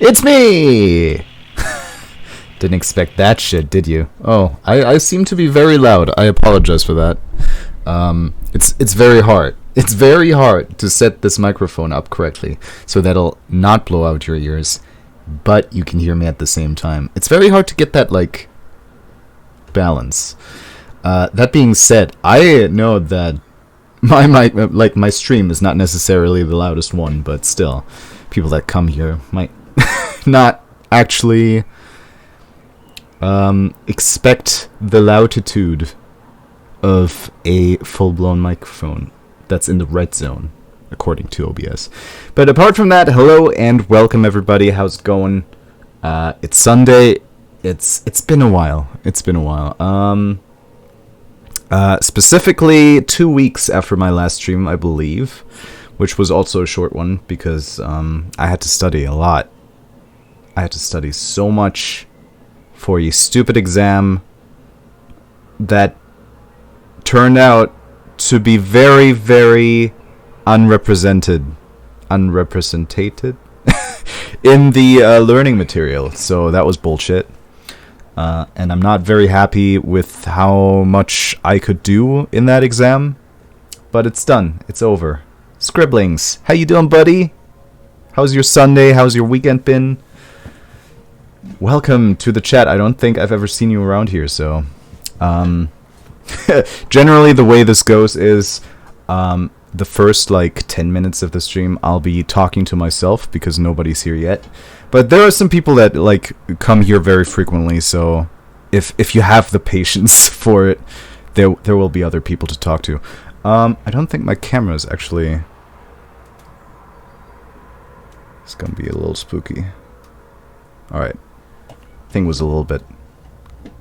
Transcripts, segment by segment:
It's me! Didn't expect that shit, did you? Oh, I seem to be very loud. I apologize for that. It's very hard. It's very hard to set this microphone up correctly so that'll not blow out your ears, but you can hear me at the same time. It's very hard to get that, like, balance. That being said, I know that my stream is not necessarily the loudest one, but still, people that come here might not actually expect the louditude of a full-blown microphone that's in the red zone, according to OBS. But apart from that, hello and welcome everybody. How's it going? It's Sunday. It's been a while. Specifically 2 weeks after my last stream, I believe, which was also a short one because I had to study a lot. I had to study so much for a stupid exam that turned out to be very, very unrepresented in the learning material. So that was bullshit. And I'm not very happy with how much I could do in that exam. But it's done. It's over. Scribblings, how you doing, buddy? How's your Sunday? How's your weekend been? Welcome to the chat. I don't think I've ever seen you around here, so... generally, the way this goes is... the first, 10 minutes of the stream, I'll be talking to myself because nobody's here yet. But there are some people that, come here very frequently, so... If you have the patience for it, there will be other people to talk to. I don't think my camera is actually... It's gonna be a little spooky. Alright. Thing was a little bit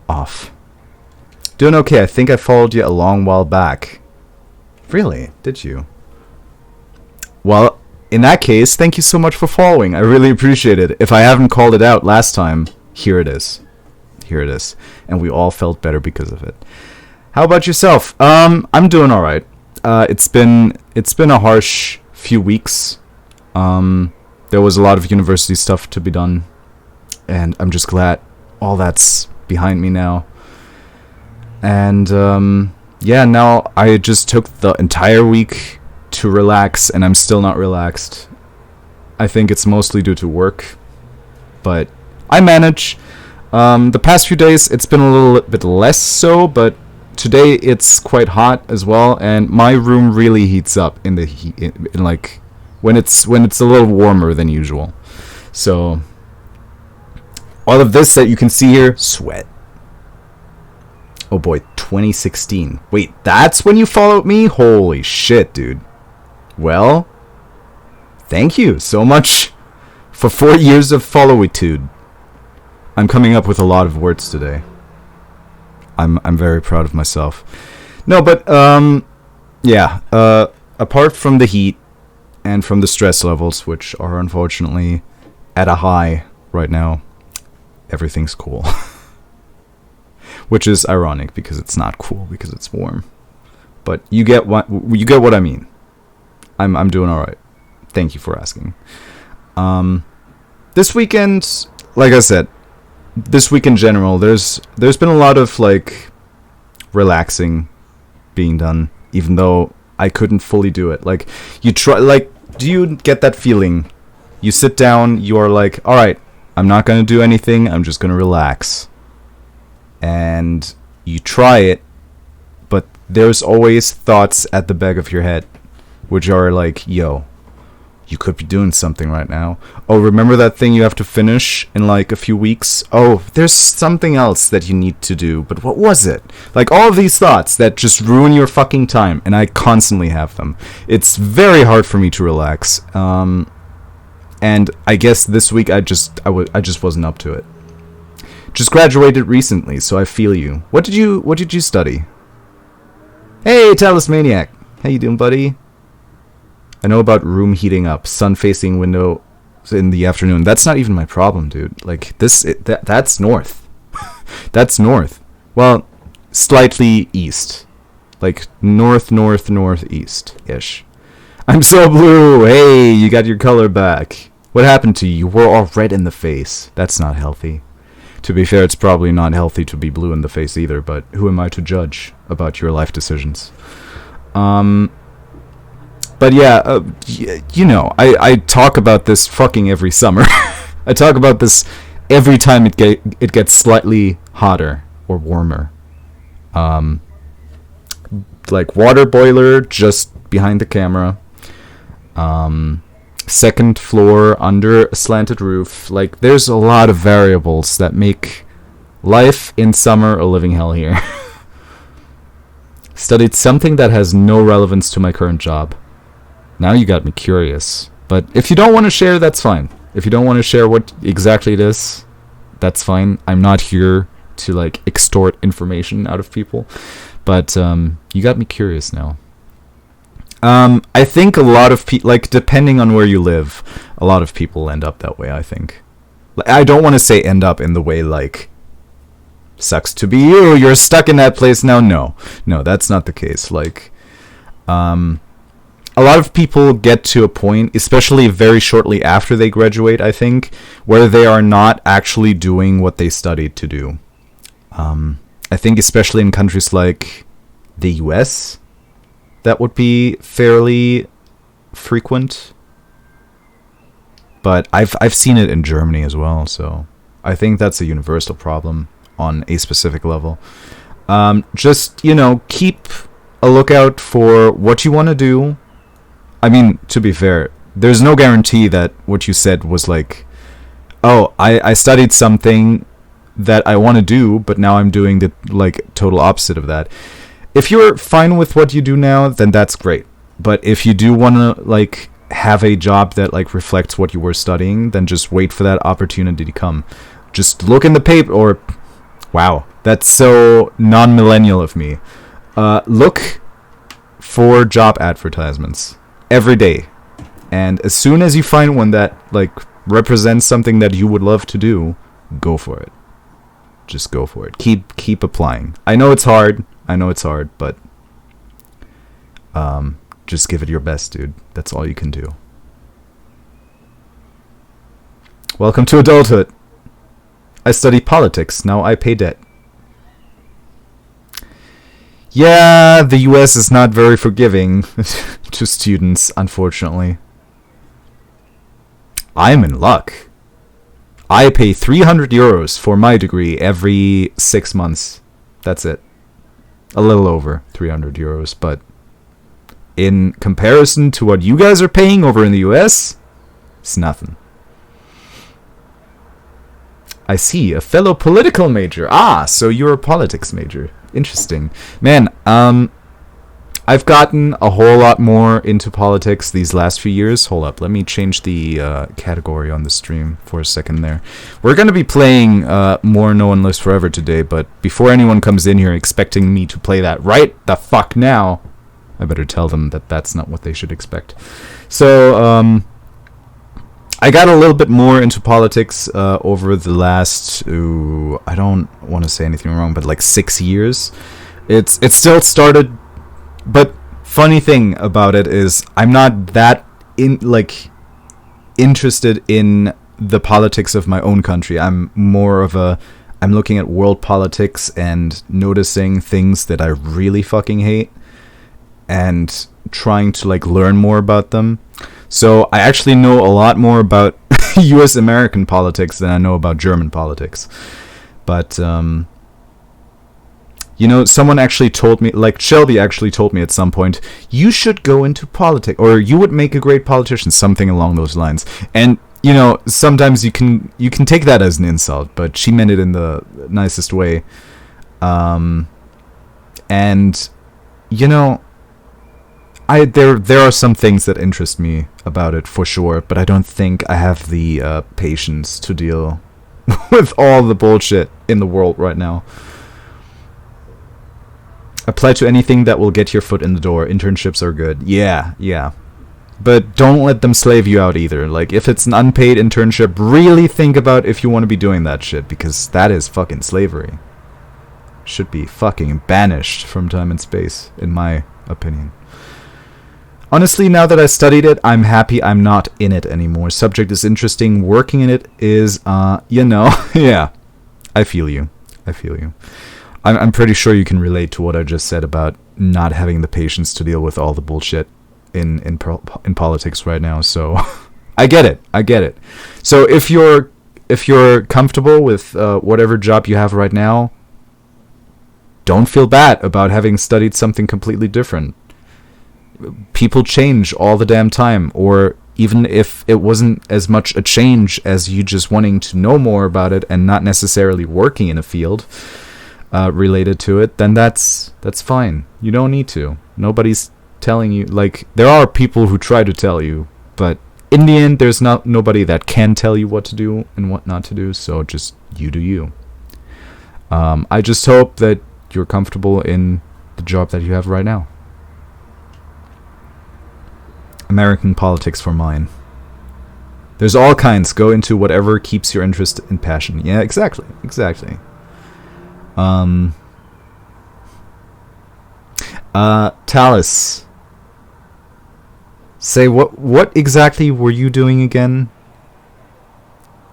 off. Doing okay. I think I followed you a long while back. Really? Did you? Well, in that case, thank you so much for following. I really appreciate it. If I haven't called it out last time, here it is. Here it is. And we all felt better because of it. How about yourself? I'm doing alright. It's been a harsh few weeks. There was a lot of university stuff to be done. And I'm just glad all that's behind me now. And, yeah, now I just took the entire week to relax, and I'm still not relaxed. I think it's mostly due to work, but I manage. The past few days, it's been a little bit less so, but today it's quite hot as well, and my room really heats up in the heat, when it's a little warmer than usual. So... all of this that you can see here, sweat. Oh boy, 2016. Wait, that's when you followed me? Holy shit, dude. Well, thank you so much for 4 years of followitude. I'm coming up with a lot of words today. I'm very proud of myself. No, but, yeah. Apart from the heat and from the stress levels, which are unfortunately at a high right now, everything's cool. Which is ironic because it's not cool because it's warm. But you get what I mean. I'm doing alright. Thank you for asking. This weekend, like I said, this week in general, there's been a lot of relaxing being done, even though I couldn't fully do it. Do you get that feeling? You sit down, you are like, alright, I'm not going to do anything, I'm just going to relax. And you try it, but there's always thoughts at the back of your head, which are like, yo, you could be doing something right now. Oh, remember that thing you have to finish in a few weeks? Oh, there's something else that you need to do, but what was it? All of these thoughts that just ruin your fucking time, and I constantly have them. It's very hard for me to relax. And I guess this week I just wasn't up to it. Just graduated recently, so I feel you. What did you study? Hey, Talismaniac. How you doing, buddy? I know about room heating up, sun-facing window in the afternoon. That's not even my problem, dude. That's north. That's north. Well, slightly east. Northeast-ish. I'm so blue. Hey, you got your color back. What happened to you? You were all red in the face. That's not healthy. To be fair, it's probably not healthy to be blue in the face either, but who am I to judge about your life decisions? But yeah, you know, I talk about this fucking every summer. I talk about this every time it gets slightly hotter or warmer. Like water boiler just behind the camera. Second floor under a slanted roof. Like, there's a lot of variables that make life in summer a living hell here. Studied something that has no relevance to my current job. Now you got me curious. But if you don't want to share, that's fine. If you don't want to share what exactly it is, that's fine. I'm not here to, like, extort information out of people. But you got me curious now. I think a lot of people, like, depending on where you live, a lot of people end up that way, I think. I don't want to say end up in the way, like, sucks to be you, you're stuck in that place now. No, that's not the case. Like, a lot of people get to a point, especially very shortly after they graduate, I think, where they are not actually doing what they studied to do. I think especially in countries like the US, that would be fairly frequent. But I've seen it in Germany as well, so I think that's a universal problem on a specific level. Just, you know, keep a lookout for what you want to do. I mean, to be fair, there's no guarantee that what you said was like, oh, I studied something that I want to do, but now I'm doing the, like, total opposite of that. If you're fine with what you do now, then that's great. But if you do want to, like, have a job that, like, reflects what you were studying, then just wait for that opportunity to come. Just look in the paper, or, wow, that's so non-millennial of me. Look for job advertisements every day. And as soon as you find one that, like, represents something that you would love to do, go for it. Just go for it. Keep applying. I know it's hard, but just give it your best, dude. That's all you can do. Welcome to adulthood. I study politics. Now I pay debt. Yeah, the US is not very forgiving to students, unfortunately. I'm in luck. I pay 300 euros for my degree every 6 months. That's it. A little over 300 euros, but in comparison to what you guys are paying over in the US, it's nothing. I see, a fellow political major. Ah, so you're a politics major. Interesting. Man, I've gotten a whole lot more into politics these last few years. Hold up, let me change the category on the stream for a second there. We're going to be playing more No One Lives Forever today, but before anyone comes in here expecting me to play that right the fuck now, I better tell them that that's not what they should expect. So, I got a little bit more into politics over the last, I don't want to say anything wrong, but like 6 years. It still started. But funny thing about it is I'm not that interested in the politics of my own country. I'm looking at world politics and noticing things that I really fucking hate and trying to, like, learn more about them. So I actually know a lot more about US American politics than I know about German politics. But you know, someone actually told me, like Shelby actually told me at some point, you should go into politics, or you would make a great politician, something along those lines. And, you know, sometimes you can take that as an insult, but she meant it in the nicest way. And, you know, there are some things that interest me about it for sure, but I don't think I have the patience to deal with all the bullshit in the world right now. Apply to anything that will get your foot in the door. Internships are good. Yeah. But don't let them slave you out either. Like, if it's an unpaid internship, really think about if you want to be doing that shit, because that is fucking slavery. Should be fucking banished from time and space, in my opinion. Honestly, now that I studied it, I'm happy I'm not in it anymore. Subject is interesting. Working in it is, yeah. I feel you. I'm pretty sure you can relate to what I just said about not having the patience to deal with all the bullshit in politics right now. So I get it. So if you're comfortable with whatever job you have right now, don't feel bad about having studied something completely different. People change all the damn time, or even if it wasn't as much a change as you just wanting to know more about it and not necessarily working in a field related to it, then that's fine. You don't need to. Nobody's telling you. Like, there are people who try to tell you, but in the end, there's nobody that can tell you what to do and what not to do. So just you do you. I just hope that you're comfortable in the job that you have right now. American politics for mine. There's all kinds. Go into whatever keeps your interest and passion. Yeah, exactly. Talus. Say, what exactly were you doing again?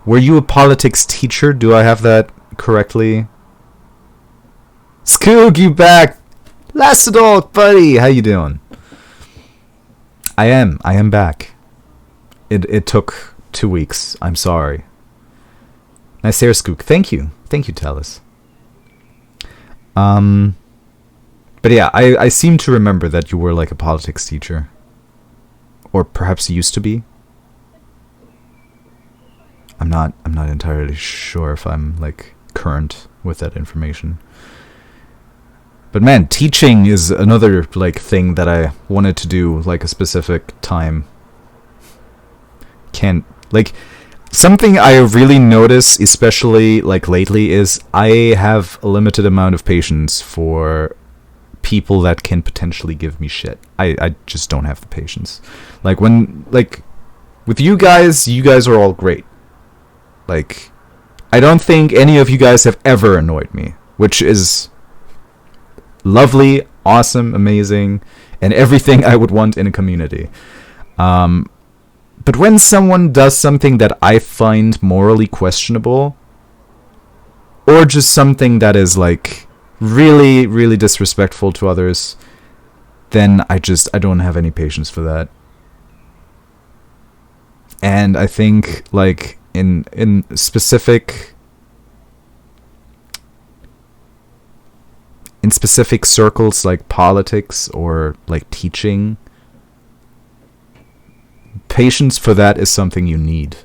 Were you a politics teacher? Do I have that correctly? Skoog, you back? Lastadol, buddy, how you doing? I am back. It took 2 weeks. I'm sorry. Nice hair, Skook. Thank you, Talus. But yeah, I seem to remember that you were like a politics teacher, or perhaps you used to be. I'm not entirely sure if I'm like current with that information. But man, teaching is another like thing that I wanted to do like a specific time. Something I really notice, especially like lately, is I have a limited amount of patience for people that can potentially give me shit. I just don't have the patience. Like with you guys are all great. Like, I don't think any of you guys have ever annoyed me, which is lovely, awesome, amazing, and everything I would want in a community. But when someone does something that I find morally questionable, or just something that is like really, really disrespectful to others, then I don't have any patience for that. And I think like in specific circles like politics or like teaching, patience for that is something you need.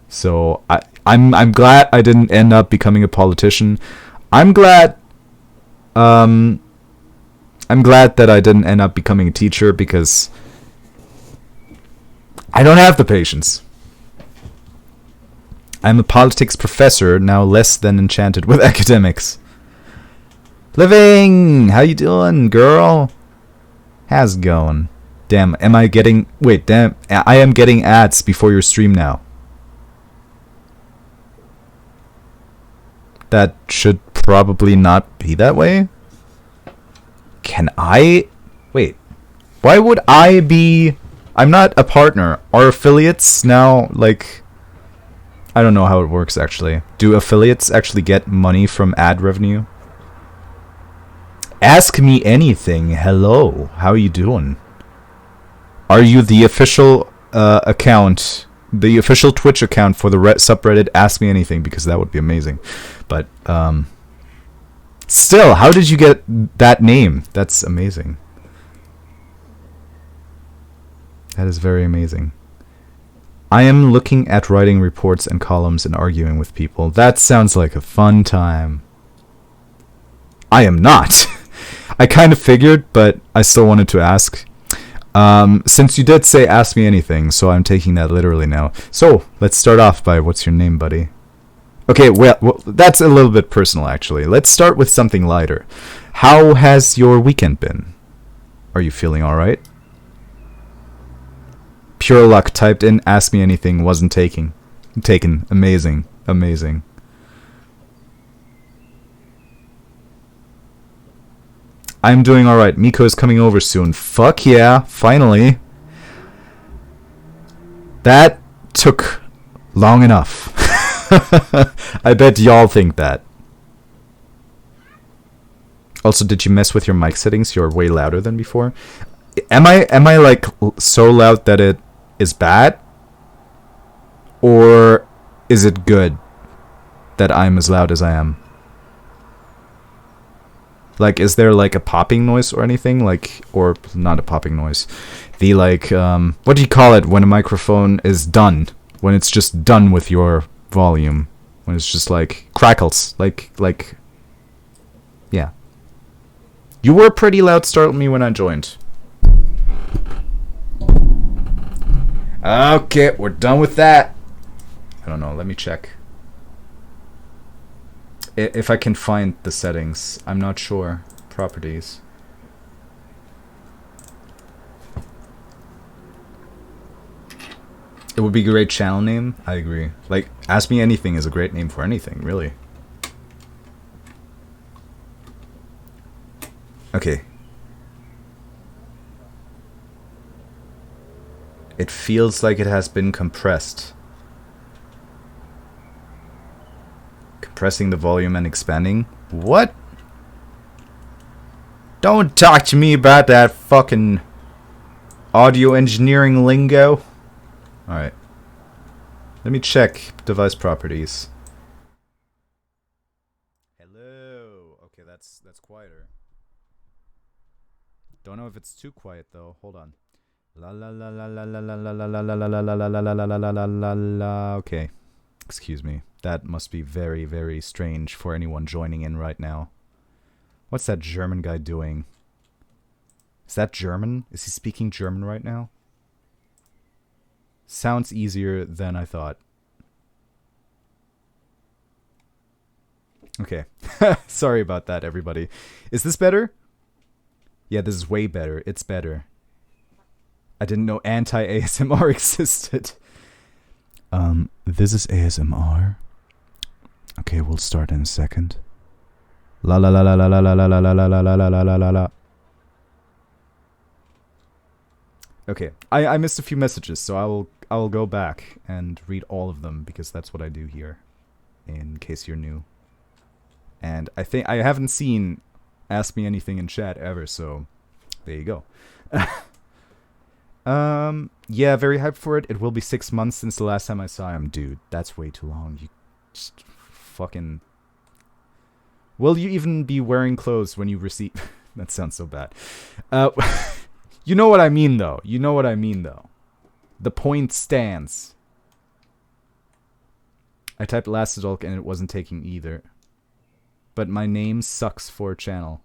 So I'm glad I didn't end up becoming a politician. I'm glad that I didn't end up becoming a teacher, because I don't have the patience. I'm a politics professor, now less than enchanted with academics. Living! How you doing, girl? How's it going? Damn, I am getting ads before your stream now. That should probably not be that way. Wait. Why would I be... I'm not a partner. Are affiliates now, like... I don't know how it works, actually. Do affiliates actually get money from ad revenue? Ask me anything. Hello. How are you doing? Are you the official account, the official Twitch account for the subreddit Ask Me Anything? Because that would be amazing. But, still, how did you get that name? That's amazing. That is very amazing. I am looking at writing reports and columns and arguing with people. That sounds like a fun time. I am not. I kind of figured, but I still wanted to ask. Since you did say ask me anything, so I'm taking that literally now. So, let's start off by what's your name, buddy? Okay, well, that's a little bit personal, actually. Let's start with something lighter. How has your weekend been? Are you feeling alright? Pure luck typed in ask me anything, wasn't taken. Amazing. I'm doing alright. Miko is coming over soon. Fuck yeah, finally. That took long enough. I bet y'all think that. Also, did you mess with your mic settings? You're way louder than before. Am I like so loud that it is bad? Or is it good that I'm as loud as I am? Like, is there like a popping noise or anything? Like, or not a popping noise. The like, what do you call it when a microphone is done? When it's just done with your volume. When it's just like crackles. Like, yeah. You were pretty loud, startled me when I joined. Okay, we're done with that. I don't know, let me check. If I can find the settings, I'm not sure. Properties. It would be a great channel name. I agree. Like, Ask Me Anything is a great name for anything, really. Okay. It feels like it has been compressed. Compressing the volume and expanding? What? Don't talk to me about that fucking audio engineering lingo. Alright. Let me check device properties. Hello. Okay, that's quieter. Don't know if it's too quiet though. Hold on. La la la la la la la la la la la la la la la la la la la la. Okay. Excuse me. That must be very, very strange for anyone joining in right now. What's that German guy doing? Is that German? Is he speaking German right now? Sounds easier than I thought. Okay. Sorry about that, everybody. Is this better? Yeah, this is way better. It's better. I didn't know anti-ASMR existed. This is ASMR. Okay, we'll start in a second. La la la la la la la la la la la la la la la la la. Okay, I missed a few messages, so I will go back and read all of them because that's what I do here. In case you're new. And I think I haven't seen Ask Me Anything in chat ever, so there you go. Yeah, very hyped for it. It will be 6 months since the last time I saw him. Dude, that's way too long. You just fucking... Will you even be wearing clothes when you receive... That sounds so bad. You know what I mean, though. You know what I mean, though. The point stands. I typed Lastadolk and it wasn't taking either. But my name sucks for a channel.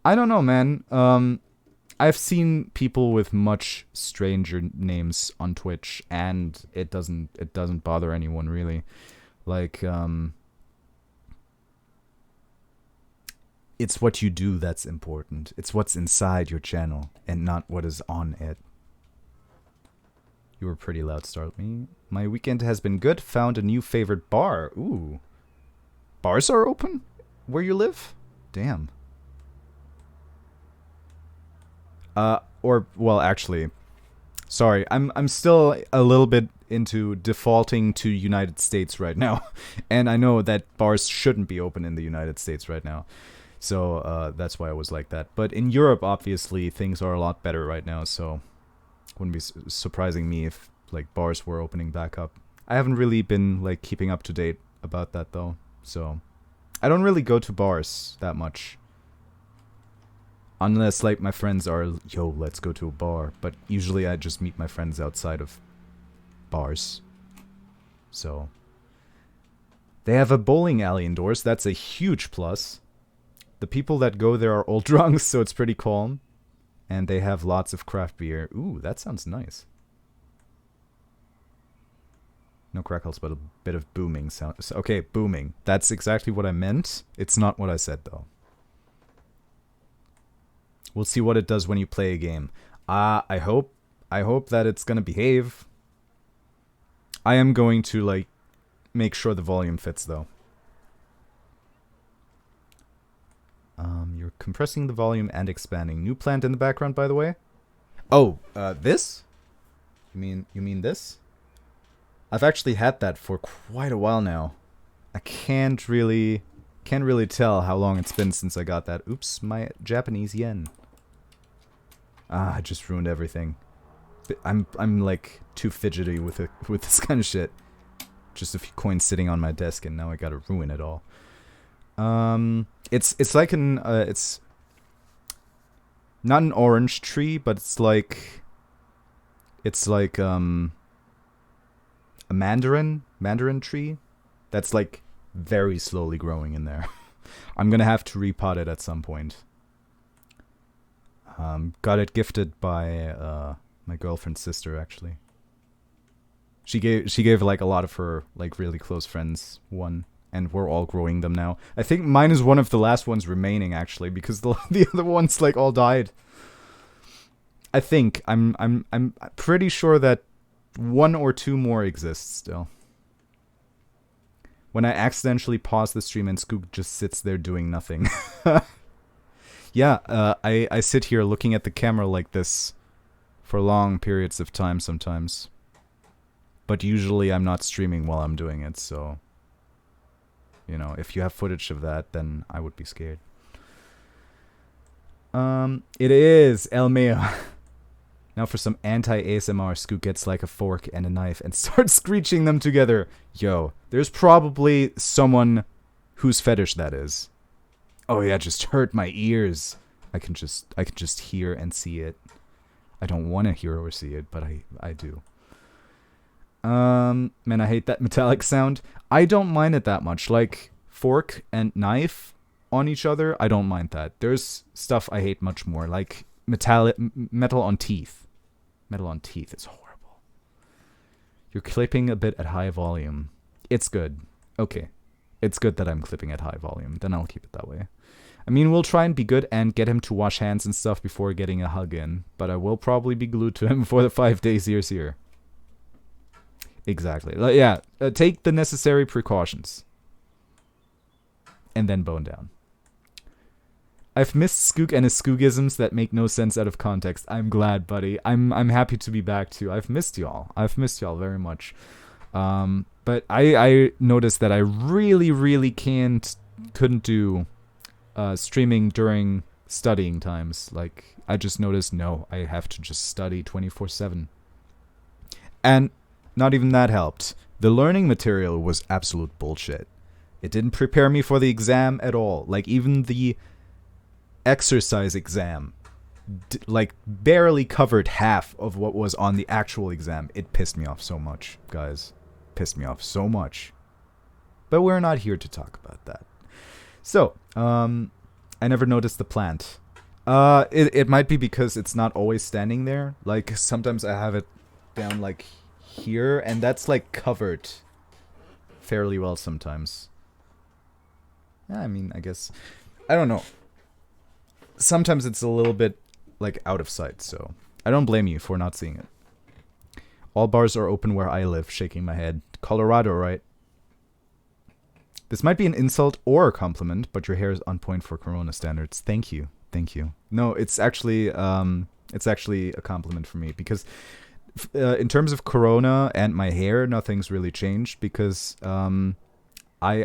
I don't know, man. I've seen people with much stranger names on Twitch, and it doesn't bother anyone really. Like, it's what you do that's important. It's what's inside your channel, and not what is on it. You were pretty loud, startled me. My weekend has been good. Found a new favorite bar. Ooh, bars are open where you live? Damn. Or, well, actually, sorry, I'm still a little bit into defaulting to United States right now, and I know that bars shouldn't be open in the United States right now, so that's why I was like that. But in Europe, obviously, things are a lot better right now, so wouldn't be surprising me if like bars were opening back up. I haven't really been like keeping up to date about that though, so I don't really go to bars that much. Unless, like, my friends are, yo, let's go to a bar. But usually I just meet my friends outside of bars. So. They have a bowling alley indoors. That's a huge plus. The people that go there are all drunks, so it's pretty calm. And they have lots of craft beer. Ooh, that sounds nice. No crackles, but a bit of booming sound. Okay, booming. That's exactly what I meant. It's not what I said, though. We'll see what it does when you play a game. I hope that it's gonna behave. I am going to, like, make sure the volume fits, though. compressing the volume and expanding. New plant in the background, by the way. Oh, this? You mean this? I've actually had that for quite a while now. I can't really tell how long it's been since I got that. Oops, my Japanese yen. Ah, I just ruined everything. I'm like too fidgety with this kind of shit. Just a few coins sitting on my desk, and now I gotta ruin it all. It's like it's not an orange tree, but it's like a mandarin tree that's like very slowly growing in there. I'm gonna have to repot it at some point. Got it gifted by my girlfriend's sister, actually. She gave like a lot of her like really close friends one, and we're all growing them now. I think mine is one of the last ones remaining, actually, because the other ones like all died. I think I'm pretty sure that one or two more exist still. When I accidentally pause the stream and Skoog just sits there doing nothing. Yeah, I sit here looking at the camera like this for long periods of time sometimes. But usually I'm not streaming while I'm doing it, so... You know, if you have footage of that, then I would be scared. It is El Meo. Now for some anti-ASMR, Skoog gets like a fork and a knife and starts screeching them together. Yo, there's probably someone whose fetish that is. Oh yeah, just hurt my ears. I can just hear and see it. I don't want to hear or see it, but I do. Man, I hate that metallic sound. I don't mind it that much. Like, fork and knife on each other, I don't mind that. There's stuff I hate much more, like metal on teeth. Metal on teeth is horrible. You're clipping a bit at high volume. It's good. Okay. It's good that I'm clipping at high volume. Then I'll keep it that way. I mean, we'll try and be good and get him to wash hands and stuff before getting a hug in. But I will probably be glued to him for the 5 days here. Exactly. Yeah, take the necessary precautions. And then bone down. I've missed Skoog and his Skoogisms that make no sense out of context. I'm glad, buddy. I'm happy to be back too. I've missed y'all. I've missed y'all very much. But I noticed that I really couldn't do streaming during studying times. Like, I just noticed, no, I have to just study 24/7. And not even that helped. The learning material was absolute bullshit. It didn't prepare me for the exam at all. Like, even the exercise exam, like, barely covered half of what was on the actual exam. It pissed me off so much, guys. Pissed me off so much. But we're not here to talk about that. So, I never noticed the plant. It might be because it's not always standing there. Like, sometimes I have it down, like, here, and that's, like, covered fairly well sometimes. I mean, I guess... I don't know. Sometimes it's a little bit, like, out of sight, so... I don't blame you for not seeing it. All bars are open where I live, shaking my head. Colorado, right? This might be an insult or a compliment, but your hair is on point for Corona standards. Thank you. Thank you. No, it's actually a compliment for me, because... in terms of Corona and my hair, nothing's really changed because I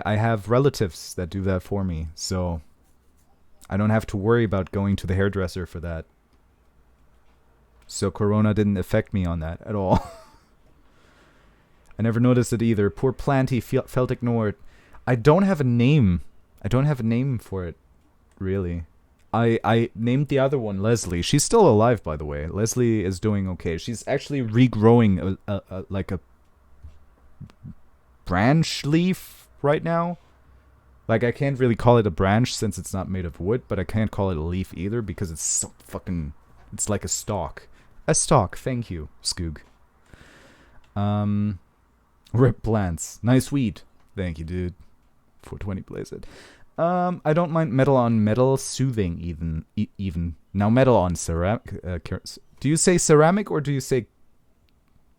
have relatives that do that for me, so I don't have to worry about going to the hairdresser for that. So Corona didn't affect me on that at all. I never noticed it either. Poor Planty felt ignored. I don't have a name. I don't have a name for it, really. I named the other one Leslie. She's still alive, by the way. Leslie is doing okay. She's actually regrowing like a branch leaf right now. Like, I can't really call it a branch since it's not made of wood, but I can't call it a leaf either because it's so fucking... It's like a stalk. A stalk, thank you, Skoog. Rip plants. Nice weed. Thank you, dude. 420 plays it. I don't mind metal on metal, soothing even. Now metal on ceramic. Do you say ceramic or do you say...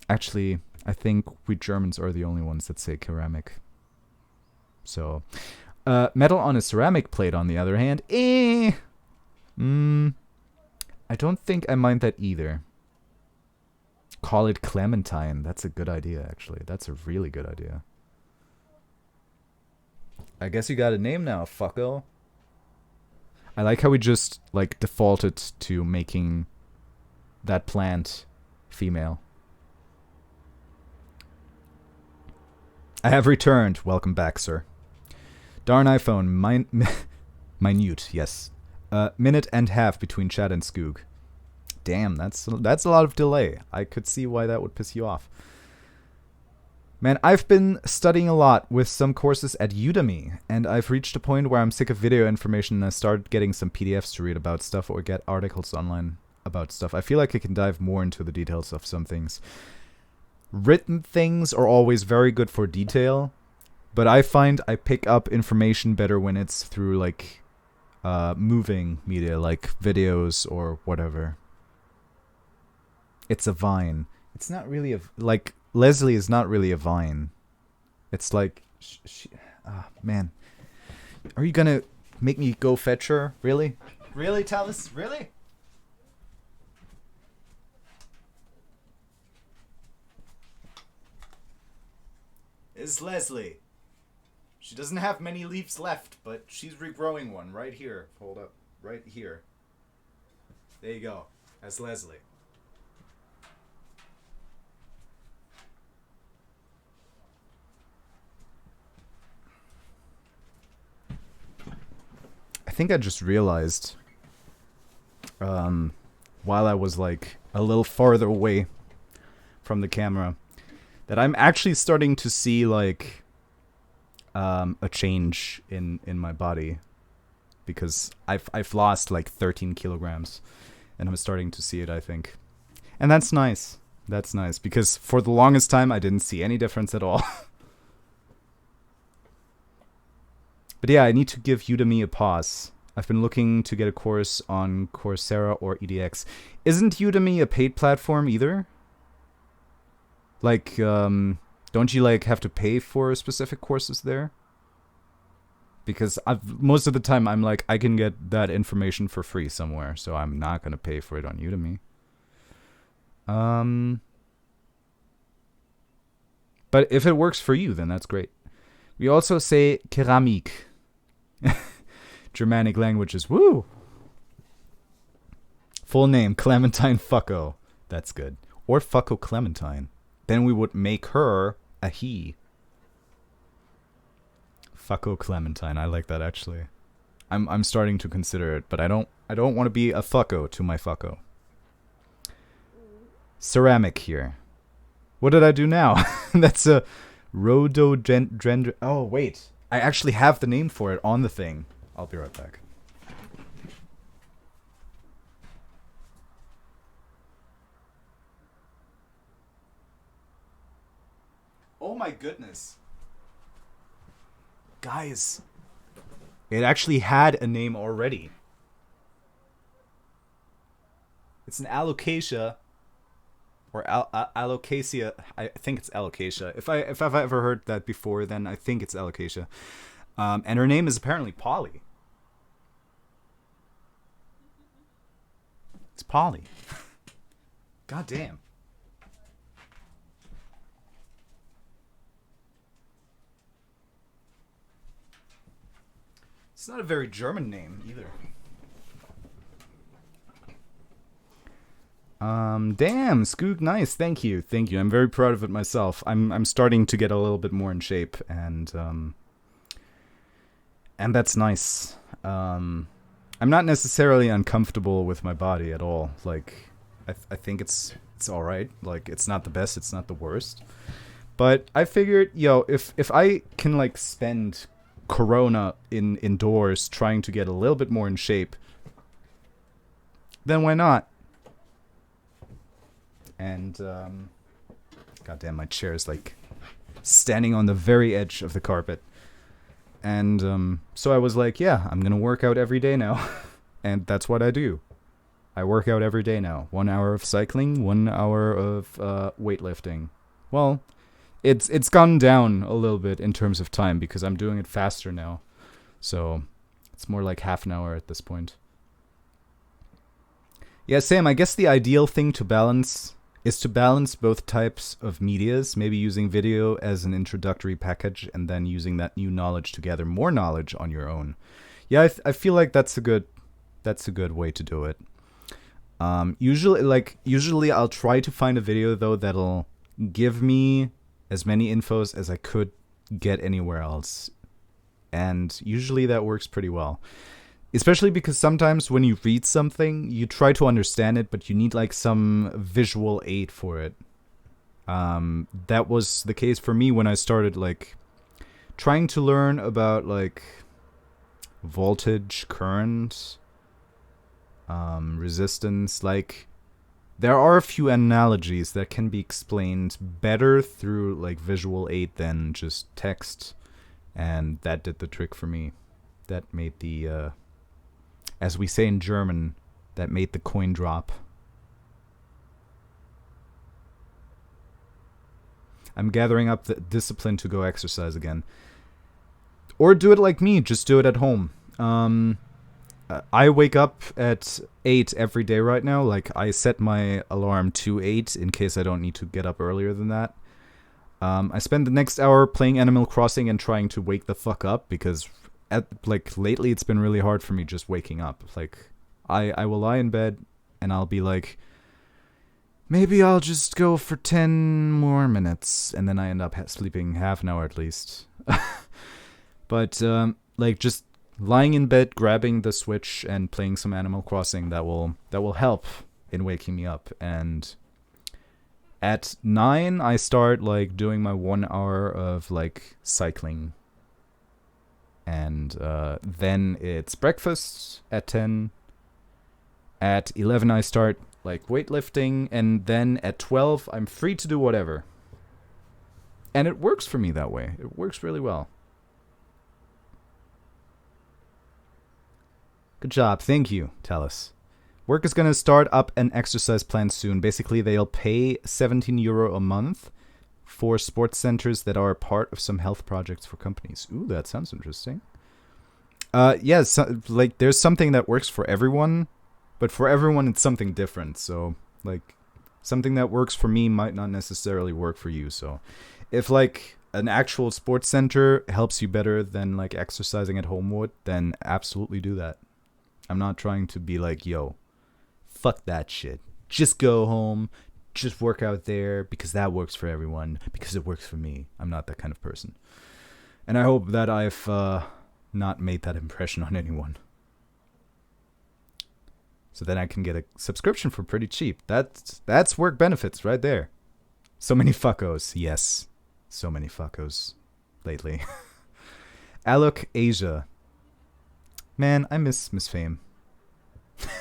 Actually, I think we Germans are the only ones that say ceramic. So, metal on a ceramic plate, on the other hand, I don't think I mind that either. Call it Clementine. That's a good idea, actually. That's a really good idea. I guess you got a name now, fucko. I like how we just, like, defaulted to making that plant female. I have returned. Welcome back, sir. Darn iPhone. Minute, yes. Minute and half between chat and Skoog. Damn, that's a lot of delay. I could see why that would piss you off. Man, I've been studying a lot with some courses at Udemy, and I've reached a point where I'm sick of video information and I started getting some PDFs to read about stuff or get articles online about stuff. I feel like I can dive more into the details of some things. Written things are always very good for detail, but I find I pick up information better when it's through, like, moving media, like videos or whatever. It's a vine. It's not really a... Like, Leslie is not really a vine. It's like... man. Are you gonna make me go fetch her? Really? Really, Talus? Really? Is Leslie. She doesn't have many leaves left, but she's regrowing one right here. Hold up. Right here. There you go. That's Leslie. I think I just realized, while I was, like, a little farther away from the camera, that I'm actually starting to see, like, a change in my body, because I've lost like 13 kilograms, and I'm starting to see it, I think, and that's nice. That's nice, because for the longest time I didn't see any difference at all. But yeah, I need to give Udemy a pause. I've been looking to get a course on Coursera or EDX. Isn't Udemy a paid platform either? Like, don't you, like, have to pay for specific courses there? Because most of the time I'm like, I can get that information for free somewhere, so I'm not going to pay for it on Udemy. But if it works for you, then that's great. We also say Keramik. Germanic languages. Woo! Full name, Clementine Fucko. That's good. Or Fucko Clementine. Then we would make her a he. Fucko Clementine. I like that, actually. I'm starting to consider it, but I don't want to be a fucko to my fucko. Ceramic here. What did I do now? That's a rhododendron. Oh, wait. I actually have the name for it on the thing. I'll be right back. Oh my goodness. Guys. It actually had a name already. It's an alocasia. Or alocasia. I think it's alocasia. If I've ever heard that before, then I think it's alocasia. And her name is apparently Polly. It's Polly. God damn. It's not a very German name either. Damn, Skoog, nice. Thank you. I'm very proud of it myself. I'm starting to get a little bit more in shape, and that's nice. I'm not necessarily uncomfortable with my body at all. Like, I think it's all right. Like, it's not the best, it's not the worst. But I figured, if I can, like, spend Corona indoors trying to get a little bit more in shape, then why not? And goddamn, my chair is like standing on the very edge of the carpet. And so I was like, yeah, I'm gonna work out every day now. And that's what I do. I work out every day now. 1 hour of cycling, 1 hour of weightlifting. Well, it's gone down a little bit in terms of time because I'm doing it faster now. So it's more like half an hour at this point. Yeah, Sam, I guess the ideal thing to balance is to balance both types of medias, maybe using video as an introductory package and then using that new knowledge to gather more knowledge on your own. Yeah, I feel like that's a good way to do it. Usually I'll try to find a video though that'll give me as many infos as I could get anywhere else. And usually that works pretty well. Especially because sometimes when you read something, you try to understand it, but you need like some visual aid for it. That was the case for me when I started like trying to learn about like voltage, current, resistance. Like there are a few analogies that can be explained better through like visual aid than just text, and that did the trick for me. That made the as we say in German, that made the coin drop. I'm gathering up the discipline to go exercise again. Or do it like me, just do it at home. I wake up at 8 every day right now. Like, I set my alarm to 8 in case I don't need to get up earlier than that. I spend the next hour playing Animal Crossing and trying to wake the fuck up because lately it's been really hard for me just waking up. Like, I will lie in bed and I'll be like, maybe I'll just go for 10 more minutes, and then I end up sleeping half an hour at least. But just lying in bed, grabbing the Switch and playing some Animal Crossing, that will help in waking me up. And at 9 I start like doing my 1 hour of like cycling. And then it's breakfast at 10. At 11 I start like weightlifting, and then at 12 I'm free to do whatever. And it works for me that way. It works really well. Good job. Thank you, Talus. Work is going to start up an exercise plan soon. Basically, they'll pay €17 a month for sports centers that are part of some health projects for companies. Ooh, that sounds interesting. There's something that works for everyone, but for everyone it's something different. So, like, something that works for me might not necessarily work for you. So, if, like, an actual sports center helps you better than, like, exercising at home would, then absolutely do that. I'm not trying to be like, yo, fuck that shit. Just go home. Just work out there because that works for everyone. Because it works for me. I'm not that kind of person. And I hope that I've not made that impression on anyone. So then I can get a subscription for pretty cheap. That's work benefits right there. So many fuckos. Yes. So many fuckos lately. Alok Asia. Man, I miss Miss Fame.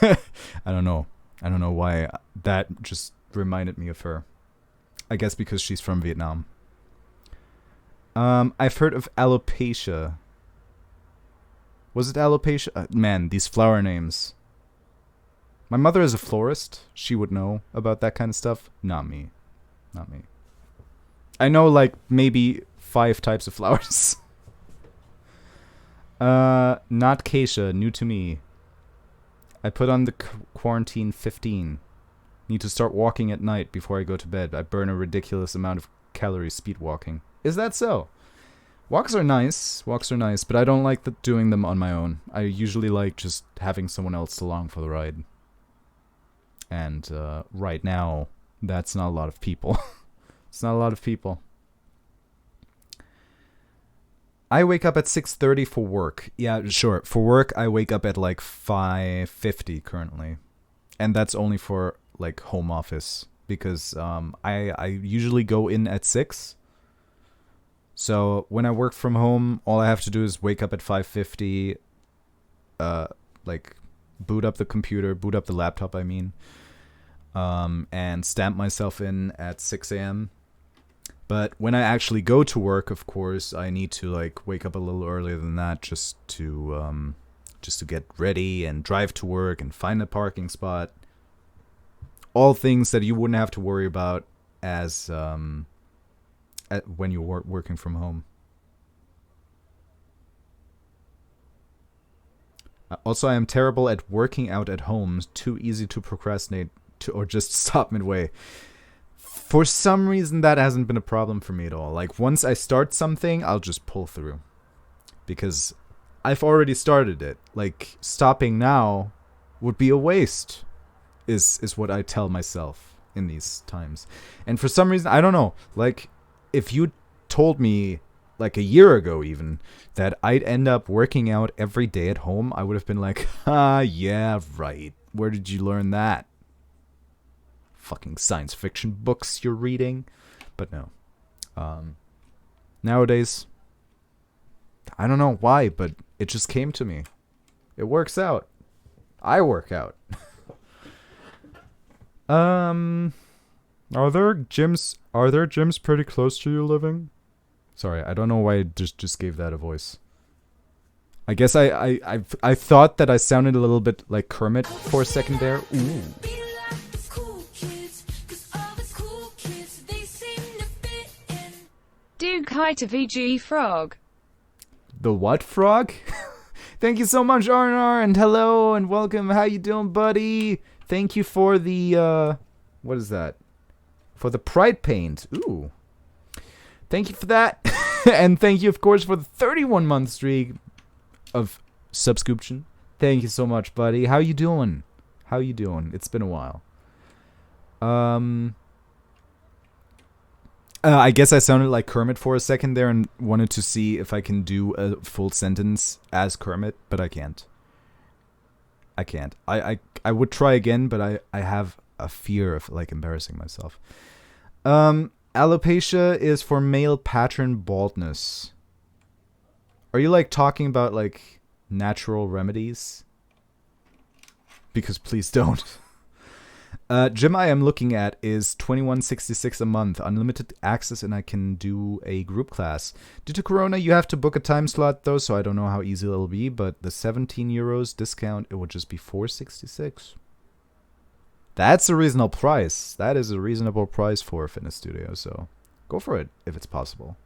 I don't know. I don't know why that just reminded me of her. I guess because she's from Vietnam. I've heard of alopecia. Was it alopecia? Man, these flower names. My mother is a florist. She would know about that kind of stuff. Not me. Not me. I know, like, maybe 5 types of flowers. Not Keisha, new to me. I put on the quarantine 15. Need to start walking at night before I go to bed. I burn a ridiculous amount of calories speed walking. Is that so? Walks are nice, but I don't like doing them on my own. I usually like just having someone else along for the ride. And right now, that's not a lot of people. It's not a lot of people. I wake up at 6:30 for work. Yeah, sure. For work, I wake up at like 5:50 currently. And that's only for like home office. Because I usually go in at 6. So when I work from home, all I have to do is wake up at 5:50, boot up the computer, boot up the laptop, I mean, and stamp myself in at 6 a.m. But when I actually go to work, of course, I need to like wake up a little earlier than that just to get ready and drive to work and find a parking spot. All things that you wouldn't have to worry about as when you're working from home. Also, I am terrible at working out at home. Too easy to procrastinate or just stop midway. For some reason, that hasn't been a problem for me at all. Like, once I start something, I'll just pull through. Because I've already started it. Like, stopping now would be a waste, is what I tell myself in these times. And for some reason, I don't know. Like, if you told me, like a year ago even, that I'd end up working out every day at home, I would have been like, yeah, right. Where did you learn that? Fucking science fiction books you're reading. But no. Nowadays, I don't know why, but it just came to me. It works out. I work out. Are there gyms pretty close to you living? Sorry, I don't know why I just gave that a voice. I guess I thought that I sounded a little bit like Kermit for a second there. Ooh. Duke, hi to VG Frog. The what frog? Thank you so much, Arnar, and hello and welcome. How you doing, buddy? Thank you for the what is that? For the pride paint. Ooh. Thank you for that. And thank you, of course, for the 31-month streak of subscription. Thank you so much, buddy. How you doing? How you doing? It's been a while. I guess I sounded like Kermit for a second there and wanted to see if I can do a full sentence as Kermit, but I can't. I can't. I would try again, but I have a fear of, like, embarrassing myself. Alopecia is for male pattern baldness. Are you, like, talking about, like, natural remedies? Because please don't. Gym I am looking at is $21.66 a month, unlimited access, and I can do a group class. Due to Corona, you have to book a time slot though, so I don't know how easy it'll be. But the €17 discount, it would just be $4.66. That's a reasonable price. That is a reasonable price for a fitness studio. So go for it if it's possible.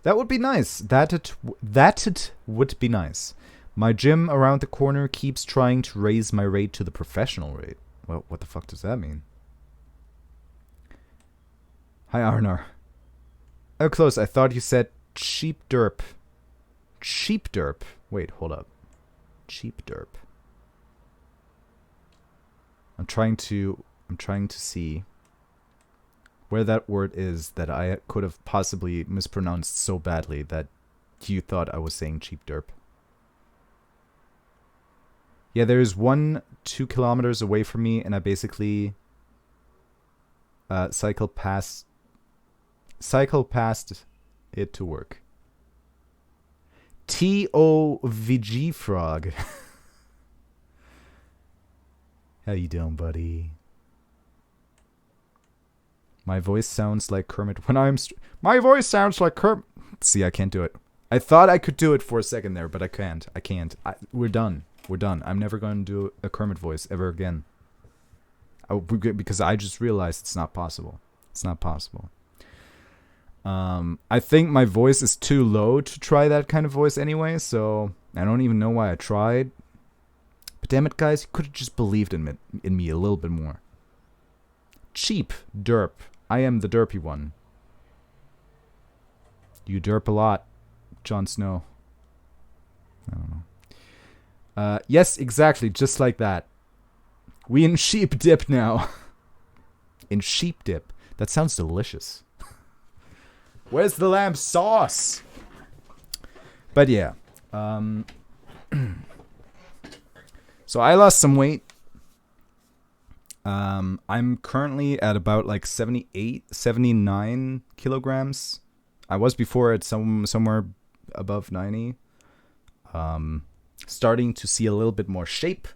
That would be nice. That would be nice. My gym around the corner keeps trying to raise my rate to the professional rate. Well, what the fuck does that mean? Hi, Arnar. Oh, close. I thought you said cheap derp. Cheap derp. Wait, hold up. Cheap derp. I'm trying to see where that word is that I could have possibly mispronounced so badly that you thought I was saying cheap derp. Yeah, there's 2 kilometers away from me, and I basically cycle past it to work. TOVG frog. How you doing, buddy? My voice sounds like Kermit when I'm... My voice sounds like Kermit. See, I can't do it. I thought I could do it for a second there, but I can't. We're done. We're done. I'm never going to do a Kermit voice ever again. Because I just realized it's not possible. It's not possible. I think my voice is too low to try that kind of voice anyway, so I don't even know why I tried. But damn it, guys, you could have just believed in me a little bit more. Cheap derp. I am the derpy one. You derp a lot, Jon Snow. I don't know. Yes, exactly, just like that. We in sheep dip now. In sheep dip. That sounds delicious. Where's the lamb sauce? But yeah. So I lost some weight. I'm currently at about like 79 kilograms. I was before at somewhere above 90. Starting to see a little bit more shape,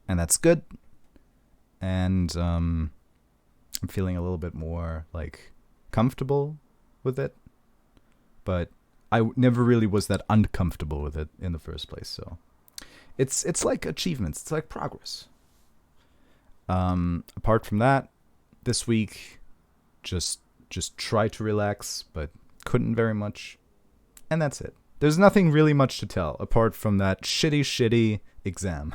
and that's good. And I'm feeling a little bit more like comfortable with it, but I never really was that uncomfortable with it in the first place. So it's like achievements, it's like progress. Apart from that, this week just try to relax, but couldn't very much, and that's it. There's nothing really much to tell apart from that shitty exam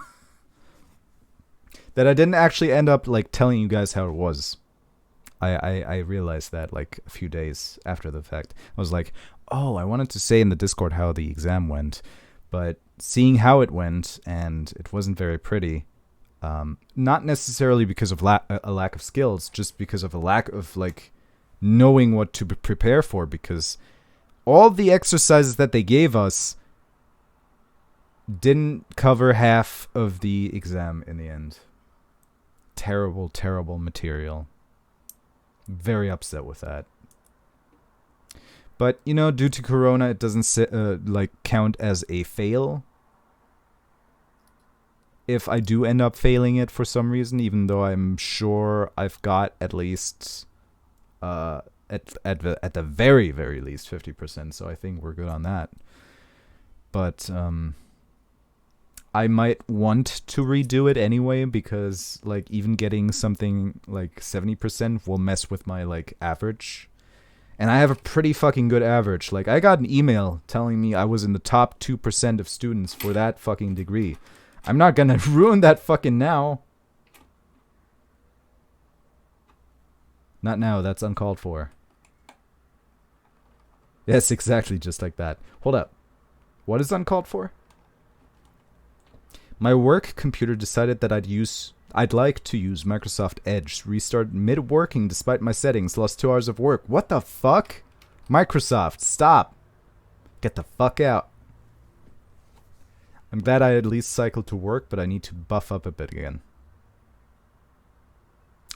that I didn't actually end up like telling you guys how it was. I realized that like a few days after the fact. I was like, oh, I wanted to say in the Discord how the exam went, but seeing how it went and it wasn't very pretty. Not necessarily because of a lack of skills, just because of a lack of like knowing what to prepare for, because all the exercises that they gave us didn't cover half of the exam in the end. Terrible material. Very upset with that. But, you know, due to Corona, it doesn't like count as a fail. If I do end up failing it for some reason, even though I'm sure I've got at least at the very least 50%, so I think we're good on that. But I might want to redo it anyway, because like even getting something like 70% will mess with my like average. And I have a pretty fucking good average. Like I got an email telling me I was in the top 2% of students for that fucking degree. I'm not gonna ruin that fucking now. Not now, that's uncalled for. Yes, exactly, just like that. Hold up. What is uncalled for? My work computer decided that I'd like to use Microsoft Edge. Restarted mid-working despite my settings. Lost 2 hours of work. What the fuck? Microsoft, stop. Get the fuck out. I'm glad I at least cycled to work, but I need to buff up a bit again.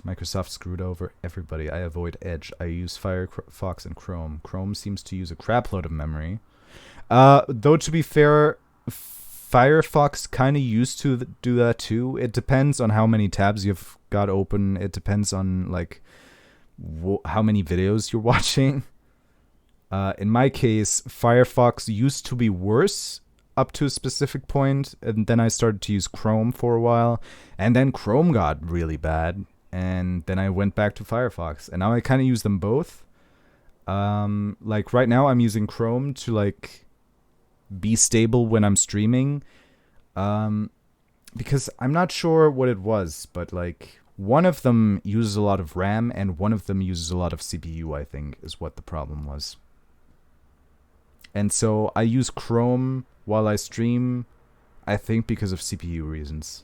Microsoft screwed over everybody. I avoid Edge. I use Firefox and Chrome. Chrome seems to use a crapload of memory. Though to be fair, Firefox kind of used to do that too. It depends on how many tabs you've got open. It depends on like how many videos you're watching. In my case, Firefox used to be worse up to a specific point, and then I started to use Chrome for a while, and then Chrome got really bad, and then I went back to Firefox, and now I kind of use them both. Like right now I'm using Chrome to like be stable when I'm streaming, because I'm not sure what it was, but like one of them uses a lot of RAM and one of them uses a lot of CPU, I think, is what the problem was. And so I use Chrome while I stream, I think because of CPU reasons.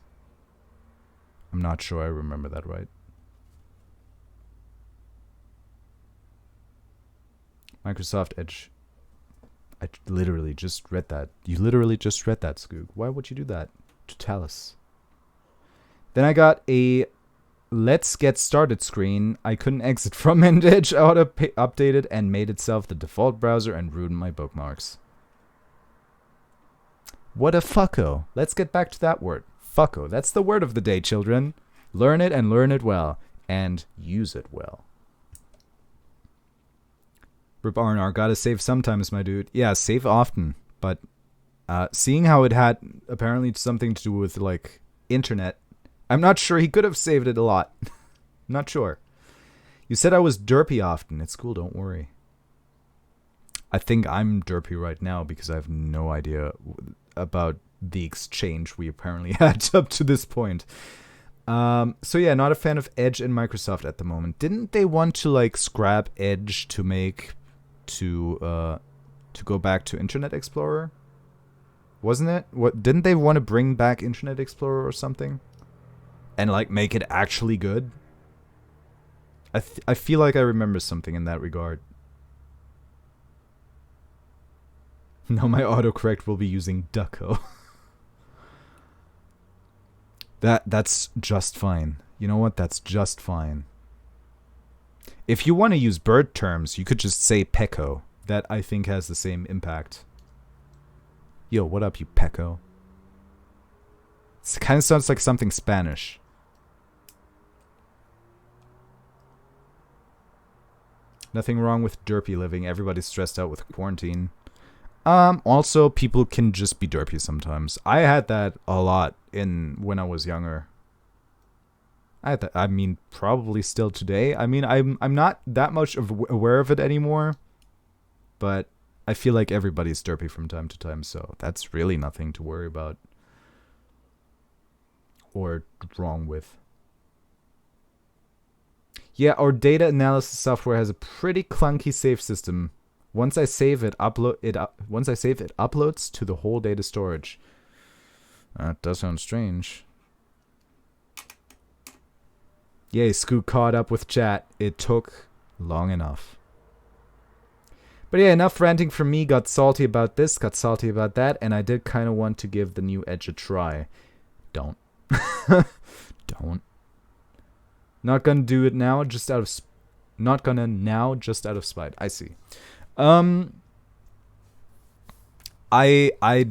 I'm not sure I remember that right. Microsoft Edge. I literally just read that. You literally just read that, Skoog. Why would you do that to Talus? Then I got a let's get started screen. I couldn't exit from, and Edge updated and made itself the default browser and ruined my bookmarks. What a fucko. Let's get back to that word. Fucko. That's the word of the day, children. Learn it and learn it well. And use it well. Rip R&R, gotta save sometimes, my dude. Yeah, save often. But seeing how it had apparently something to do with, like, internet, I'm not sure he could have saved it a lot. Not sure. You said I was derpy often. It's cool, don't worry. I think I'm derpy right now because I have no idea about the exchange we apparently had up to this point. So yeah, not a fan of Edge and Microsoft at the moment. Didn't they want to like scrap Edge to make to go back to Internet Explorer? Wasn't it? What didn't they want to bring back Internet Explorer or something? And like make it actually good? I feel like I remember something in that regard. Now my autocorrect will be using Ducko. That's just fine. You know what? That's just fine. If you want to use bird terms, you could just say Pecco. That, I think, has the same impact. Yo, what up, you Pecco? It kind of sounds like something Spanish. Nothing wrong with derpy living. Everybody's stressed out with quarantine. Also, people can just be derpy sometimes. I had that a lot when I was younger. I had that, I mean, probably still today. I mean, I'm not that much aware of it anymore. But I feel like everybody's derpy from time to time, so that's really nothing to worry about. Or wrong with. Yeah, our data analysis software has a pretty clunky save system. Once I save it, uploads to the whole data storage. That does sound strange. Yay, Skoog caught up with chat. It took long enough. But yeah, enough ranting from me. Got salty about this, got salty about that, and I did kind of want to give the new Edge a try. Don't. Don't. Not gonna do it now, just out of... Not gonna now, just out of spite. I see. I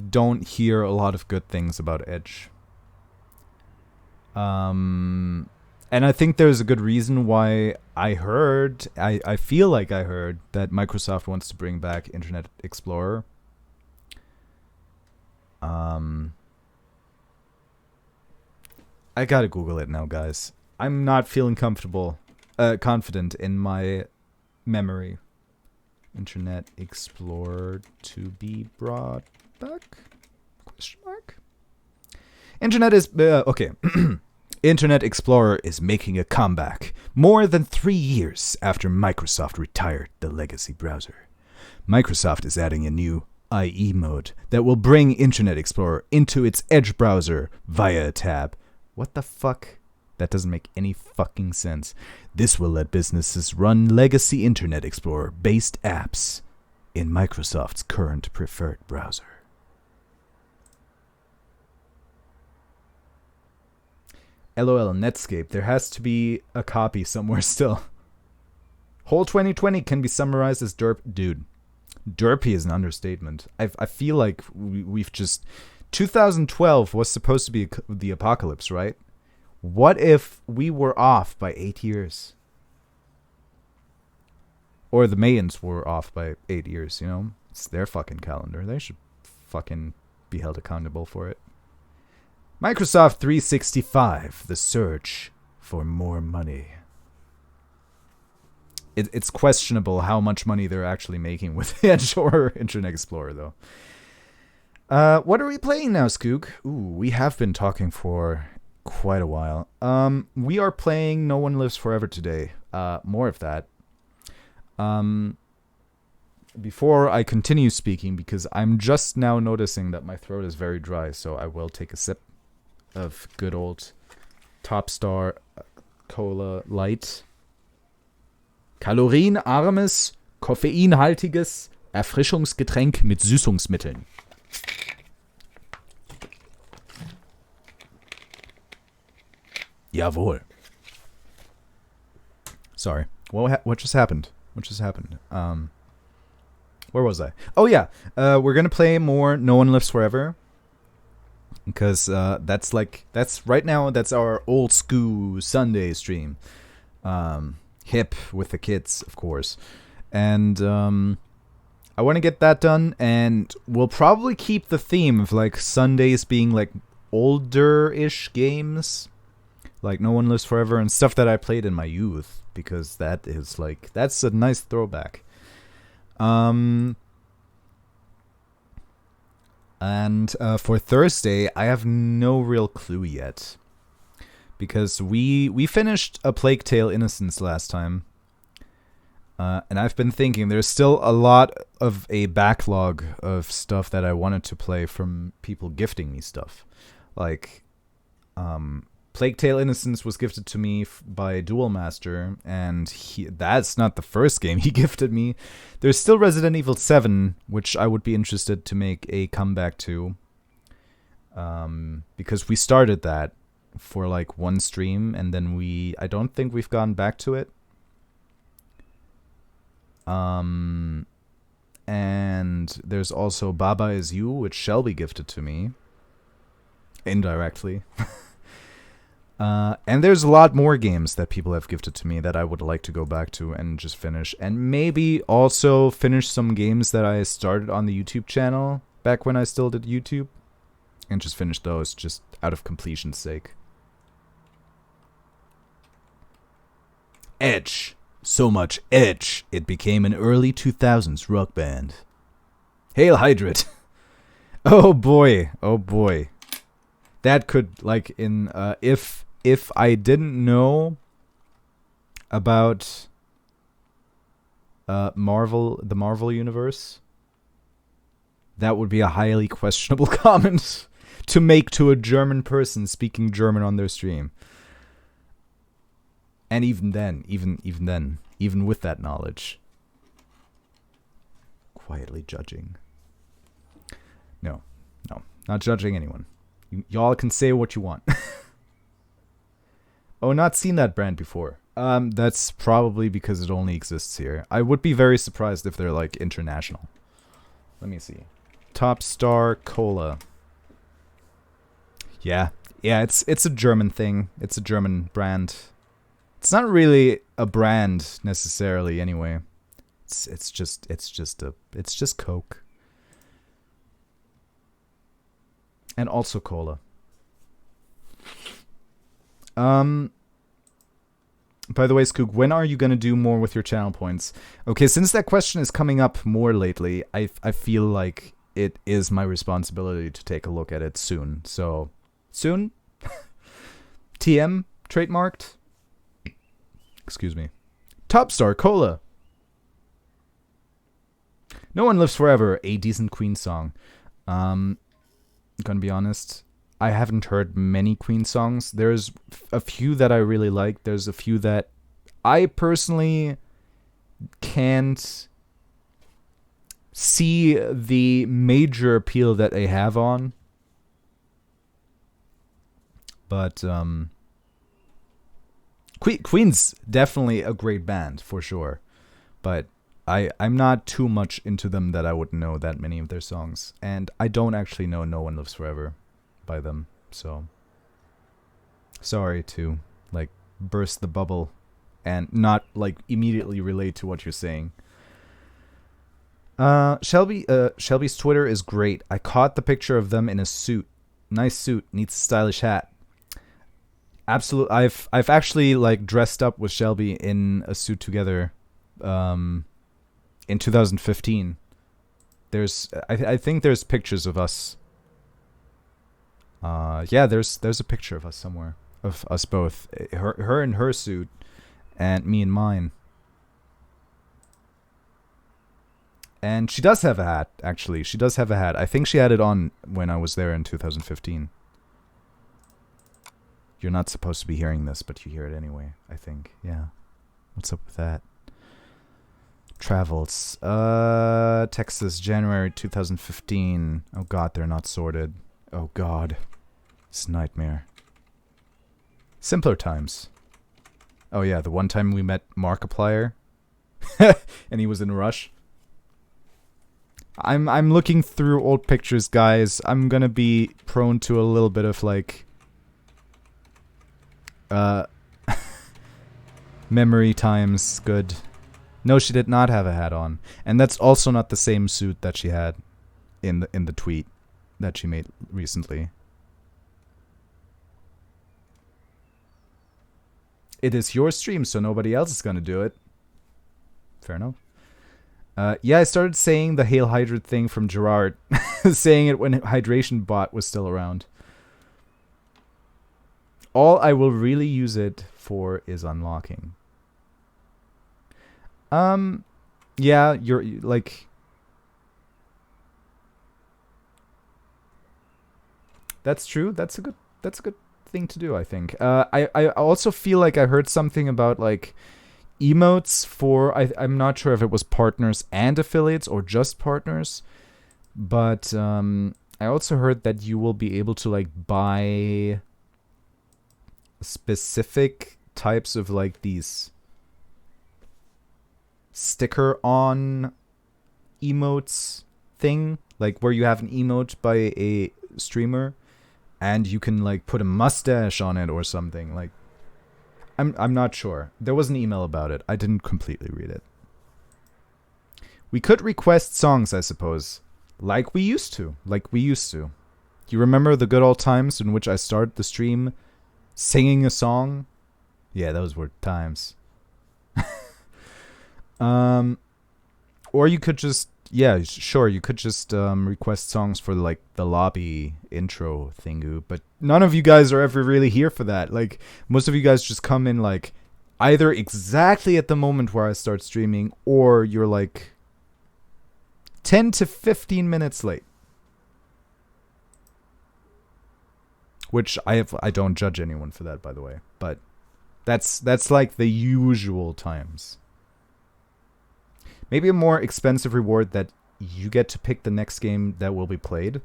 don't hear a lot of good things about Edge. And I think there's a good reason why I feel like I heard that Microsoft wants to bring back Internet Explorer. I gotta Google it now, guys. I'm not feeling confident in my memory. Internet Explorer to be brought back? Question mark? Internet is... okay. Internet Explorer is making a comeback more than 3 years after Microsoft retired the legacy browser. Microsoft is adding a new IE mode that will bring Internet Explorer into its Edge browser via a tab. What the fuck? That doesn't make any fucking sense. This will let businesses run legacy Internet Explorer-based apps in Microsoft's current preferred browser. LOL Netscape. There has to be a copy somewhere still. Whole 2020 can be summarized as derp. Dude, derpy is an understatement. I feel like we've just... 2012 was supposed to be the apocalypse, right? What if we were off by 8 years? Or the Mayans were off by 8 years, you know? It's their fucking calendar. They should fucking be held accountable for it. Microsoft 365, the search for more money. It's questionable how much money they're actually making with Edge or Internet Explorer, though. What are we playing now, Skoog? Ooh, we have been talking for quite a while. We are playing No One Lives Forever today. More of that. Before I continue speaking, because I'm just now noticing that my throat is very dry, so I will take a sip of good old Top Star Cola Light. Kalorienarmes, koffeinhaltiges Erfrischungsgetränk mit Süßungsmitteln. Jawohl. Sorry. What just happened? What just happened? Where was I? Oh yeah. We're gonna play more No One Lives Forever. Because that's right now, that's our old school Sunday stream. Hip with the kids, of course. And I want to get that done, and we'll probably keep the theme of like Sundays being like older-ish games. Like No One Lives Forever and stuff that I played in my youth, because that is like, that's a nice throwback. And for Thursday, I have no real clue yet. Because we finished A Plague Tale Innocence last time. And I've been thinking there's still a lot of a backlog of stuff that I wanted to play from people gifting me stuff. Like, Plague Tale Innocence was gifted to me by Duel Master, and that's not the first game he gifted me. There's still Resident Evil 7, which I would be interested to make a comeback to. Because we started that for like one stream, and then I don't think we've gone back to it. And there's also Baba Is You, which Shelby gifted to me. Indirectly. And there's a lot more games that people have gifted to me that I would like to go back to and just finish. And maybe also finish some games that I started on the YouTube channel back when I still did YouTube. And just finish those just out of completion's sake. Edge. So much Edge. It became an early 2000s rock band. Hail Hydrate. Oh boy. Oh boy. That could, like, in, if I didn't know about the Marvel universe, that would be a highly questionable comment to make to a German person speaking German on their stream. And even then, even with that knowledge, quietly judging. No, not judging anyone. Y'all can say what you want. Oh, not seen that brand before. That's probably because it only exists here. I would be very surprised if they're, like, international. Let me see. Top Star Cola. Yeah, it's a German thing. It's a German brand. It's not really a brand necessarily, anyway. It's just Coke. And also cola. By the way, Skoog, when are you going to do more with your channel points? Okay, since that question is coming up more lately, I feel like it is my responsibility to take a look at it soon. So, soon? TM trademarked? Excuse me. Top Star Cola. No One Lives Forever, a decent Queen song. Gonna be honest, I haven't heard many Queen songs. There's a few that I really like. There's a few that I personally can't see the major appeal that they have on. But Queen's definitely a great band, for sure. But I'm not too much into them that I would know that many of their songs. And I don't actually know No One Lives Forever by them. So, sorry to, like, burst the bubble and not, like, immediately relate to what you're saying. Shelby's Twitter is great. I caught the picture of them in a suit. Nice suit. Needs a stylish hat. Absolutely. I've actually, like, dressed up with Shelby in a suit together in 2015. I think there's pictures of us. Yeah, there's a picture of us somewhere, of us both. Her in her suit and me in mine. And she does have a hat, actually. She does have a hat. I think she had it on when I was there in 2015. You're not supposed to be hearing this, but you hear it anyway, I think. Yeah. What's up with that? Travels. Texas, January 2015. Oh god, they're not sorted. Oh god. It's a nightmare. Simpler times. Oh yeah, the one time we met Markiplier. And he was in a rush. I'm looking through old pictures, guys. I'm gonna be prone to a little bit of, like, memory times. Good. No, she did not have a hat on. And that's also not the same suit that she had in the tweet that she made recently. It is your stream, so nobody else is gonna do it. Fair enough. Yeah, I started saying the Hail Hydrate thing from Gerard. Saying it when Hydration Bot was still around. All I will really use it for is unlocking. Yeah, you're, like... That's true. That's a good thing to do, I think. I also feel like I heard something about, like, emotes for... I'm not sure if it was partners and affiliates or just partners. But I also heard that you will be able to, like, buy specific types of, like, these sticker-on emotes thing. Like, where you have an emote by a streamer and you can, like, put a mustache on it or something. Like, I'm not sure. There was an email about it. I didn't completely read it. We could request songs, I suppose. Like we used to. Do you remember the good old times in which I started the stream singing a song? Yeah, those were times. Or you could just, yeah, sure, you could just request songs for like the lobby intro thingu, but none of you guys are ever really here for that. Like, most of you guys just come in like either exactly at the moment where I start streaming, or you're like 10 to 15 minutes late. Which I don't judge anyone for that, by the way, but that's like the usual times. Maybe a more expensive reward that you get to pick the next game that will be played.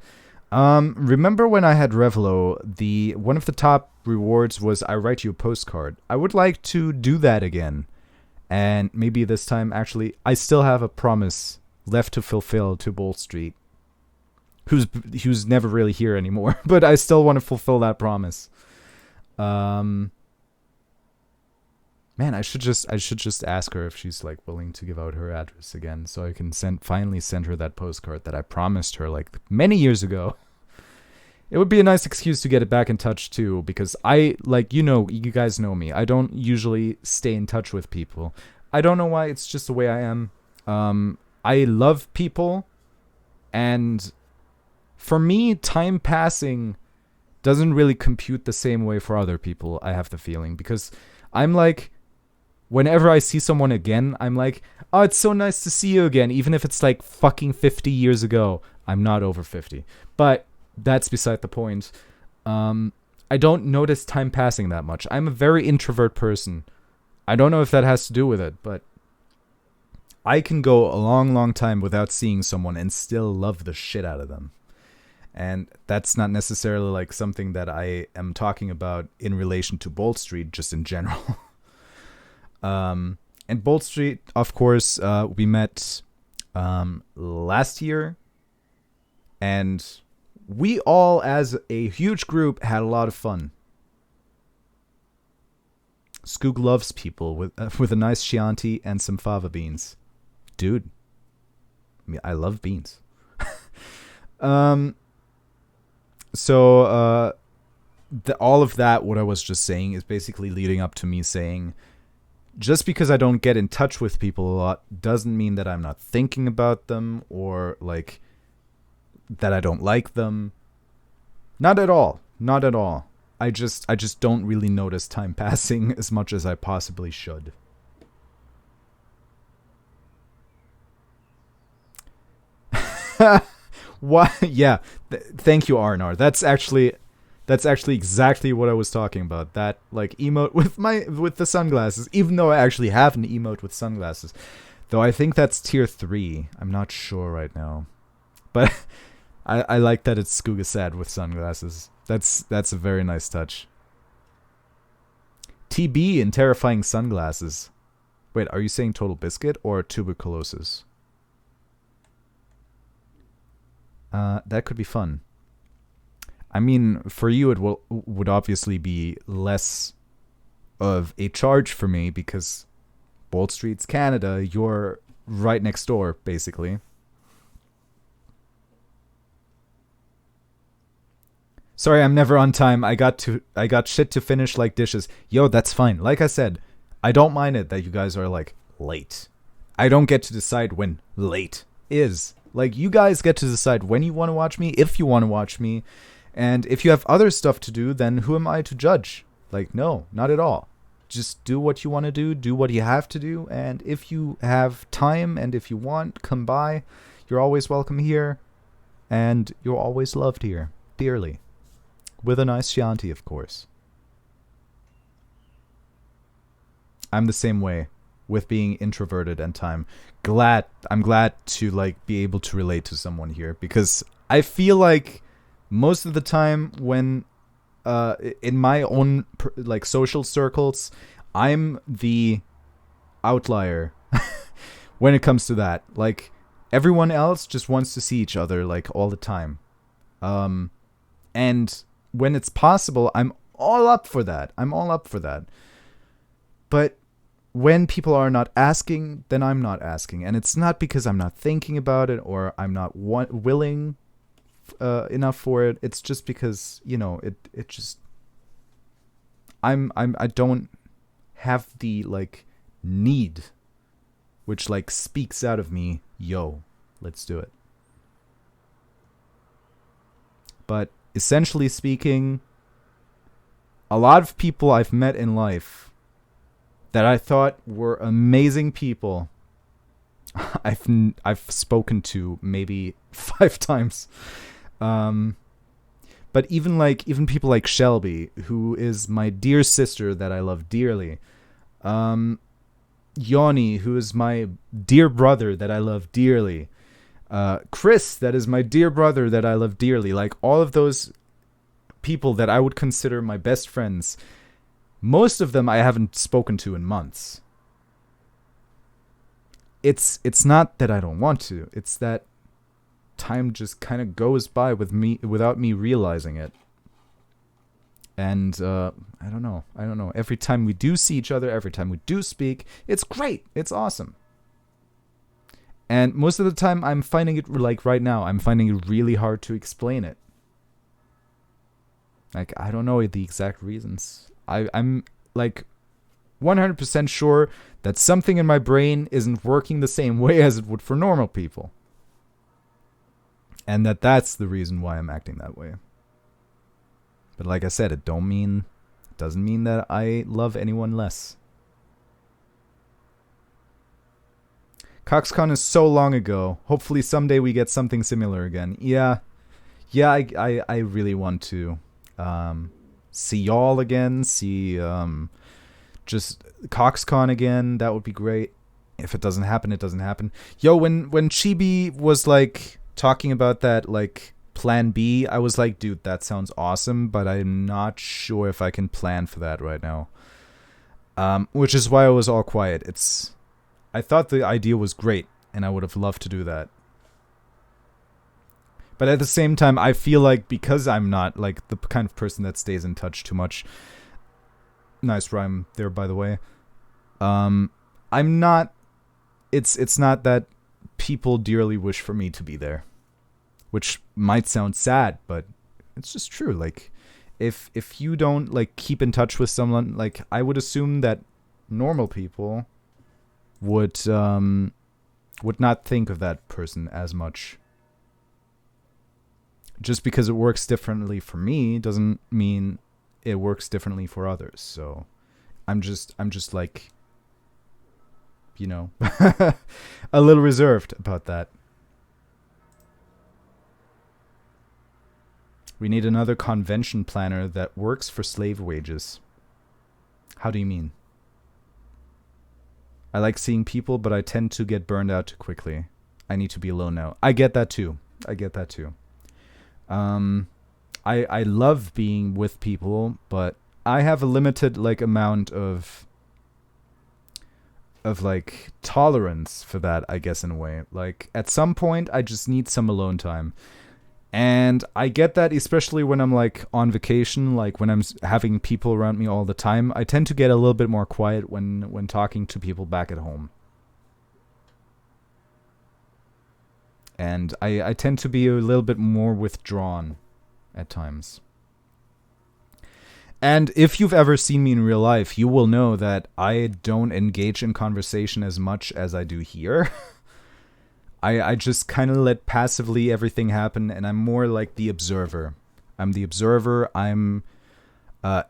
Remember when I had Revelo, one of the top rewards was I write you a postcard. I would like to do that again. And maybe this time, actually, I still have a promise left to fulfill to Bolt Street, who's never really here anymore, but I still want to fulfill that promise. Man, I should just ask her if she's like willing to give out her address again, so I can finally send her that postcard that I promised her like many years ago. It would be a nice excuse to get it back in touch too, because I, like, you guys know me. I don't usually stay in touch with people. I don't know why. It's just the way I am. I love people, and for me, time passing doesn't really compute the same way for other people. I have the feeling, because I'm like, whenever I see someone again, I'm like, oh, it's so nice to see you again, even if it's like fucking 50 years ago. I'm not over 50. But that's beside the point. I don't notice time passing that much. I'm a very introvert person. I don't know if that has to do with it, but I can go a long, long time without seeing someone and still love the shit out of them. And that's not necessarily like something that I am talking about in relation to Bolt Street, just in general. And Bolt Street, of course, we met last year, and we all, as a huge group, had a lot of fun. Skoog loves people with a nice Chianti and some fava beans. Dude, I mean, I love beans. So all of that, what I was just saying, is basically leading up to me saying, just because I don't get in touch with people a lot doesn't mean that I'm not thinking about them, or like that I don't like them. Not at all. Not at all. I just don't really notice time passing as much as I possibly should. Why? Yeah. Thank you, Arnar. That's actually exactly what I was talking about. That like emote with the sunglasses. Even though I actually have an emote with sunglasses, though I think that's tier 3. I'm not sure right now, but I like that it's Skoogage with sunglasses. That's a very nice touch. TB and terrifying sunglasses. Wait, are you saying Total Biscuit or tuberculosis? That could be fun. I mean, for you, it would obviously be less of a charge for me, because Bolt Street's Canada. You're right next door, basically. Sorry, I'm never on time. I got shit to finish, like dishes. Yo, that's fine. Like I said, I don't mind it that you guys are like late. I don't get to decide when late is. Like, you guys get to decide when you want to watch me, if you want to watch me. And if you have other stuff to do, then who am I to judge? Like, no, not at all. Just do what you want to do what you have to do, and if you have time and if you want, come by. You're always welcome here, and you're always loved here, dearly. With a nice Chianti, of course. I'm the same way with being introverted and time. I'm glad to like be able to relate to someone here, because I feel like most of the time when in my own like social circles, I'm the outlier when it comes to that. Like, everyone else just wants to see each other like all the time. And when it's possible, I'm all up for that. But when people are not asking, then I'm not asking. And it's not because I'm not thinking about it or I'm not willing enough for it. It's just because, it just, I don't have the like need which like speaks out of me, yo, let's do it. But essentially speaking, a lot of people I've met in life that I thought were amazing people, I've spoken to maybe 5 times. But even people like Shelby, who is my dear sister that I love dearly. Yoni, who is my dear brother that I love dearly. Chris, that is my dear brother that I love dearly. Like, all of those people that I would consider my best friends, most of them I haven't spoken to in months. It's not that I don't want to. It's that time just kind of goes by without me realizing it. And I don't know. Every time we do see each other, every time we do speak, it's great. It's awesome. And most of the time, I'm finding it, like right now, I'm finding it really hard to explain it. Like, I don't know the exact reasons. I'm like 100% sure that something in my brain isn't working the same way as it would for normal people. And that's the reason why I'm acting that way. But like I said, it doesn't mean that I love anyone less. CoxCon is so long ago. Hopefully someday we get something similar again. Yeah, I really want to see y'all again, see just CoxCon again. That would be great. If it doesn't happen, it doesn't happen. Yo, when Chibi was like talking about that like plan B, I was like, dude, that sounds awesome, but I'm not sure if I can plan for that right now. Which is why I was all quiet. I thought the idea was great, and I would have loved to do that. But at the same time, I feel like because I'm not like the kind of person that stays in touch too much. Nice rhyme there, by the way. I'm not. It's not that people dearly wish for me to be there, which might sound sad, but it's just true. Like, if you don't like keep in touch with someone, like I would assume that normal people would not think of that person as much. Just because it works differently for me doesn't mean it works differently for others. So I'm just like, you know, a little reserved about that. We need another convention planner that works for slave wages. How do you mean? I like seeing people, but I tend to get burned out too quickly. I need to be alone now. I get that too. I love being with people, but I have a limited like amount of like tolerance for that, I guess, in a way. Like at some point I just need some alone time. And I get that especially when I'm like on vacation, like when I'm having people around me all the time. I tend to get a little bit more quiet when talking to people back at home. And I tend to be a little bit more withdrawn at times. And if you've ever seen me in real life, you will know that I don't engage in conversation as much as I do here. I just kind of let passively everything happen, and I'm more like the observer. I'm the observer.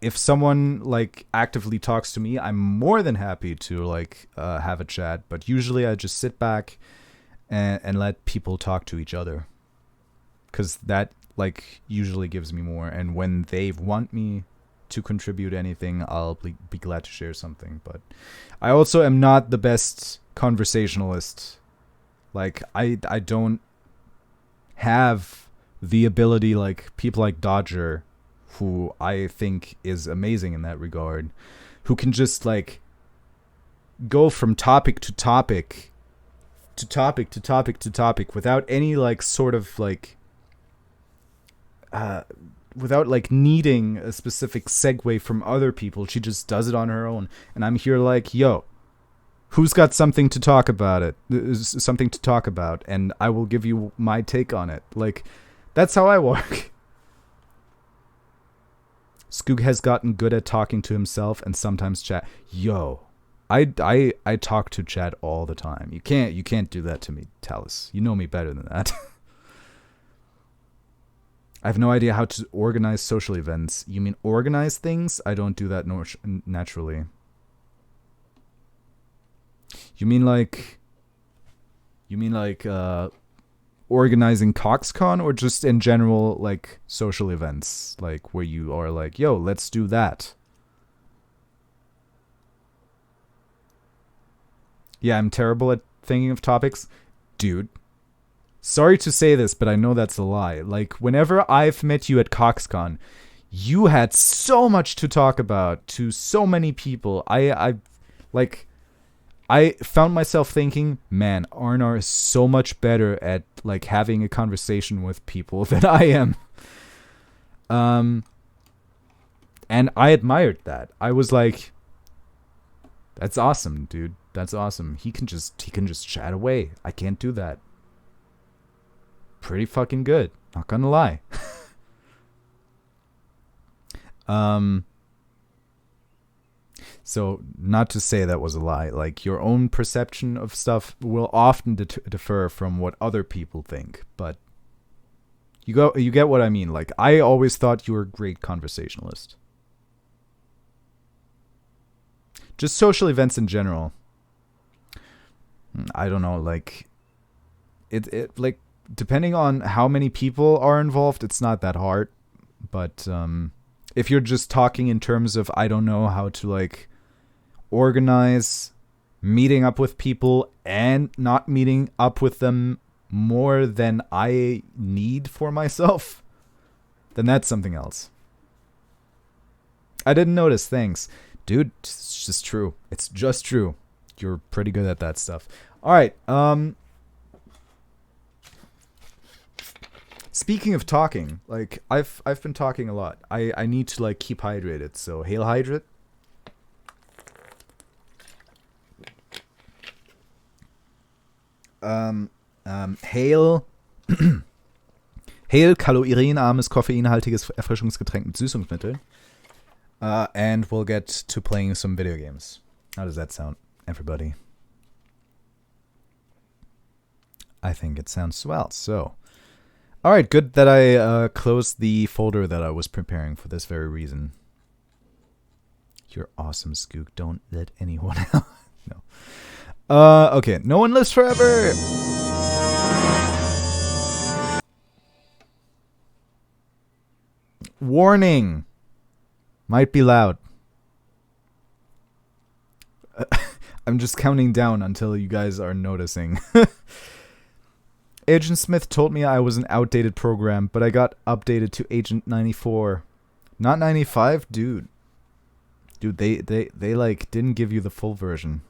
If someone like actively talks to me, I'm more than happy to like have a chat. But usually I just sit back and let people talk to each other, because that like usually gives me more. And when they want me to contribute anything, I'll be glad to share something. But I also am not the best conversationalist. Like I don't have the ability like people like Dodger, who I think is amazing in that regard, who can just like go from topic to topic to topic to topic to topic without any like sort of like without like needing a specific segue from other people. She just does it on her own, and I'm here like, yo, who's got something to talk about it? Something to talk about, and I will give you my take on it. Like, that's how I work. Skoog has gotten good at talking to himself and sometimes chat. Yo, I talk to chat all the time. You can't do that to me, Talus. You know me better than that. I have no idea how to organize social events. You mean organize things? I don't do that naturally. You mean like organizing CoxCon, or just in general like social events, like where you are like, yo, let's do that? Yeah, I'm terrible at thinking of topics. Dude, sorry to say this, but I know that's a lie. Like, whenever I've met you at CoxCon, you had so much to talk about to so many people. I found myself thinking, man, Arnar is so much better at like having a conversation with people than I am. And I admired that. I was like, that's awesome, dude. That's awesome. He can just chat away. I can't do that. Pretty fucking good. Not gonna lie. So, not to say that was a lie. Like, your own perception of stuff will often differ from what other people think. But you get what I mean. Like, I always thought you were a great conversationalist. Just social events in general. I don't know, like, it like, depending on how many people are involved, it's not that hard. But if you're just talking in terms of, I don't know how to like organize meeting up with people and not meeting up with them more than I need for myself, then that's something else. I didn't notice, thanks. Dude, it's just true. It's just true. You're pretty good at that stuff. All right. Speaking of talking, like I've been talking a lot. I need to like keep hydrated. So hail hydrate. Hail. Hail kalorienarmes, koffeinhaltiges Erfrischungsgetränk mit Süßungsmittel. And we'll get to playing some video games. How does that sound, everybody? I think it sounds swell. So, all right, good that I closed the folder that I was preparing for this very reason. You're awesome, Skoog. Don't let anyone else. No. Okay. No one lives forever. Warning. Might be loud. I'm just counting down until you guys are noticing. Agent Smith told me I was an outdated program, but I got updated to Agent 94. Not 95? Dude, they like didn't give you the full version.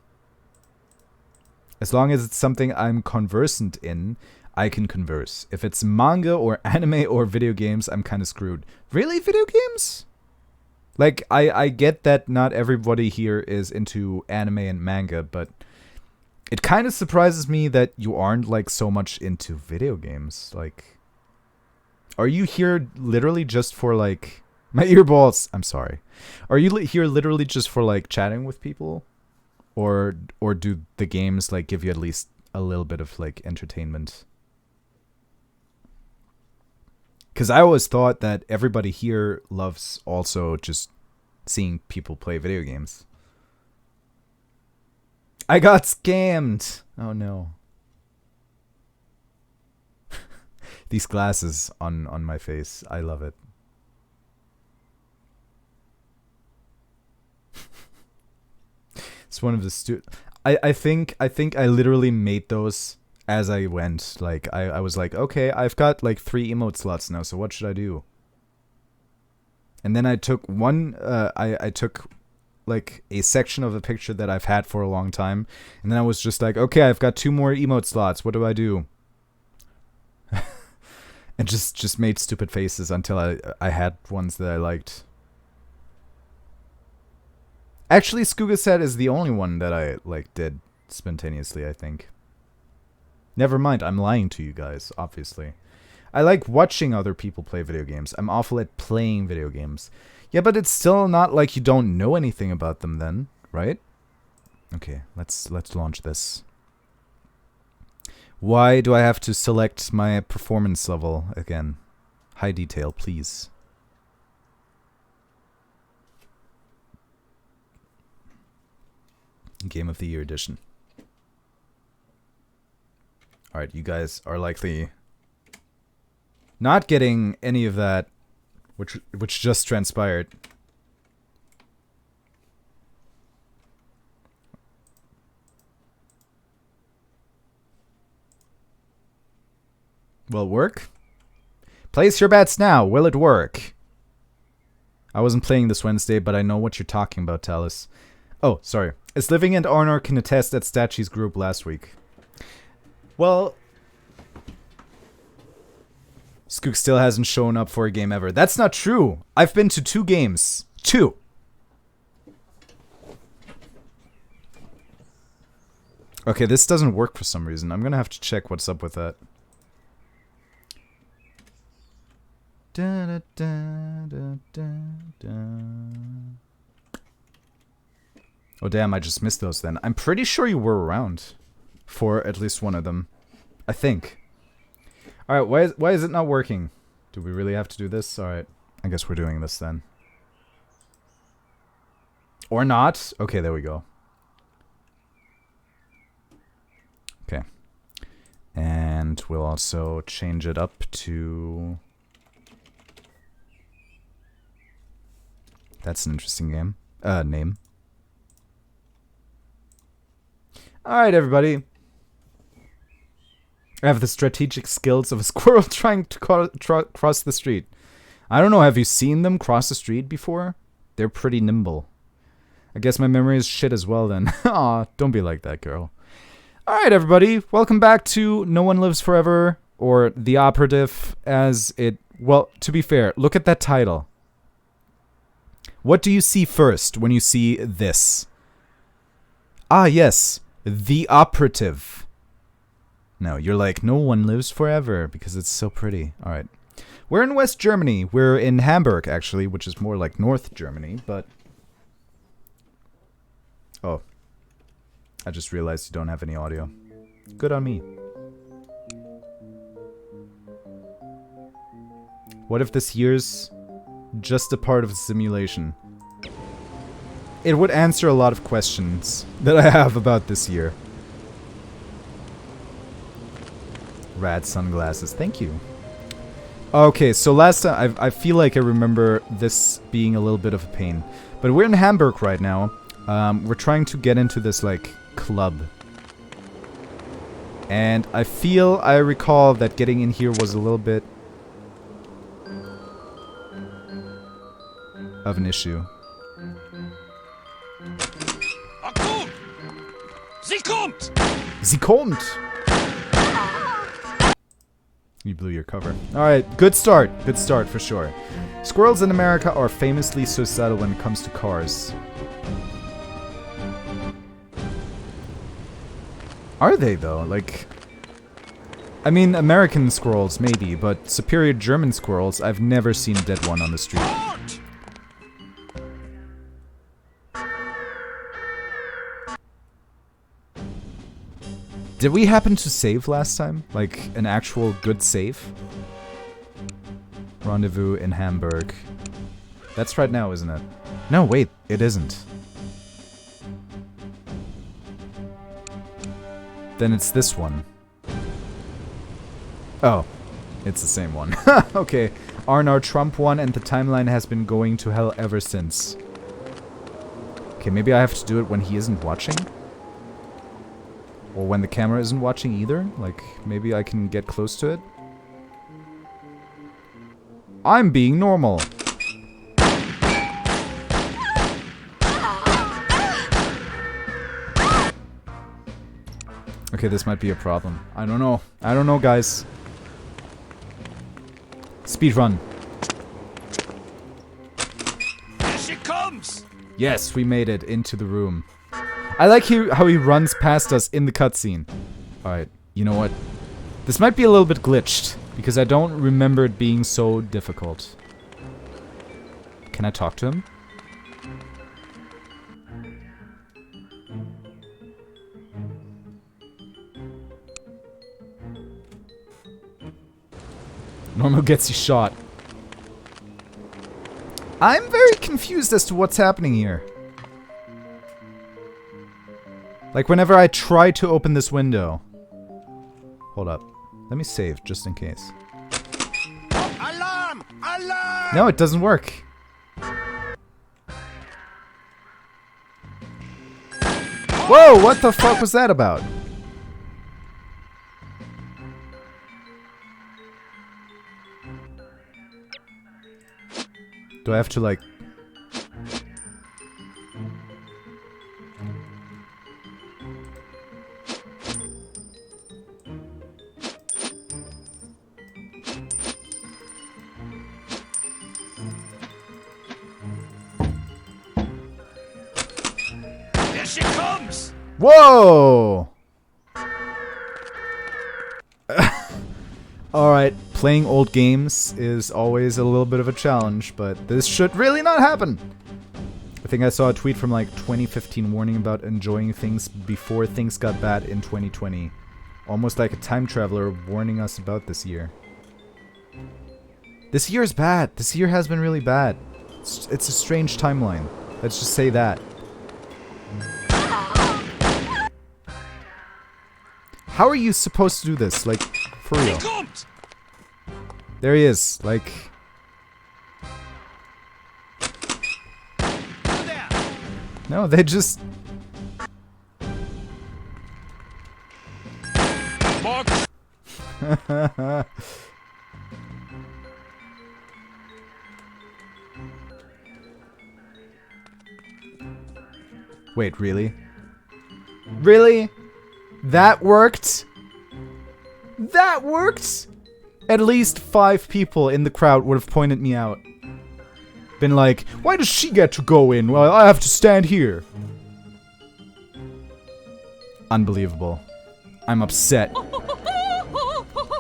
As long as it's something I'm conversant in, I can converse. If it's manga or anime or video games, I'm kind of screwed. Really? Video games? Like, I get that not everybody here is into anime and manga, but it kind of surprises me that you aren't, like, so much into video games. Like, are you here literally just for, like... My earballs! I'm sorry. Are you here literally just for, like, chatting with people? Or do the games, like, give you at least a little bit of, like, entertainment? Because I always thought that everybody here loves also just seeing people play video games. I got scammed! Oh no. These glasses on my face. I love it. It's one of the I think I literally made those as I went. Like, I was like, okay, I've got like 3 emote slots now, so what should I do? And then I took one, I took like a section of a picture that I've had for a long time, and then I was just like, okay, I've got 2 more emote slots, what do I do? And just made stupid faces until I had ones that I liked. Actually, Skoogage is the only one that I like did spontaneously, I think. Never mind, I'm lying to you guys, obviously. I like watching other people play video games. I'm awful at playing video games. Yeah, but it's still not like you don't know anything about them then, right? Okay, let's launch this. Why do I have to select my performance level again? High detail, please. Game of the Year edition. Alright, you guys are likely not getting any of that which just transpired. Will it work? Place your bets now. Will it work? I wasn't playing this Wednesday, but I know what you're talking about, Talus. Oh, sorry. As Living and Arnor can attest at Stachie's group last week. Well, Skook still hasn't shown up for a game ever. That's not true. I've been to 2 games. 2. Okay, this doesn't work for some reason. I'm gonna have to check what's up with that. Da, da, da, da, da, da. Oh damn, I just missed those then. I'm pretty sure you were around for at least one of them. I think. Alright, why is it not working? Do we really have to do this? Alright, I guess we're doing this then. Or not? Okay, there we go. Okay. And we'll also change it up to... That's an interesting game. Name. Alright, everybody. I have the strategic skills of a squirrel trying to cross the street. I don't know, have you seen them cross the street before? They're pretty nimble. I guess my memory is shit as well then. Aw, don't be like that, girl. Alright, everybody. Welcome back to No One Lives Forever, or The Operative, as it... Well, to be fair, look at that title. What do you see first when you see this? Ah, yes. The Operative. No, you're like, No One Lives Forever, because it's so pretty. Alright. We're in West Germany. We're in Hamburg, actually, which is more like North Germany, but... Oh. I just realized you don't have any audio. Good on me. What if this year's just a part of the simulation? It would answer a lot of questions that I have about this year. Rad sunglasses, thank you. Okay, so last time, I feel like I remember this being a little bit of a pain. But we're in Hamburg right now. We're trying to get into this, like, club. And I recall that getting in here was a little bit of an issue. Sie kommt! Sie kommt! You blew your cover. Alright, good start. Good start for sure. Squirrels in America are famously suicidal when it comes to cars. Are they though? Like... I mean, American squirrels maybe, but superior German squirrels, I've never seen a dead one on the street. Did we happen to save last time? Like, an actual good save? Rendezvous in Hamburg. That's right now, isn't it? No, wait, it isn't. Then it's this one. Oh, it's the same one. Okay, Arnor Trump won and the timeline has been going to hell ever since. Okay, maybe I have to do it when he isn't watching? Or when the camera isn't watching either? Like, maybe I can get close to it? I'm being normal. Okay, this might be a problem. I don't know. I don't know, guys. Speedrun. Here she comes! Yes, we made it into the room. I like how he runs past us in the cutscene. Alright, you know what? This might be a little bit glitched, because I don't remember it being so difficult. Can I talk to him? Normal gets you shot. I'm very confused as to what's happening here. Like, whenever I try to open this window... Hold up. Let me save, just in case. Alarm! Alarm! No, it doesn't work. Whoa, what the fuck was that about? Do I have to, like... There she comes! Whoa! Alright, playing old games is always a little bit of a challenge, but this should really not happen! I think I saw a tweet from like 2015 warning about enjoying things before things got bad in 2020. Almost like a time traveler warning us about this year. This year is bad. This year has been really bad. It's a strange timeline. Let's just say that. How are you supposed to do this? Like, for real. There he is. Like... No, they just... Wait, really? Really? That worked? That worked? At least 5 people in the crowd would have pointed me out. Been like, why does she get to go in while I have to stand here? Unbelievable. I'm upset.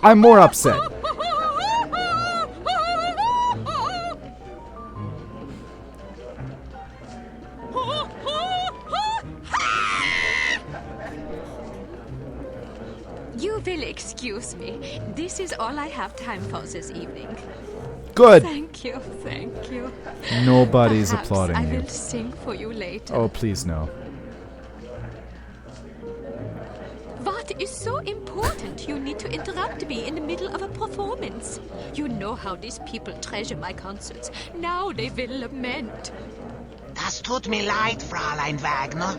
I'm more upset. You will excuse me. This is all I have time for this evening. Good. Thank you, thank you. Nobody's Perhaps applauding I you. will sing for you later. Oh, please no. What is so important you need to interrupt me in the middle of a performance? You know how these people treasure my concerts. Now they will lament. Das tut mir leid, Fräulein Wagner.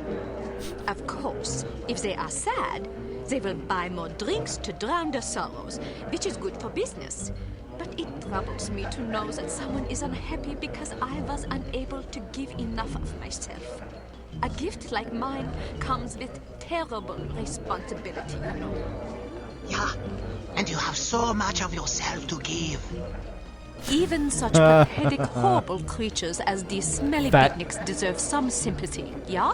Of course, if they are sad, they will buy more drinks to drown their sorrows, which is good for business. But it troubles me to know that someone is unhappy because I was unable to give enough of myself. A gift like mine comes with terrible responsibility, you know. Ja, and you have so much of yourself to give. Even such pathetic, horrible creatures as these smelly picnics deserve some sympathy, yeah?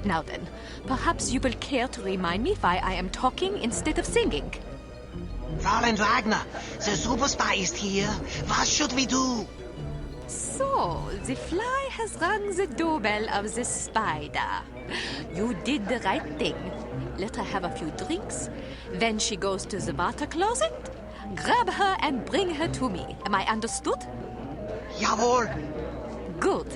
Now then, perhaps you will care to remind me why I am talking instead of singing. Fräulein Wagner, the superstar is here. What should we do? So, the fly has rung the doorbell of the spider. You did the right thing. Let her have a few drinks. When she goes to the water closet, grab her and bring her to me. Am I understood? Jawohl. Good.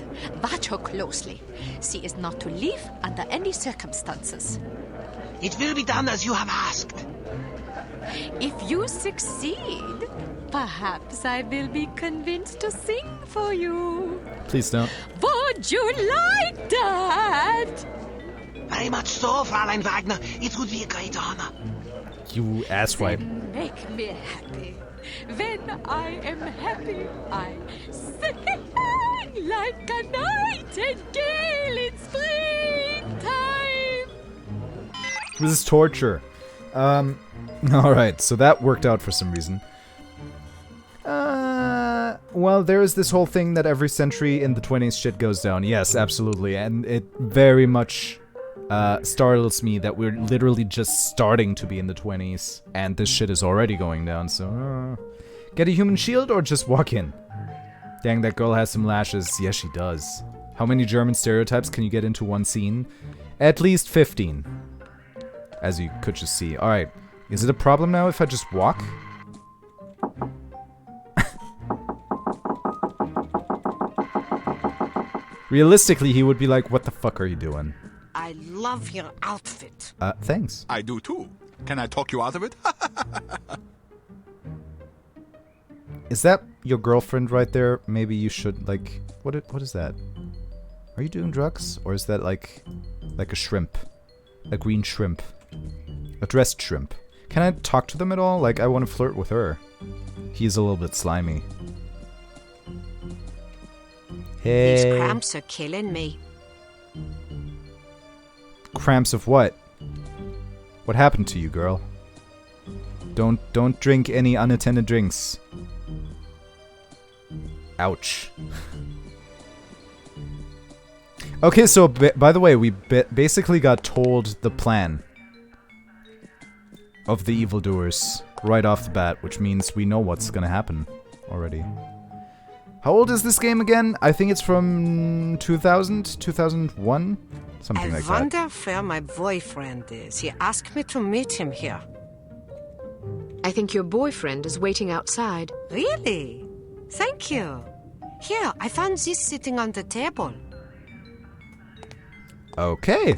Watch her closely. She is not to leave under any circumstances. It will be done as you have asked. If you succeed, perhaps I will be convinced to sing for you. Please don't. Would you like that? Very much so, Fräulein Wagner. It would be a great honor. You asswipe. Then make me happy. When I am happy, I sing like a nightingale in springtime. This is torture. Alright, so that worked out for some reason. Well, there is this whole thing that every century in the 20s shit goes down. Yes, absolutely. And it very much startles me that we're literally just starting to be in the 20s. And this shit is already going down, so... get a human shield or just walk in? Dang, that girl has some lashes. Yes, she does. How many German stereotypes can you get into one scene? At least 15. As you could just see. Alright. Is it a problem now if I just walk? Realistically, he would be like, what the fuck are you doing? I love your outfit. Thanks. I do too. Can I talk you out of it? Is that your girlfriend right there? Maybe you should, like... What is that? Are you doing drugs? Or is that like a shrimp? A green shrimp? A dressed shrimp? Can I talk to them at all? Like, I want to flirt with her. He's a little bit slimy. Hey. These cramps are killing me. Cramps of what? What happened to you, girl? Don't drink any unattended drinks. Ouch. Okay, so by the way, we basically got told the plan of the evildoers right off the bat, which means we know what's gonna happen already. How old is this game again? I think it's from 2000, 2001? Something like that. I wonder where my boyfriend is. He asked me to meet him here. I think your boyfriend is waiting outside. Really? Thank you. Here, I found this sitting on the table. Okay.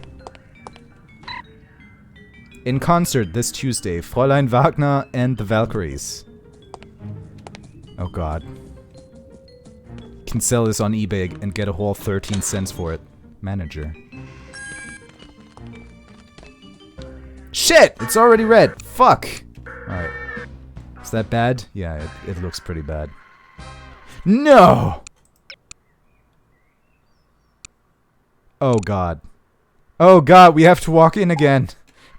In concert this Tuesday, Fräulein Wagner and the Valkyries. Oh god. Can sell this on eBay and get a whole 13 cents for it. Manager. Shit! It's already red! Fuck! Alright. Is that bad? Yeah, it looks pretty bad. No! Oh god. Oh god, we have to walk in again.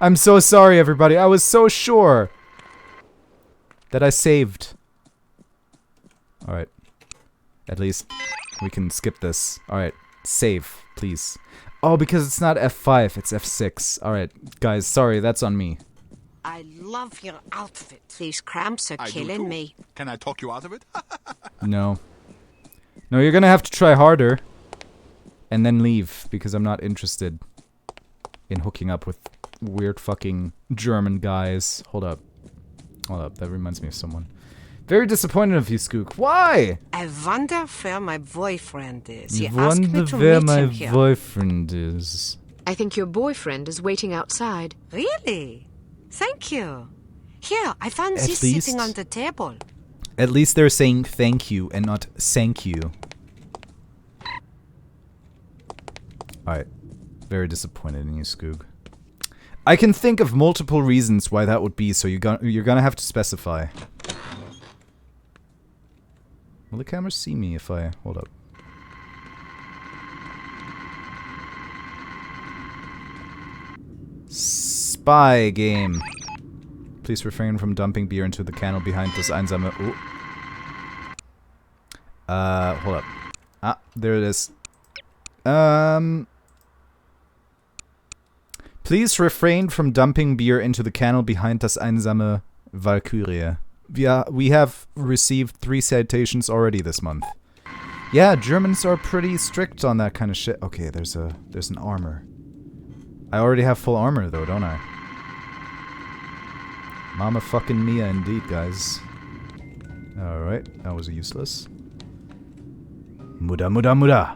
I'm so sorry, everybody. I was so sure that I saved. Alright. At least we can skip this. Alright. Save, please. Oh, because it's not F5, it's F6. Alright, guys, sorry, that's on me. I love your outfit. These cramps are killing me. Can I talk you out of it? No. No, you're gonna have to try harder. And then leave, because I'm not interested in hooking up with weird fucking German guys. Hold up. Hold up, that reminds me of someone. Very disappointed of you, Skook. Why? I wonder where my boyfriend is. He I asked me wonder to where meet my him here. boyfriend is. I think your boyfriend is waiting outside. Really? Thank you. Here, I found At this least- sitting on the table. At least they're saying thank you and not thank you. Alright. Very disappointed in you, Skoog. I can think of multiple reasons why that would be, so you're gonna have to specify. Will the camera see me if I... Hold up. Spy game. Please refrain from dumping beer into the kennel behind this einsame... Ooh. Hold up. Ah, there it is. Please refrain from dumping beer into the kennel behind das einsame Valkyrie. We have received 3 citations already this month. Yeah, Germans are pretty strict on that kind of shit. Okay, there's an armor. I already have full armor though, don't I? Mama fucking Mia indeed, guys. Alright, that was useless. Muda muda muda.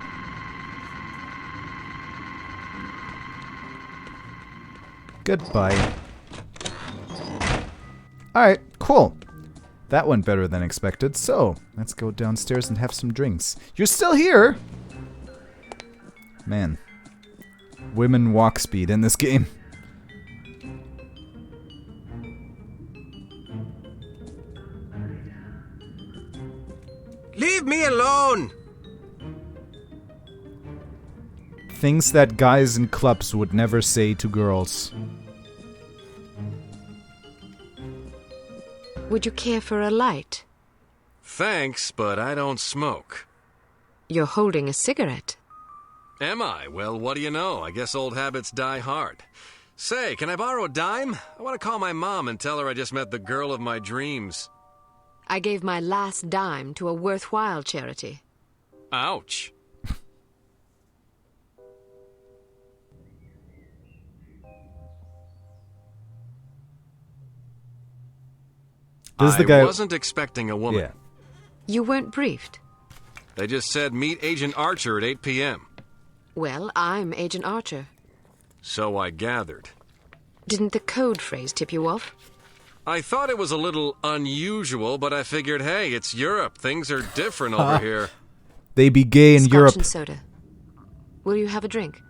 Goodbye. Alright, cool. That went better than expected, so let's go downstairs and have some drinks. You're still here? Man. Women walk speed in this game. Leave me alone! Things that guys in clubs would never say to girls. Would you care for a light? Thanks, but I don't smoke. You're holding a cigarette. Am I? Well, what do you know? I guess old habits die hard. Say, can I borrow a dime? I want to call my mom and tell her I just met the girl of my dreams. I gave my last dime to a worthwhile charity. Ouch. This is the guy. I wasn't expecting a woman. Yeah. You weren't briefed. They just said meet Agent Archer at 8 p.m. Well, I'm Agent Archer. So I gathered. Didn't the code phrase tip you off? I thought it was a little unusual, but I figured, hey, it's Europe. Things are different over here. They be gay in Scotch Europe. and soda. Will you have a drink?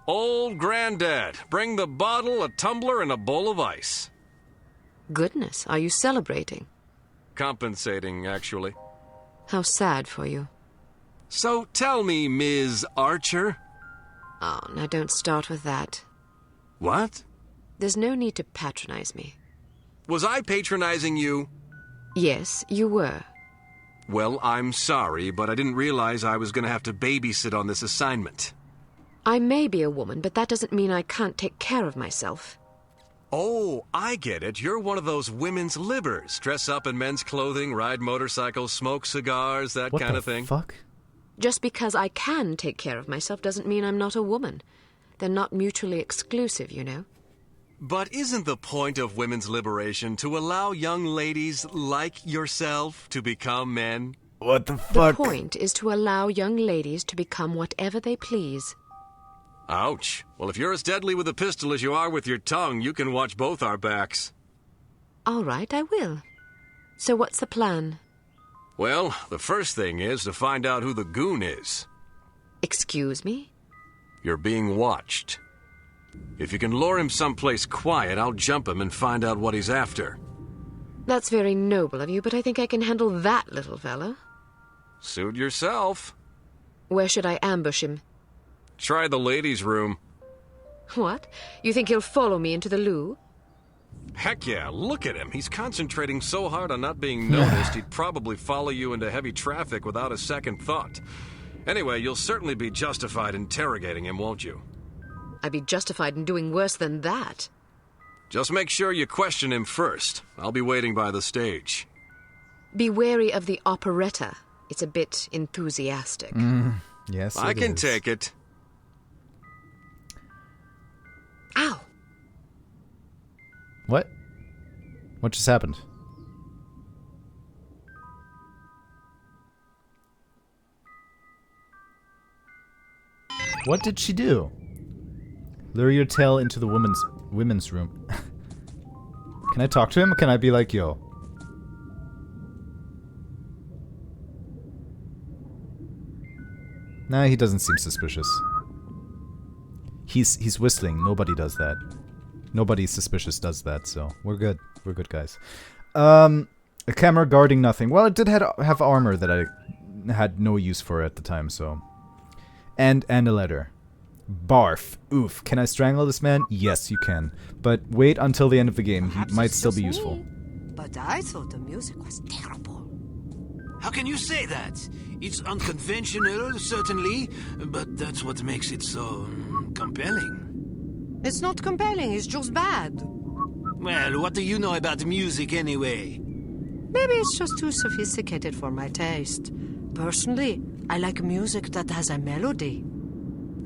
Old Granddad, bring the bottle, a tumbler, and a bowl of ice. Goodness, are you celebrating? Compensating, actually. How sad for you. So tell me, Ms. Archer. Oh, now don't start with that. What? There's no need to patronize me. Was I patronizing you? Yes, you were. Well, I'm sorry, but I didn't realize I was going to have to babysit on this assignment. I may be a woman, but that doesn't mean I can't take care of myself. Oh, I get it. You're one of those women's libbers. Dress up in men's clothing, ride motorcycles, smoke cigars, that What kind the of thing. fuck? Just because I can take care of myself doesn't mean I'm not a woman. They're not mutually exclusive, you know. But isn't the point of women's liberation to allow young ladies like yourself to become men? What the The fuck? point is to allow young ladies to become whatever they please. Ouch. Well, if you're as deadly with a pistol as you are with your tongue, you can watch both our backs. All right, I will. So what's the plan? Well, the first thing is to find out who the goon is. Excuse me? You're being watched. If you can lure him someplace quiet, I'll jump him and find out what he's after. That's very noble of you, but I think I can handle that little fella. Suit yourself. Where should I ambush him? Try the ladies' room. What? You think he'll follow me into the loo? Heck yeah, look at him. He's concentrating so hard on not being noticed, he'd probably follow you into heavy traffic without a second thought. Anyway, you'll certainly be justified interrogating him, won't you? I'd be justified in doing worse than that. Just make sure you question him first. I'll be waiting by the stage. Be wary of the operetta. It's a bit enthusiastic. Yes, I it can is. take it. Ow! What? What just happened? What did she do? Lure your tail into the women's room. Can I talk to him? Can I be like, yo? Nah, he doesn't seem suspicious. He's whistling. Nobody does that. Nobody suspicious does that, so we're good. We're good, guys. A camera guarding nothing. Well, it did have armor that I had no use for at the time, so. And a letter. Barf. Oof. Can I strangle this man? Yes, you can. But wait until the end of the game. He might still be useful. But I thought the music was terrible. How can you say that? It's unconventional, certainly, but that's what makes it so compelling. It's not compelling, it's just bad. Well, what do you know about music anyway? Maybe it's just too sophisticated for my taste. Personally, I like music that has a melody.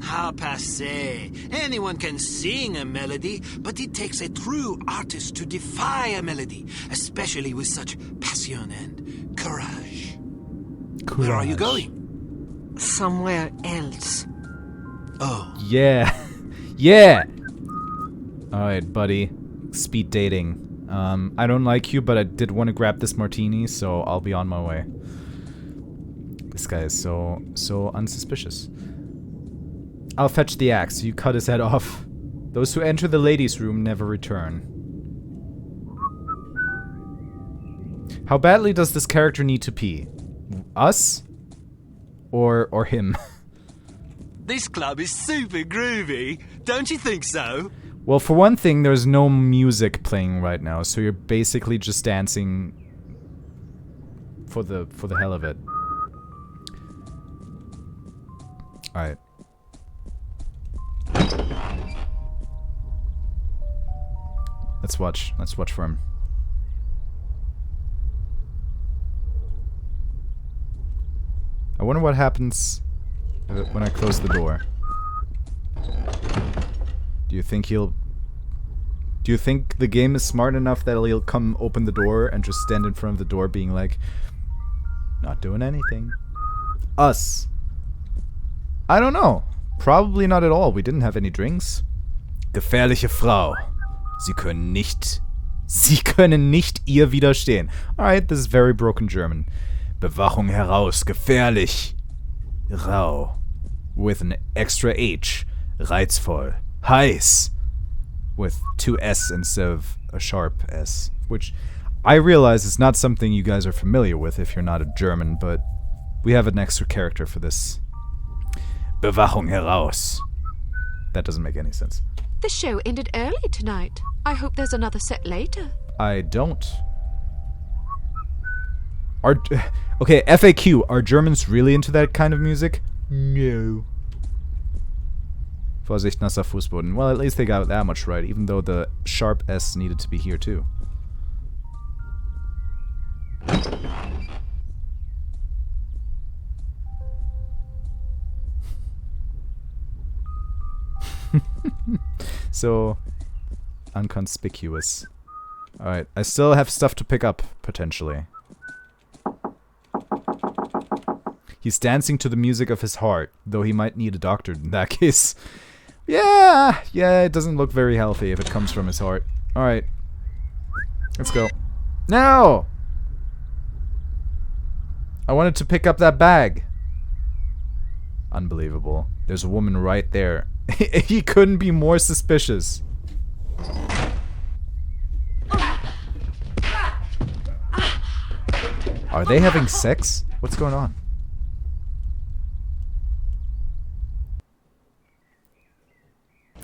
How passe. Anyone can sing a melody, but it takes a true artist to defy a melody, especially with such passion and courage. Where are you going? Somewhere else. Oh. Yeah. Yeah! Alright, buddy. Speed dating. I don't like you, but I did want to grab this martini, so I'll be on my way. This guy is so unsuspicious. I'll fetch the axe. You cut his head off. Those who enter the ladies' room never return. How badly does this character need to pee? Us? Or him? This club is super groovy. Don't you think so? Well, for one thing, there's no music playing right now, so you're basically just dancing for the hell of it. Alright. Let's watch. Let's watch for him. I wonder what happens when I close the door. Do you think he'll... Do you think the game is smart enough that he'll come open the door and just stand in front of the door being like... Not doing anything. Us. I don't know. Probably not at all. We didn't have any drinks. Gefährliche Frau. Sie können nicht ihr widerstehen. Alright, this is very broken German. Bewachung heraus. Gefährlich. Rau. With an extra H. Reizvoll. Heiß. With 2 S instead of a sharp S. Which I realize is not something you guys are familiar with if you're not a German, but we have an extra character for this. Bewachung heraus. That doesn't make any sense. The show ended early tonight. I hope there's another set later. I don't. Okay, FAQ. Are Germans really into that kind of music? No. Vorsicht, nasser Fußboden. Well, at least they got that much right, even though the sharp S needed to be here too. So unconspicuous. Alright, I still have stuff to pick up, potentially. He's dancing to the music of his heart, though he might need a doctor in that case. Yeah, it doesn't look very healthy if it comes from his heart. Alright. Let's go. No! I wanted to pick up that bag. Unbelievable. There's a woman right there. He couldn't be more suspicious. Are they having sex? What's going on?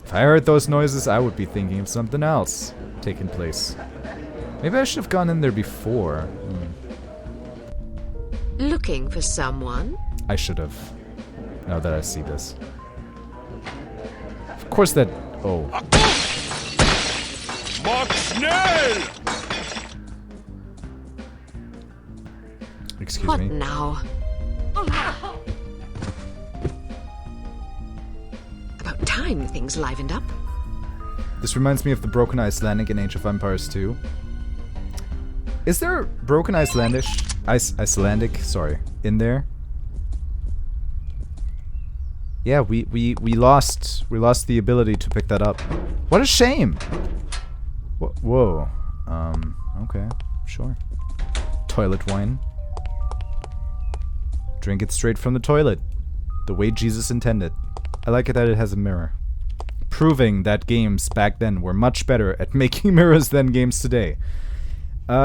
If I heard those noises, I would be thinking of something else taking place. Maybe I should have gone in there before. Looking for someone? I should have. Now that I see this. Of course that... Oh. Mach schnell! Excuse What me. now? About time things livened up. This reminds me of the Broken Icelandic in Age of Empires 2. Is there Broken Icelandic, sorry, in there? Yeah, we lost the ability to pick that up. What a shame. Whoa. Okay, sure. Toilet wine. Drink it straight from the toilet. The way Jesus intended. I like it that it has a mirror. Proving that games back then were much better at making mirrors than games today.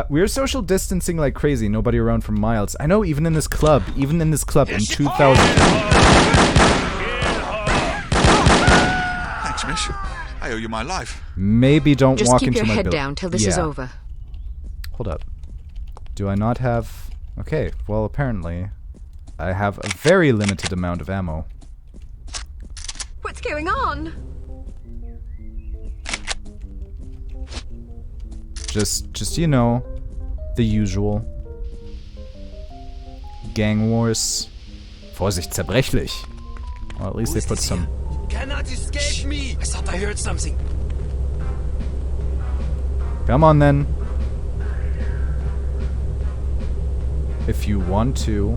We're social distancing like crazy, nobody around for miles. I know, even in this club in 2000. Thanks, miss. I owe you my life. Maybe don't Just walk keep into your my head building. down till this is over. Hold up. Do I not have... Okay, well apparently I have a very limited amount of ammo. What's going on? Just you know, the usual. Gang wars. Vorsicht, zerbrechlich. Well, at least they put some... Cannot escape me! I thought I heard something. Come on then. If you want to.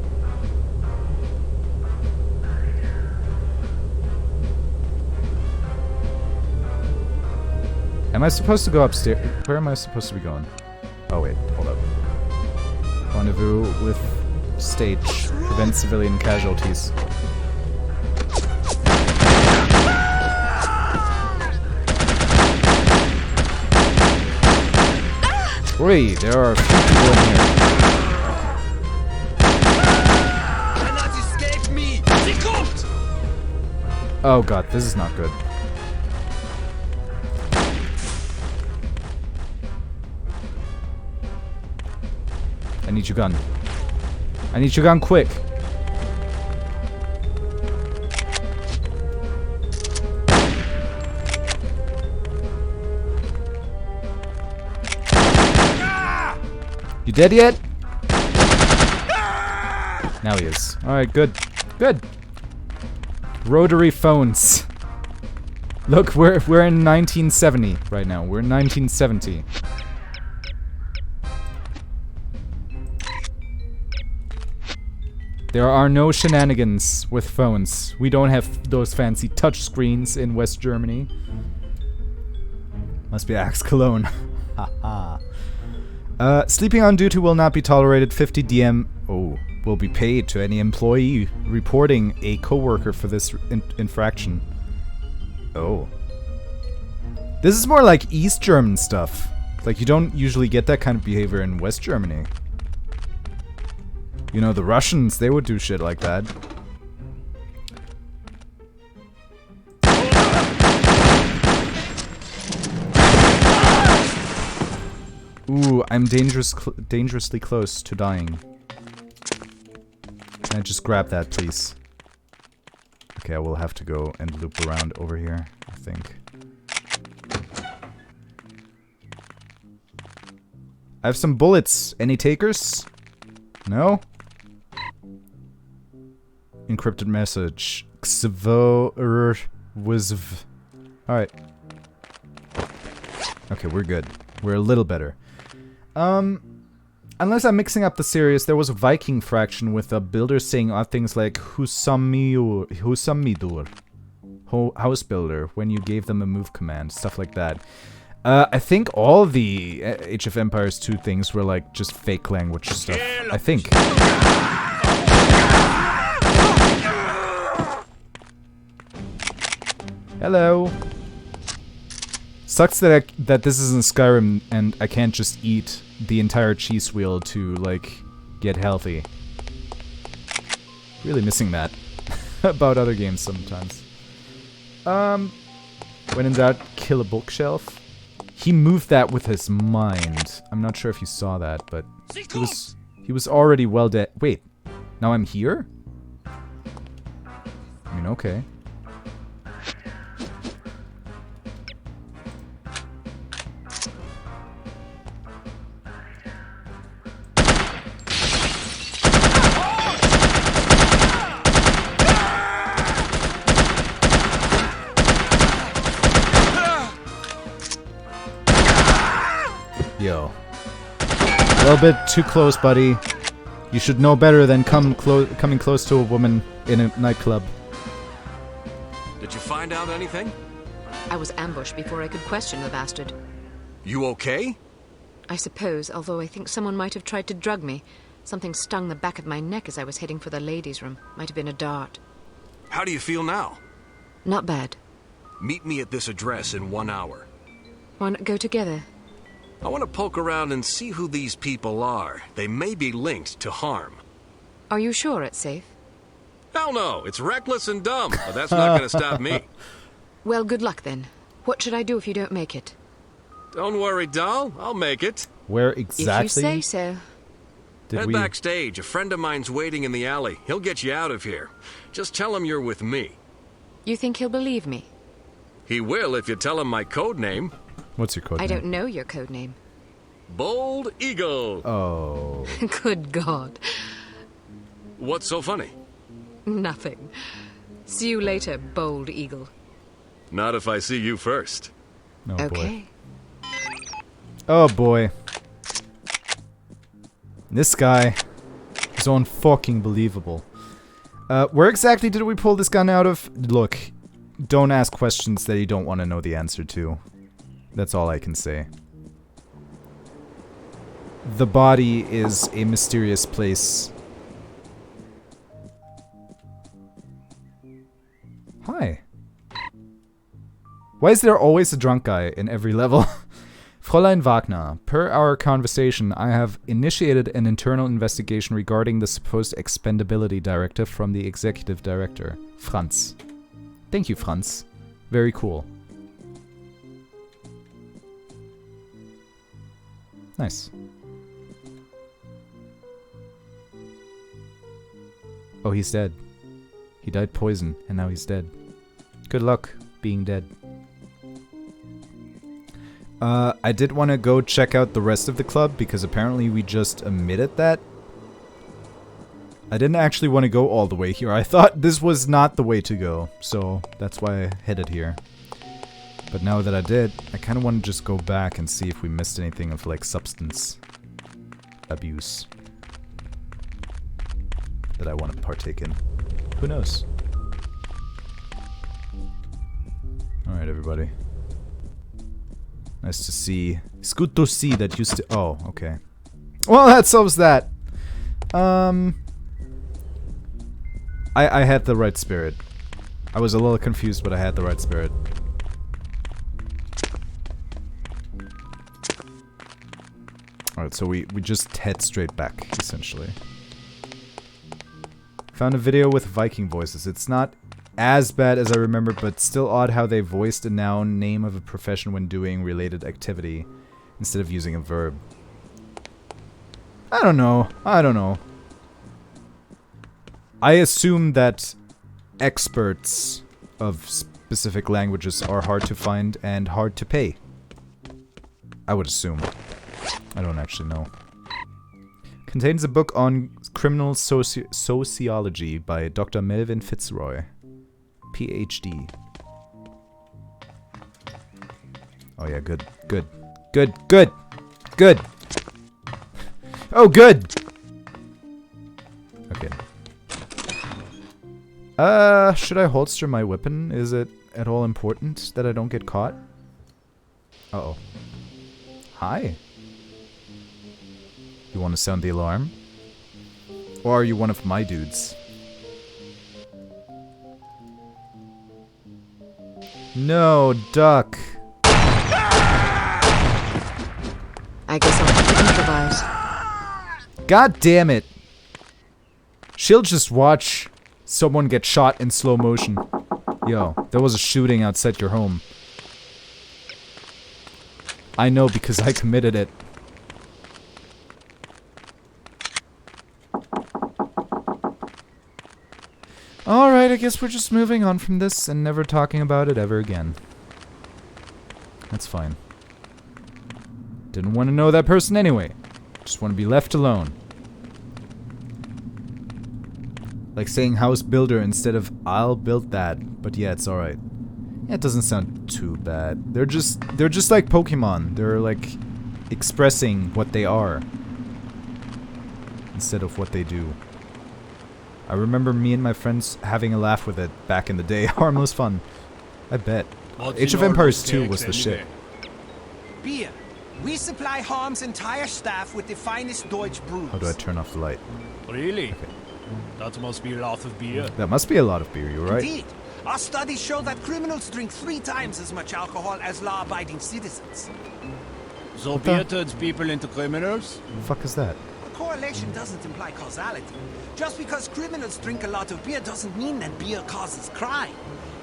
Am I supposed to go upstairs? Where am I supposed to be going? Oh wait, hold up. Rendezvous with stage. Prevent civilian casualties. Oi, there are a few people in here. Cannot escape me! Sie kommt! Oh god, this is not good. I need your gun. I need your gun quick. You dead yet? Now he is. Alright, good. Good. Rotary phones. Look, we're in 1970 right now. We're in 1970. There are no shenanigans with phones. We don't have those fancy touch screens in West Germany. Must be Axe Cologne. Haha. Sleeping on duty will not be tolerated. 50 DM will be paid to any employee reporting a coworker for this infraction. Oh. This is more like East German stuff. Like, you don't usually get that kind of behavior in West Germany. You know, the Russians, they would do shit like that. Ooh, I'm dangerously close to dying. Can I just grab that, please? Okay, I will have to go and loop around over here, I think. I have some bullets. Any takers? No? Encrypted message. Alright. Okay, we're good. We're a little better. Unless I'm mixing up the series, there was a Viking fraction with a builder saying things like Husamidur, house builder, when you gave them a move command, stuff like that. I think all the Age of Empires 2 things were like just fake language stuff. I think. Hello. Sucks that this is in Skyrim and I can't just eat the entire cheese wheel to like get healthy. Really missing that about other games sometimes. When in doubt, kill a bookshelf. He moved that with his mind. I'm not sure if you saw that, but he was already well dead. Wait, now I'm here? I mean, okay. Yo. A little bit too close, buddy. You should know better than coming close to a woman in a nightclub. Did you find out anything? I was ambushed before I could question the bastard. You okay? I suppose, although I think someone might have tried to drug me. Something stung the back of my neck as I was heading for the ladies' room. Might have been a dart. How do you feel now? Not bad. Meet me at this address in 1 hour. Why not go together? I want to poke around and see who these people are. They may be linked to H.A.R.M. Are you sure it's safe? Hell no, it's reckless and dumb, but that's not going to stop me. Well, good luck then. What should I do if you don't make it? Don't worry, doll. I'll make it. Where exactly? If you say so. Head backstage. A friend of mine's waiting in the alley. He'll get you out of here. Just tell him you're with me. You think he'll believe me? He will if you tell him my code name. What's your code name? I don't know your code name. Bold Eagle. Oh. Good God. What's so funny? Nothing. See you later, Bold Eagle. Not if I see you first. Oh, okay. Boy. Oh boy. This guy is unfucking believable. Where exactly did we pull this gun out of? Look, don't ask questions that you don't want to know the answer to. That's all I can say. The body is a mysterious place. Hi. Why is there always a drunk guy in every level? Fräulein Wagner, per our conversation, I have initiated an internal investigation regarding the supposed expendability directive from the executive director, Franz. Thank you, Franz. Very cool. Nice. Oh, he's dead. He died poison, and now he's dead. Good luck being dead. I did want to go check out the rest of the club, because apparently we just omitted that. I didn't actually want to go all the way here. I thought this was not the way to go, so that's why I headed here. But now that I did, I kind of want to just go back and see if we missed anything of, like, substance abuse. that I want to partake in. Who knows? Alright, everybody. Nice to see. It's good to see that you still... Oh, okay. Well, that solves that. I had the right spirit. I was a little confused, but I had the right spirit. Alright, so we just head straight back, essentially. Found a video with Viking voices. It's not as bad as I remember, but still odd how they voiced a noun name of a profession when doing related activity instead of using a verb. I don't know. I don't know. I assume that experts of specific languages are hard to find and hard to pay. I would assume. I don't actually know. Contains a book on criminal sociology by Dr. Melvin Fitzroy, PhD. Oh yeah, good, good, good, good, good. Oh, good. Okay. Should I holster my weapon? Is it at all important that I don't get caught? Uh-oh. Hi. You want to sound the alarm? Or are you one of my dudes? No, duck. I guess I'll have to improvise. God damn it. She'll just watch someone get shot in slow motion. Yo, there was a shooting outside your home. I know because I committed it. Alright, I guess we're just moving on from this and never talking about it ever again. That's fine. Didn't want to know that person anyway. Just want to be left alone. Like saying house builder instead of I'll build that. But yeah, it's alright. Yeah, it doesn't sound too bad. They're just like Pokemon. They're like expressing what they are instead of what they do. I remember me and my friends having a laugh with it back in the day. Harmless fun. I bet. Age of Empires 2 was the shit. Beer. We supply H.A.R.M's entire staff with the finest Deutsch brews. How do I turn off the light? Really? Okay. That must be a lot of beer. That must be a lot of beer, you're right. Indeed. Our studies show that criminals drink 3 times as much alcohol as law-abiding citizens. So beer turns people into criminals? The fuck is that? Correlation doesn't imply causality. Just because criminals drink a lot of beer doesn't mean that beer causes crime.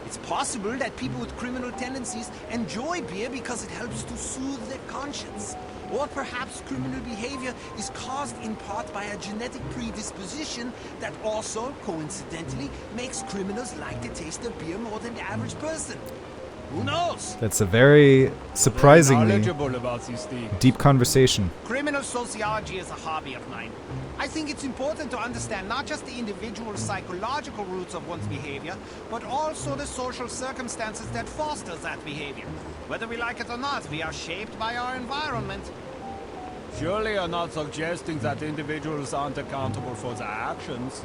It's possible that people with criminal tendencies enjoy beer because it helps to soothe their conscience. Or perhaps criminal behavior is caused in part by a genetic predisposition that also, coincidentally, makes criminals like the taste of beer more than the average person. Who knows? That's a very surprisingly knowledgeable about these things. deep conversation. Criminal sociology is a hobby of mine. I think it's important to understand not just the individual psychological roots of one's behavior, but also the social circumstances that foster that behavior. Whether we like it or not, we are shaped by our environment. Surely you're not suggesting that individuals aren't accountable for their actions.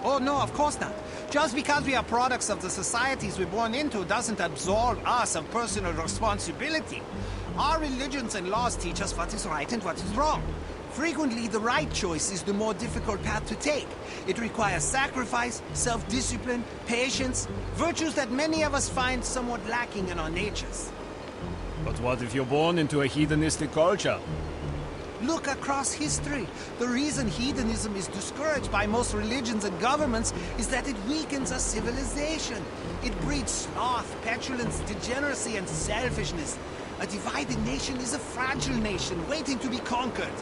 Oh no, of course not. Just because we are products of the societies we're born into doesn't absolve us of personal responsibility. Our religions and laws teach us what is right and what is wrong. Frequently, the right choice is the more difficult path to take. It requires sacrifice, self-discipline, patience, virtues that many of us find somewhat lacking in our natures. But what if you're born into a hedonistic culture? Look across history. The reason hedonism is discouraged by most religions and governments is that it weakens our civilization. It breeds sloth, petulance, degeneracy, and selfishness. A divided nation is a fragile nation waiting to be conquered.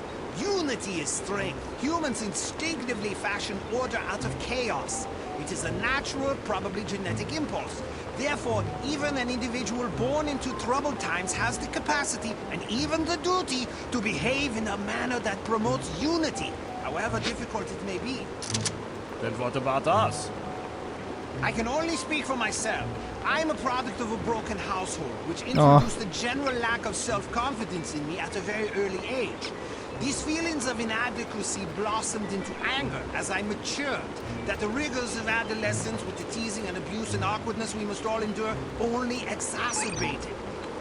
Unity is strength. Humans instinctively fashion order out of chaos. It is a natural, probably genetic impulse. Therefore, even an individual born into troubled times has the capacity, and even the duty, to behave in a manner that promotes unity, however difficult it may be. Then what about us? I can only speak for myself. I am a product of a broken household, which introduced a general lack of self-confidence in me at a very early age. These feelings of inadequacy blossomed into anger as I matured. That the rigors of adolescence with the teasing and abuse and awkwardness we must all endure only exacerbated.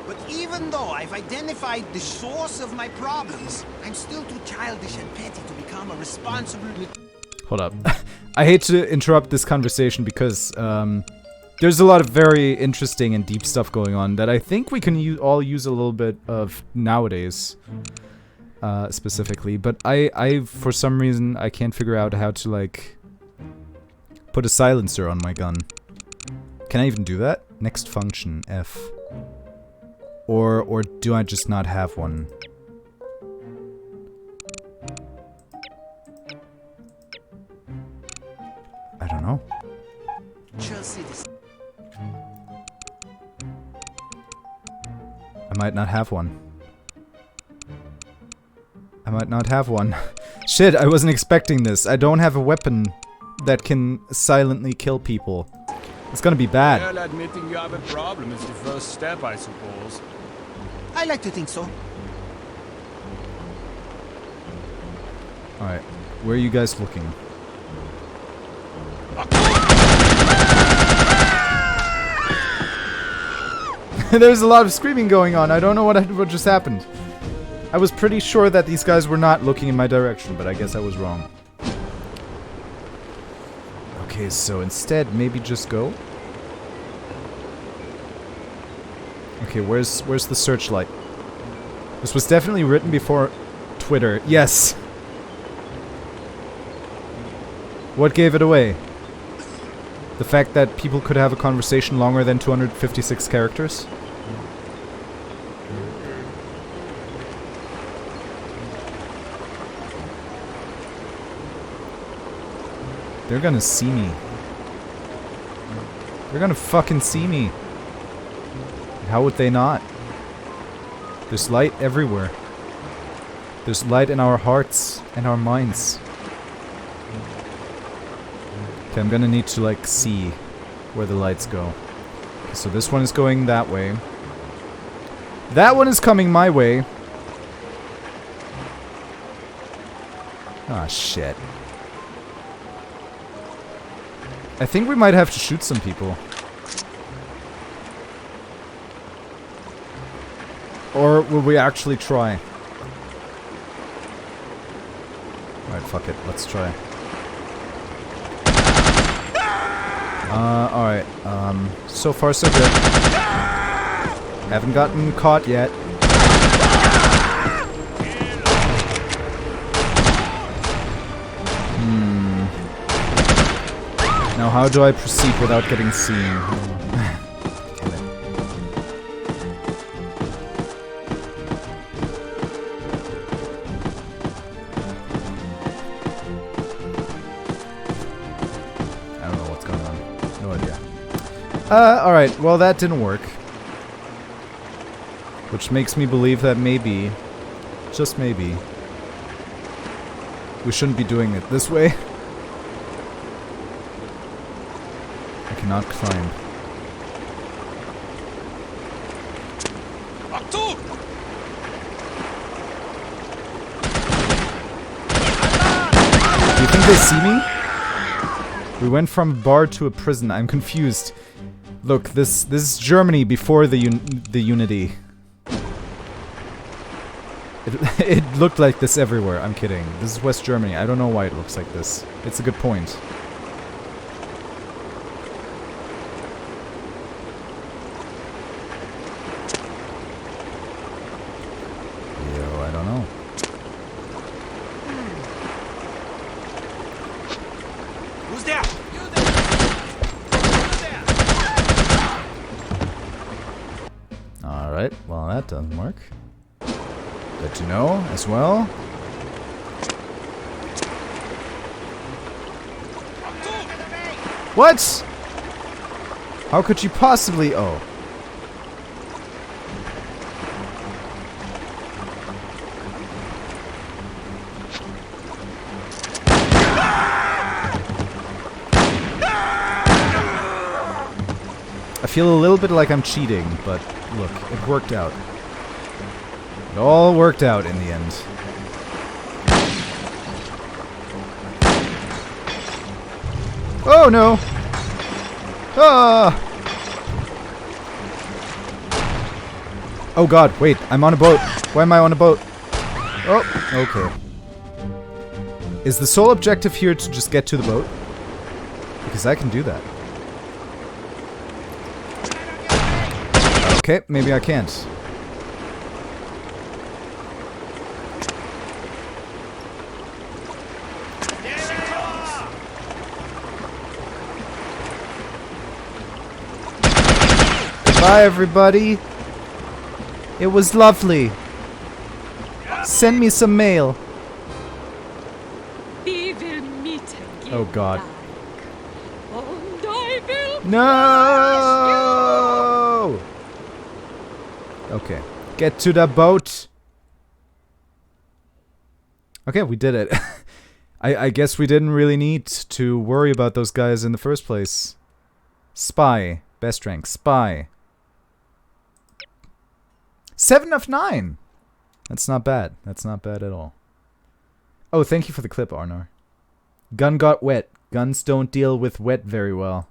But even though I've identified the source of my problems, I'm still too childish and petty to become a responsible... Hold up. I hate to interrupt this conversation because, there's a lot of very interesting and deep stuff going on that I think we can all use a little bit of nowadays. Specifically. But I, for some reason, I can't figure out how to, like, put a silencer on my gun. Can I even do that? Next function, F. Or do I just not have one? I don't know. I might not have one. I might not have one. Shit, I wasn't expecting this. I don't have a weapon that can silently kill people. It's gonna be bad. Well, admitting you have a problem is the first step, I suppose. I like to think so. Alright, where are you guys looking? There's a lot of screaming going on. I don't know what just happened. I was pretty sure that these guys were not looking in my direction, but I guess I was wrong. Okay, so instead, maybe just go? Okay, where's the searchlight? This was definitely written before Twitter. Yes! What gave it away? The fact that people could have a conversation longer than 256 characters? They're gonna see me. They're gonna fucking see me. How would they not? There's light everywhere. There's light in our hearts and our minds. Okay, I'm gonna need to, like, see where the lights go. Okay, so this one is going that way. That one is coming my way. Ah, shit. I think we might have to shoot some people. Or will we actually try? Alright, fuck it. Let's try. Alright. So far so good. Haven't gotten caught yet. Now how do I proceed without getting seen? Damn it. I don't know what's going on. No idea. Alright, well that didn't work. Which makes me believe that maybe, just maybe, we shouldn't be doing it this way. I cannot climb. Do you think they see me? We went from bar to a prison. I'm confused. Look, this is Germany before the unity. It looked like this everywhere. I'm kidding. This is West Germany. I don't know why it looks like this. It's a good point. I don't know. Who's there? Alright, well that doesn't work. Good to know as well. What? How could you possibly... Oh. I feel a little bit like I'm cheating, but look, it worked out. It all worked out in the end. Oh no! Ah! Oh god, wait, I'm on a boat. Why am I on a boat? Oh, okay. Is the sole objective here to just get to the boat? Because I can do that. Okay, maybe I can't. Goodbye, everybody. It was lovely. Send me some mail. We will meet again. Oh god. And I will No! Okay. Get to the boat. Okay, we did it. I guess we didn't really need to worry about those guys in the first place. Spy. Best rank. Spy. 7 of 9! That's not bad. That's not bad at all. Oh, thank you for the clip, Arnar. Gun got wet. Guns don't deal with wet very well.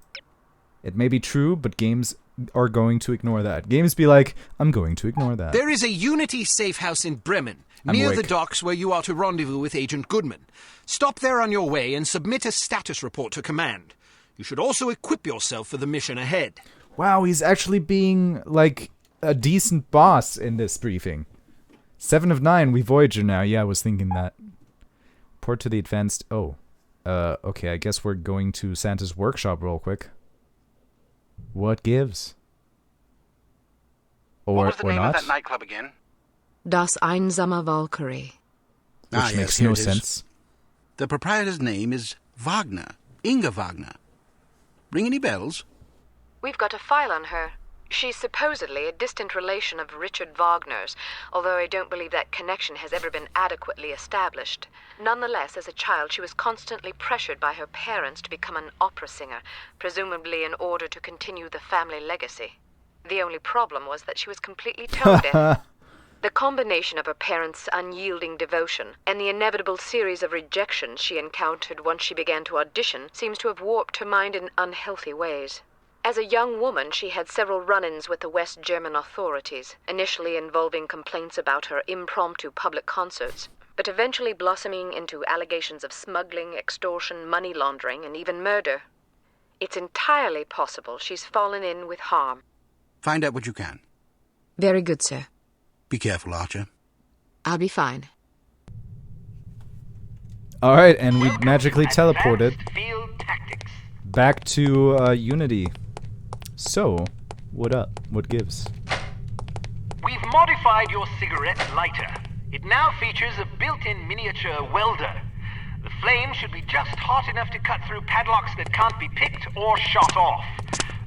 It may be true, but games are going to ignore that. Games be like, I'm going to ignore that. There is a Unity safe house in Bremen, near the docks where you are to rendezvous with Agent Goodman. Stop there on your way and submit a status report to command. You should also equip yourself for the mission ahead. Wow, he's actually being, like, a decent boss in this briefing. 7 of 9, we Voyager now. Yeah, I was thinking that. Port to the advanced... Oh. Okay, I guess we're going to Santa's workshop real quick. What gives? Or, what was the name not? of that nightclub again? Das Einsame Valkyrie. Which makes no sense. The proprietor's name is Wagner. Inga Wagner. Ring any bells? We've got a file on her. She's supposedly a distant relation of Richard Wagner's, although I don't believe that connection has ever been adequately established. Nonetheless, as a child, she was constantly pressured by her parents to become an opera singer, presumably in order to continue the family legacy. The only problem was that she was completely tone deaf. The combination of her parents' unyielding devotion and the inevitable series of rejections she encountered once she began to audition seems to have warped her mind in unhealthy ways. As a young woman, she had several run-ins with the West German authorities, initially involving complaints about her impromptu public concerts, but eventually blossoming into allegations of smuggling, extortion, money laundering, and even murder. It's entirely possible she's fallen in with H.A.R.M. Find out what you can. Very good, sir. Be careful, Archer. I'll be fine. Alright, and we magically teleported back to Unity. So, what up? What gives? We've modified your cigarette lighter. It now features a built-in miniature welder. The flame should be just hot enough to cut through padlocks that can't be picked or shot off.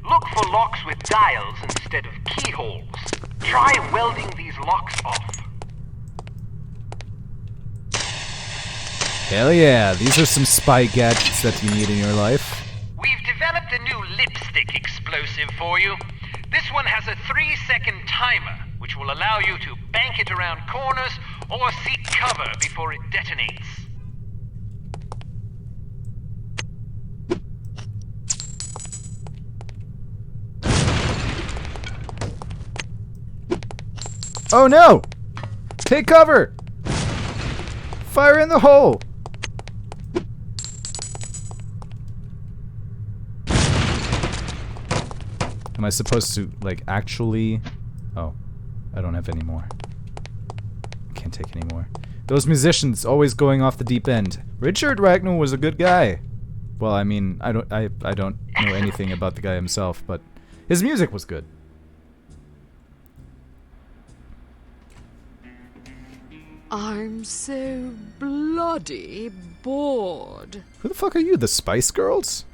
Look for locks with dials instead of keyholes. Try welding these locks off. Hell yeah, these are some spy gadgets that you need in your life. We've developed a new lipstick explosive for you. This one has a 3-second timer, which will allow you to bank it around corners or seek cover before it detonates. Oh no! Take cover! Fire in the hole! Am I supposed to, like, actually... Oh, I don't have any more. I can't take any more. Those musicians always going off the deep end. Richard Wagner was a good guy. Well, I mean, I don't know anything about the guy himself, but his music was good. I'm so bloody bored. Who the fuck are you, the Spice Girls?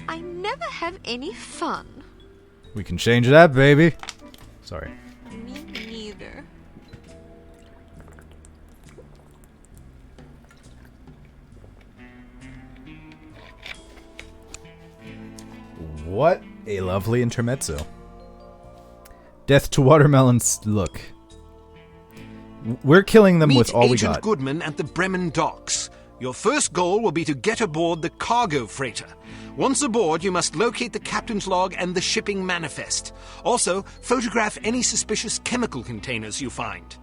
I never have any fun. We can change that, baby. Sorry. Me neither. What a lovely intermezzo. Death to watermelons. Look. We're killing them with all we got. Agent Goodman at the Bremen docks. Your first goal will be to get aboard the cargo freighter. Once aboard, you must locate the captain's log and the shipping manifest. Also, photograph any suspicious chemical containers you find.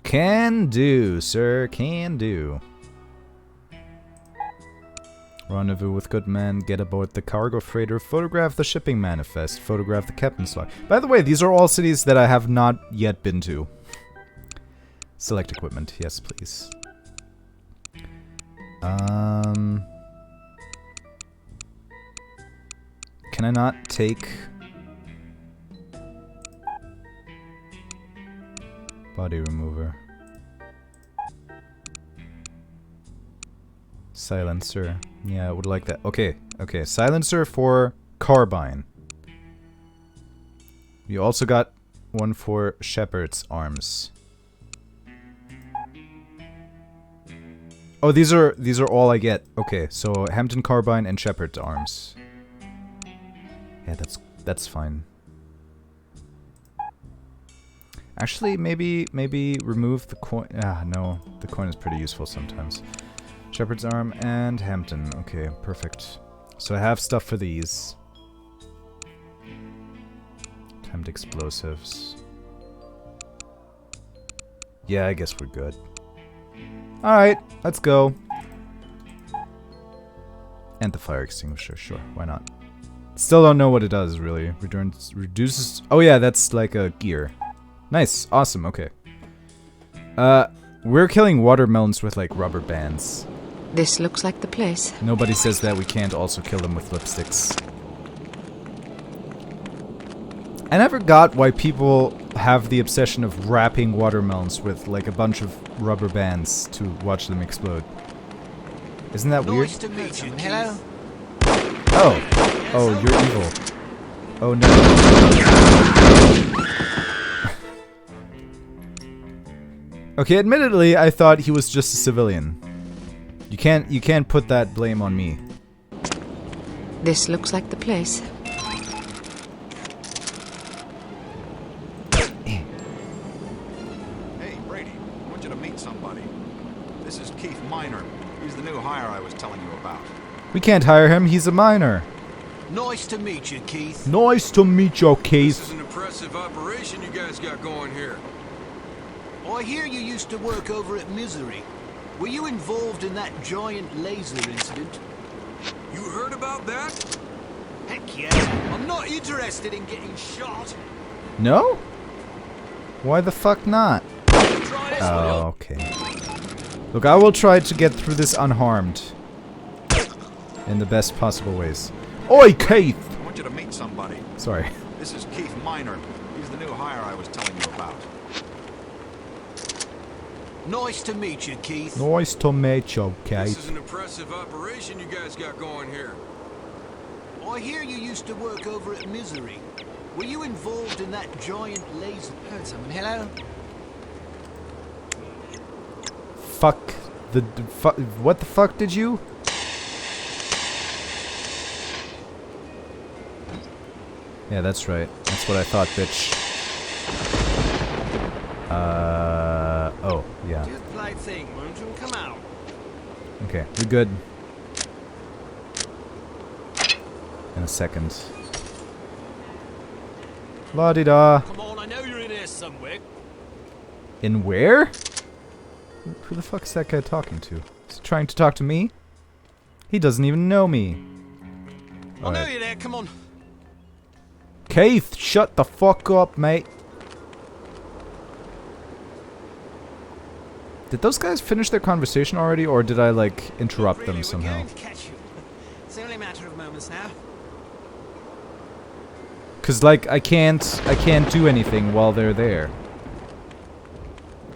Can do, sir. Can do. Rendezvous with good men, get aboard the cargo freighter, photograph the shipping manifest, photograph the captain's log. By the way, these are all cities that I have not yet been to. Select equipment, yes please. Can I not take... body remover? Silencer. Yeah, I would like that. Okay, okay. Silencer for carbine. You also got one for shepherd's arms. Oh, these are all I get. Okay, so Hampton carbine and shepherd's arms. Yeah, that's fine. Actually, maybe remove the coin. Ah, no, the coin is pretty useful sometimes. Shepherd's arm and Hampton. Okay, perfect. So I have stuff for these. Timed explosives. Yeah, I guess we're good. Alright, let's go. And the fire extinguisher, sure, why not? Still don't know what it does, really. Reduces... Oh yeah, that's like a gear. Nice, awesome, okay. We're killing watermelons with like rubber bands. This looks like the place. Nobody says that we can't also kill them with lipsticks. I never got why people have the obsession of wrapping watermelons with like a bunch of rubber bands to watch them explode. Isn't that weird? Nice to meet you. Hello? Oh. Oh, you're evil. Oh no. Okay, admittedly, I thought he was just a civilian. You can't put that blame on me. This looks like the place. Hey, Brady, I want you to meet somebody. This is Keith Miner. He's the new hire I was telling you about. We can't hire him, he's a minor. Nice to meet you, Keith. Nice to meet you, Keith. This is an impressive operation you guys got going here. I hear you used to work over at Misery. Were you involved in that giant laser incident? You heard about that? Heck yeah. I'm not interested in getting shot. No? Why the fuck not? Try this one. Oh, okay. Look, I will try to get through this unharmed. In the best possible ways. Oi, Keith! I want you to meet somebody. Sorry. This is Keith Miner. He's the new hire I was telling you about. Nice to meet you, Keith. Nice to meet you, This is Keith. an impressive operation you guys got going here. I hear you used to work over at Misery. Were you involved in that giant laser? Heard someone. Hello? Fuck. What the fuck did you? Yeah, that's right. That's what I thought, bitch. Oh, yeah. Do the polite thing, won't you? Come out. Okay, we're good. In a second. La-di-da. Come on, I know you're in here somewhere. In where? Who the fuck is that guy talking to? Is he trying to talk to me? He doesn't even know me. I know you're there, come on. Keith, shut the fuck up, mate. Did those guys finish their conversation already, or did I, like, interrupt them somehow? We're going to catch you. It's only a matter of moments now. Cause, like, I can't do anything while they're there.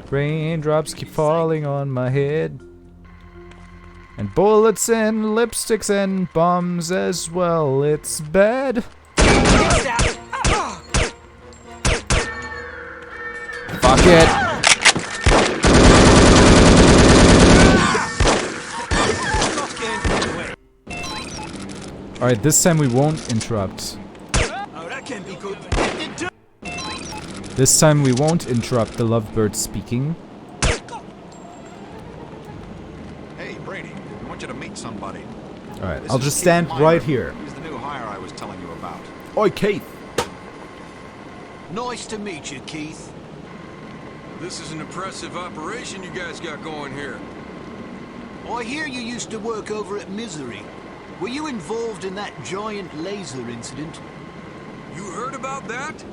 Raindrops keep falling on my head. And bullets and lipsticks and bombs as well. It's bad. Fuck it. Alright, this time we won't interrupt. Oh, that can't be good. This time we won't interrupt the lovebird speaking. Hey, Hey, Brady, I want you to meet somebody. Alright, This I'll is just Keith stand Minor. right here. He's the new hire I was telling you about. Oi, Keith! Nice to meet you, Keith. This is an impressive operation you guys got going here. I hear you used to work over at Misery. Were you involved in that giant laser incident? You heard about that?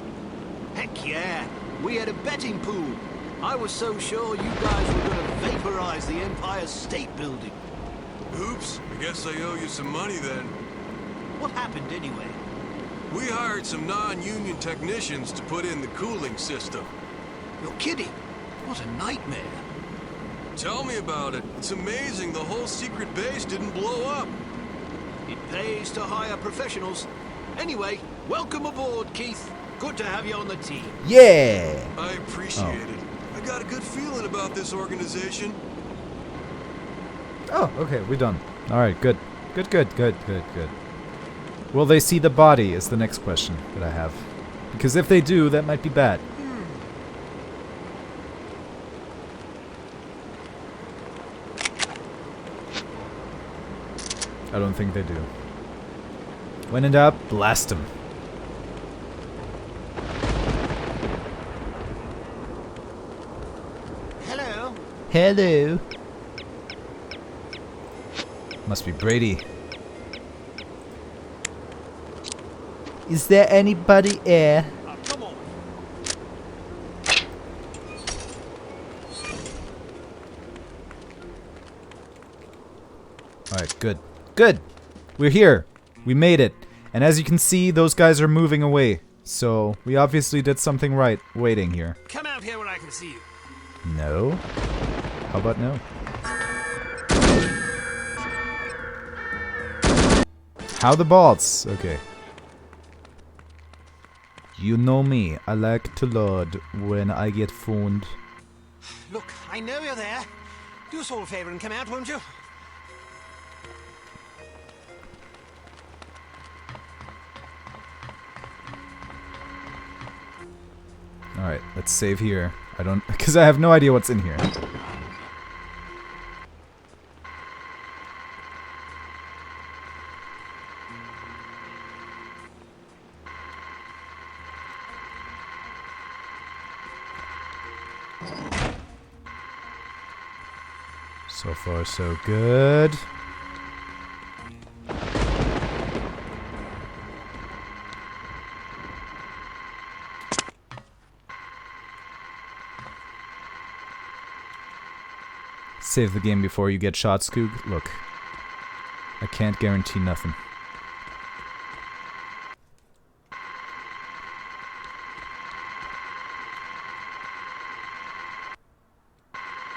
Heck yeah. We had a betting pool. I was so sure you guys were gonna vaporize the Empire State Building. Oops, I guess I owe you some money then. What happened anyway? We hired some non-union technicians to put in the cooling system. You're kidding. What a nightmare. Tell me about it. It's amazing the whole secret base didn't blow up. It pays to hire professionals. Anyway, welcome aboard, Keith. Good to have you on the team. Yeah! I appreciate it. I got a good feeling about this organization. Oh, okay, we're done. Alright, good. Good. Will they see the body is the next question that I have. Because if they do, that might be bad. I don't think they do. When in doubt, blast them. Hello. Hello. Must be Brady. Is there anybody here? Come on. Alright, good. Good! We're here! We made it. And as you can see, those guys are moving away. So, we obviously did something right waiting here. Come out here where I can see you. No? How about no? How the balls? Okay. You know me. I like to load when I get phoned. Look, I know you're there. Do us all a favor and come out, won't you? Alright, let's save here. I don't... because I have no idea what's in here. So far, so good. Save the game before you get shot, Skoog. Look, I can't guarantee nothing.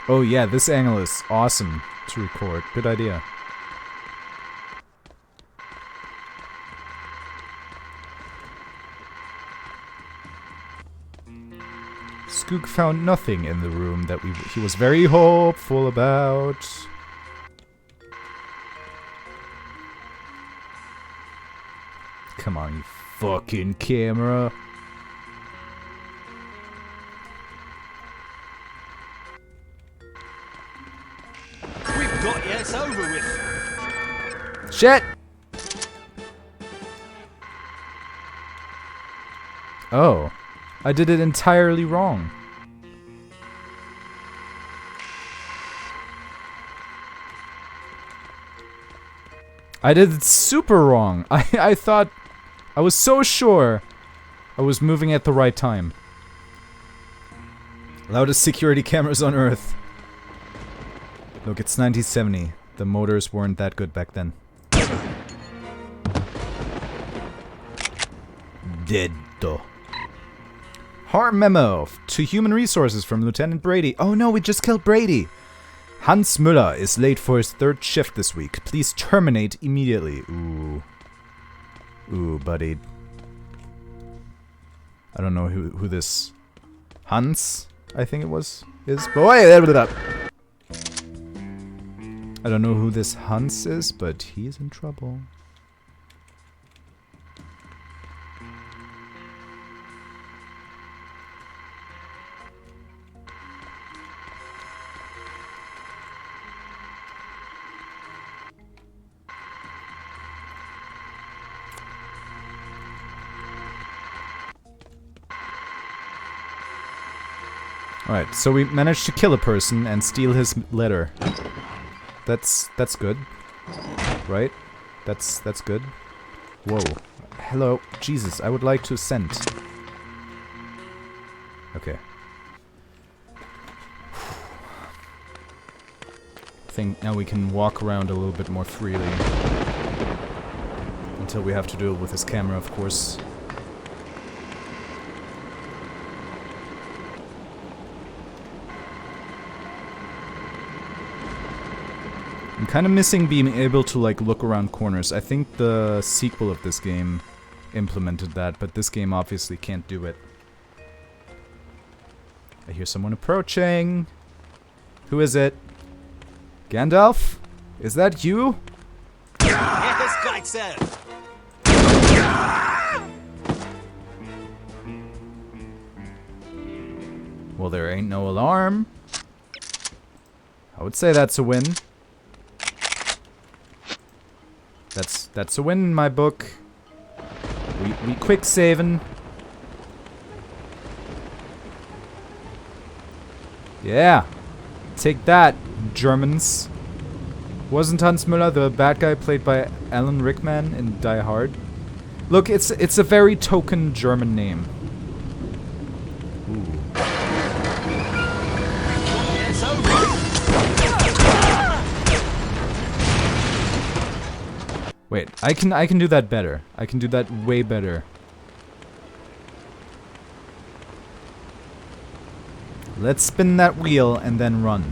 Oh yeah, this angle is awesome to record. Good idea. Skoog found nothing in the room that he was very hopeful about. Come on, you fucking camera. We've got you. It's over with. Shit! Oh. I did it entirely wrong. I did it super wrong. I thought... I was so sure I was moving at the right time. Loudest security cameras on Earth. Look, it's 1970. The motors weren't that good back then. Dead. H.A.R.M memo to Human Resources from Lieutenant Brady. Oh no, we just killed Brady. Hans Müller is late for his third shift this week. Please terminate immediately. Ooh. Ooh, buddy. I don't know who this... Hans, I think it was, is. Boy, I don't know who this Hans is, but he's in trouble. Alright, so we managed to kill a person and steal his letter. That's good. Right? That's good. Whoa. Hello. Jesus, I would like to ascend. Okay. I think now we can walk around a little bit more freely. Until we have to do it with this camera, of course. I'm kind of missing being able to, like, look around corners. I think the sequel of this game implemented that, but this game obviously can't do it. I hear someone approaching. Who is it? Gandalf? Is that you? Yes, guy said. Well, there ain't no alarm. I would say that's a win. That's a win in my book. We quick saving. Yeah. Take that, Germans. Wasn't Hans Müller the bad guy played by Alan Rickman in Die Hard? Look, it's a very token German name. Ooh. Wait, I can do that better. I can do that way better. Let's spin that wheel and then run.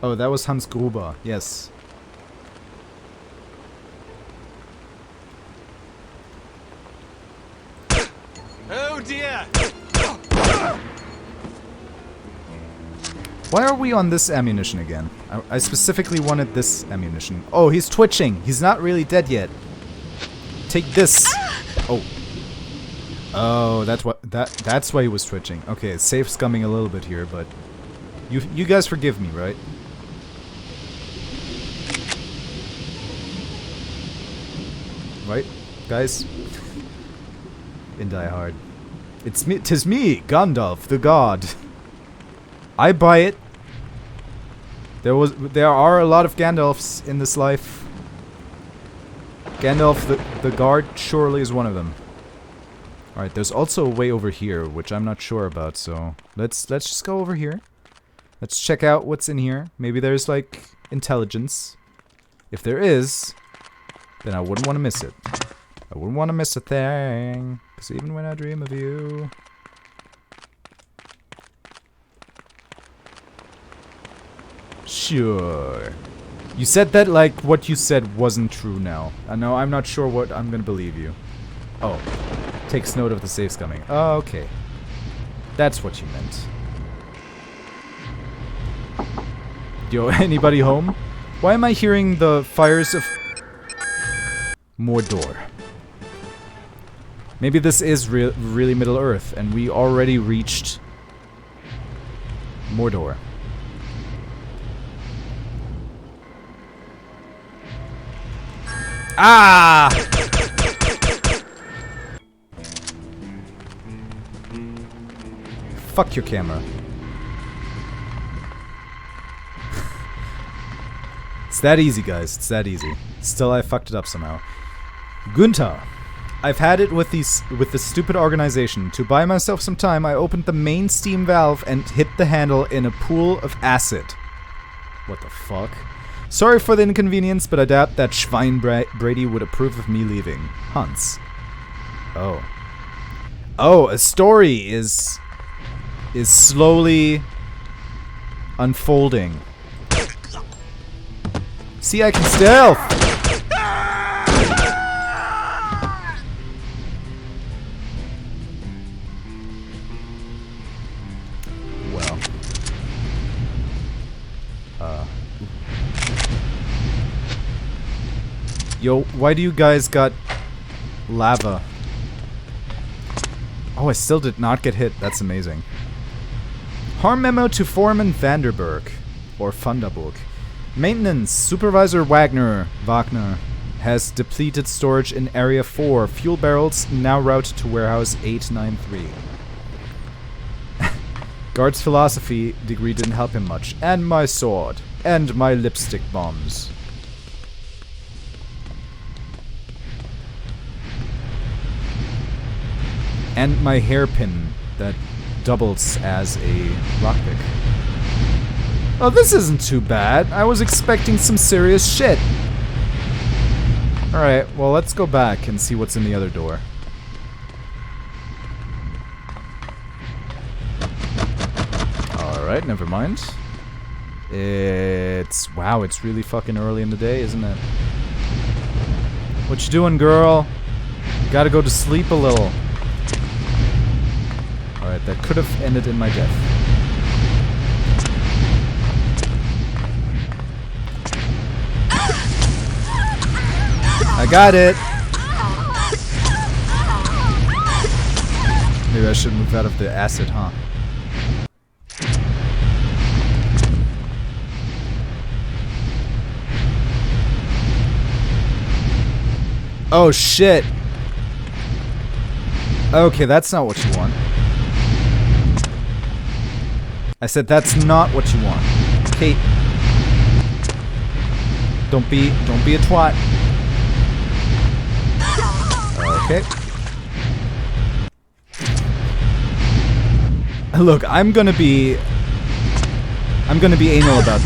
Oh, that was Hans Gruber. Yes. Oh dear! Why are we on this ammunition again? I specifically wanted this ammunition. Oh, he's twitching. He's not really dead yet. Take this. Oh. Oh, that's why he was twitching. Okay, safe scumming a little bit here, but you guys forgive me, right? Right, guys? In Die Hard. Tis me, Gandalf, the god. I buy it. There are a lot of Gandalfs in this life. Gandalf the guard surely is one of them. Alright, there's also a way over here, which I'm not sure about, so let's just go over here. Let's check out what's in here. Maybe there's, like, intelligence. If there is, then I wouldn't want to miss it. I wouldn't want to miss a thing. Because even when I dream of you... Sure. You said that like what you said wasn't true now. No, I'm not sure what I'm gonna believe you. Oh. Takes note of the safe scumming. Oh, okay. That's what you meant. Yo, anybody home? Why am I hearing the fires of Mordor? Maybe this is really Middle Earth, and we already reached Mordor. Ah! Fuck your camera. It's that easy, guys. It's that easy. Still, I fucked it up somehow. Gunther. I've had it with this stupid organization. To buy myself some time, I opened the main steam valve and hit the handle in a pool of acid. What the fuck? Sorry for the inconvenience, but I doubt that Schwein Brady would approve of me leaving. Hans. Oh. Oh, a story is slowly unfolding. See, I can stealth! Well. Yo, why do you guys got lava? Oh, I still did not get hit. That's amazing. H.A.R.M memo to Foreman Vanderberg. Or Thunderburg. Maintenance. Supervisor Wagner has depleted storage in Area 4. Fuel barrels now routed to warehouse 893. Guard's philosophy degree didn't help him much. And my sword. And my lipstick bombs. And my hairpin that doubles as a lockpick. Oh, this isn't too bad. I was expecting some serious shit. Alright, well, let's go back and see what's in the other door. Alright, never mind. Wow, it's really fucking early in the day, isn't it? What you doing, girl? Gotta go to sleep a little. Alright, that could have ended in my death. I got it! Maybe I should move out of the acid, huh? Oh shit! Okay, that's not what you want. I said that's not what you want. Kate. Don't be a twat. Okay. Look, I'm gonna be anal about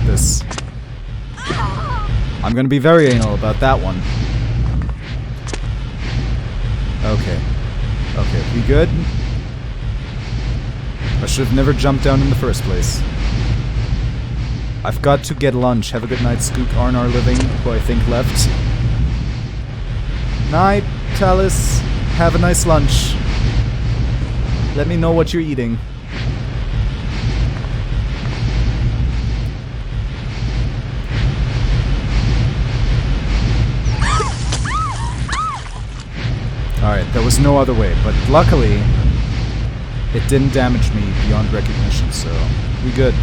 this. I'm gonna be very anal about that one. Okay. Okay, we good? I should have never jumped down in the first place. I've got to get lunch. Have a good night, Skook Arnar Living, who I think left. Night, Talus. Have a nice lunch. Let me know what you're eating. Alright, there was no other way, but luckily, it didn't damage me beyond recognition, so we good.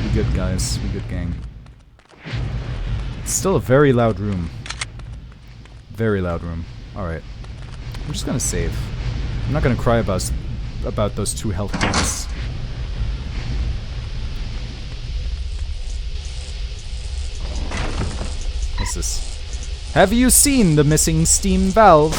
We good, guys. We good, gang. It's still a very loud room. Very loud room. Alright. I'm just gonna save. I'm not gonna cry about those 2 health points. What's this? Have you seen the missing steam valve?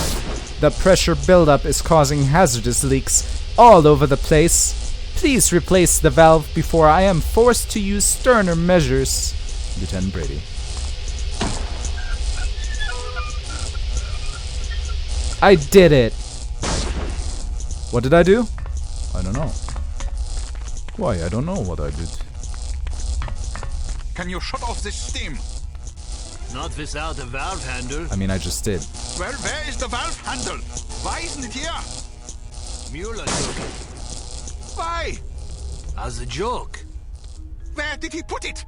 The pressure buildup is causing hazardous leaks all over the place. Please replace the valve before I am forced to use sterner measures. Lieutenant Brady. I did it! What did I do? I don't know. Why, I don't know what I did. Can you shut off this steam? Not without a valve handle. I mean, I just did. Well, where is the valve handle? Why isn't it here? Mueller took it. Why? As a joke. Where did he put it?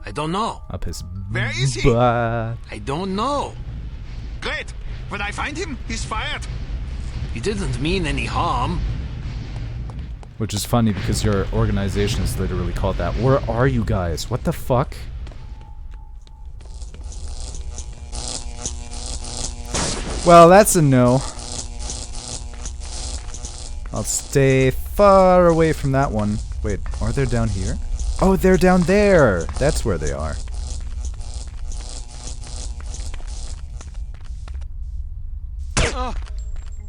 I don't know. Up his Where is he? butt. I don't know. Great. When I find him, he's fired. He didn't mean any harm. Which is funny because your organization is literally called that. Where are you guys? What the fuck? Well, that's a no. I'll stay far away from that one. Wait, are they down here? Oh, they're down there! That's where they are.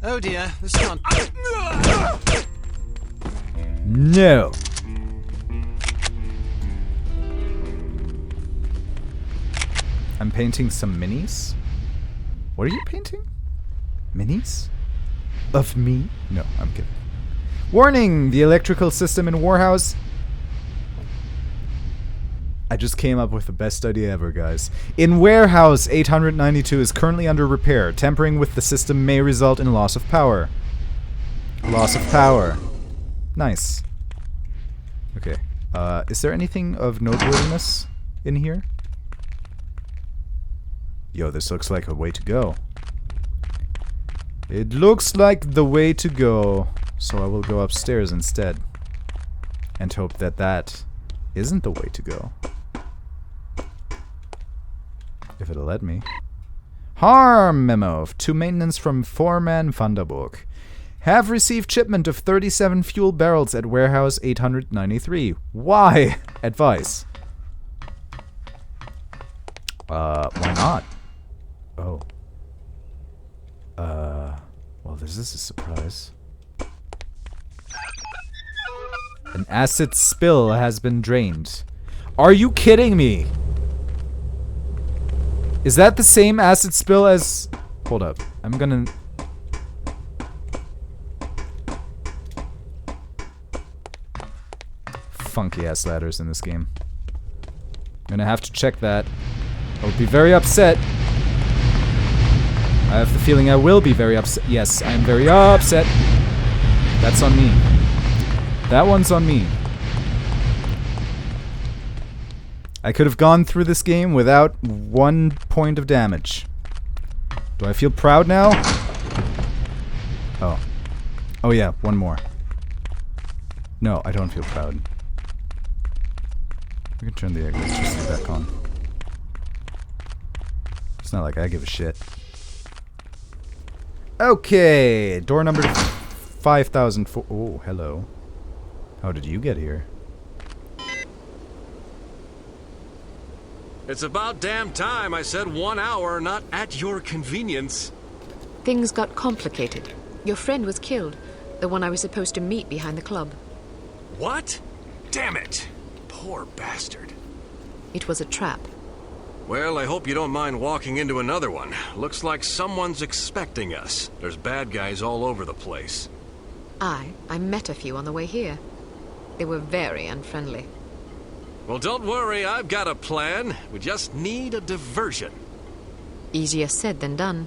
Oh dear, this can't... No! I'm painting some minis? What are you painting? Minis? Of me? No, I'm kidding. Warning! The electrical system in Warehouse... I just came up with the best idea ever, guys. In Warehouse 892 is currently under repair. Tampering with the system may result in loss of power. Loss of power. Nice. Okay. Is there anything of noteworthiness in here? Yo, this looks like a way to go. It looks like the way to go. So I will go upstairs instead. And hope that that isn't the way to go. If it'll let me. H.A.R.M memo to maintenance from Foreman Vanderburg. Have received shipment of 37 fuel barrels at warehouse 893. Why? Advice. Why not? Oh. Well, this is a surprise. An acid spill has been drained. Are you kidding me? Is that the same acid spill as... Hold up. I'm gonna... Funky ass ladders in this game. I'm gonna have to check that. I would be very upset. I have the feeling I will be very upset. Yes, I am very upset. That's on me. That one's on me. I could have gone through this game without 1 point of damage. Do I feel proud now? Oh. Oh yeah, one more. No, I don't feel proud. We can turn the electricity back on. It's not like I give a shit. Okay, door number 5004. Oh, hello. How did you get here? It's about damn time I said 1 hour, not at your convenience. Things got complicated. Your friend was killed. The one I was supposed to meet behind the club. What? Damn it. Poor bastard. It was a trap. Well, I hope you don't mind walking into another one. Looks like someone's expecting us. There's bad guys all over the place. I met a few on the way here. They were very unfriendly. Well, don't worry, I've got a plan. We just need a diversion. Easier said than done.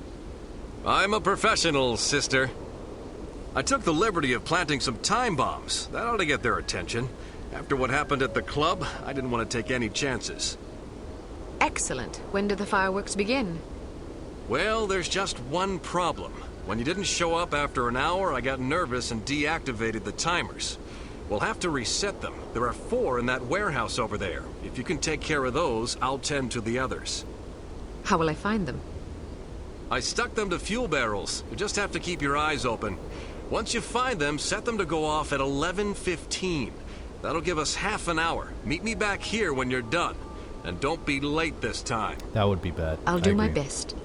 I'm a professional, sister. I took the liberty of planting some time bombs. That ought to get their attention. After what happened at the club, I didn't want to take any chances. Excellent. When do the fireworks begin? Well, there's just one problem. When you didn't show up after an hour, I got nervous and deactivated the timers. We'll have to reset them. There are 4 in that warehouse over there. If you can take care of those, I'll tend to the others. How will I find them? I stuck them to fuel barrels. You just have to keep your eyes open. Once you find them, set them to go off at 11:15. That'll give us half an hour. Meet me back here when you're done. And don't be late this time. That would be bad. I'll do my best.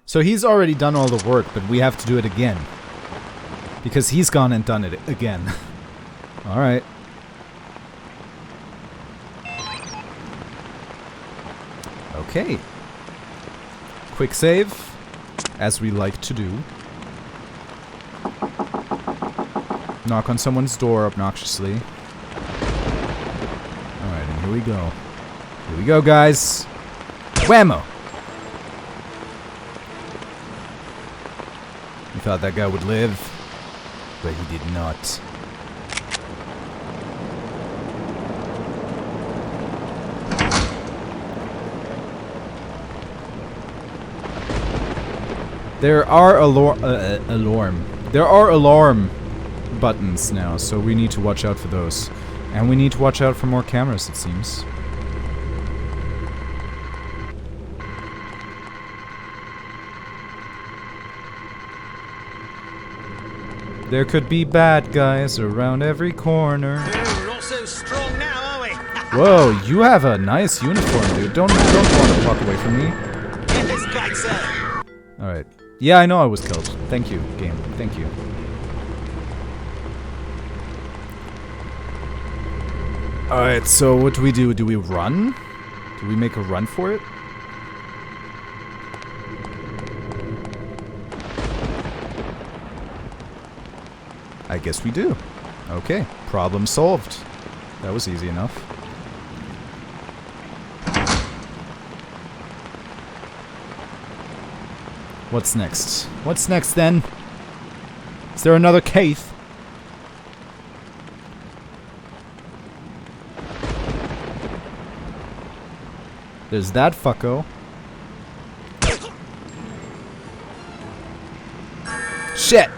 So he's already done all the work, but we have to do it again. Because he's gone and done it again. Alright. Okay. Quick save, as we like to do. Knock on someone's door obnoxiously. Alright, and here we go. Here we go, guys. Whammo! You thought that guy would live, but he did not. There are alarm buttons now, so we need to watch out for those. And we need to watch out for more cameras, it seems. There could be bad guys around every corner. We're not so strong now, are we? Whoa, you have a nice uniform, dude. Don't want to walk away from me. Get this guy, sir. Alright. Yeah, I know I was killed. Thank you, game. Thank you. Alright, so what do we do? Do we run? Do we make a run for it? I guess we do. Okay, problem solved. That was easy enough. What's next? What's next then? Is there another case? There's that fucko. Shit!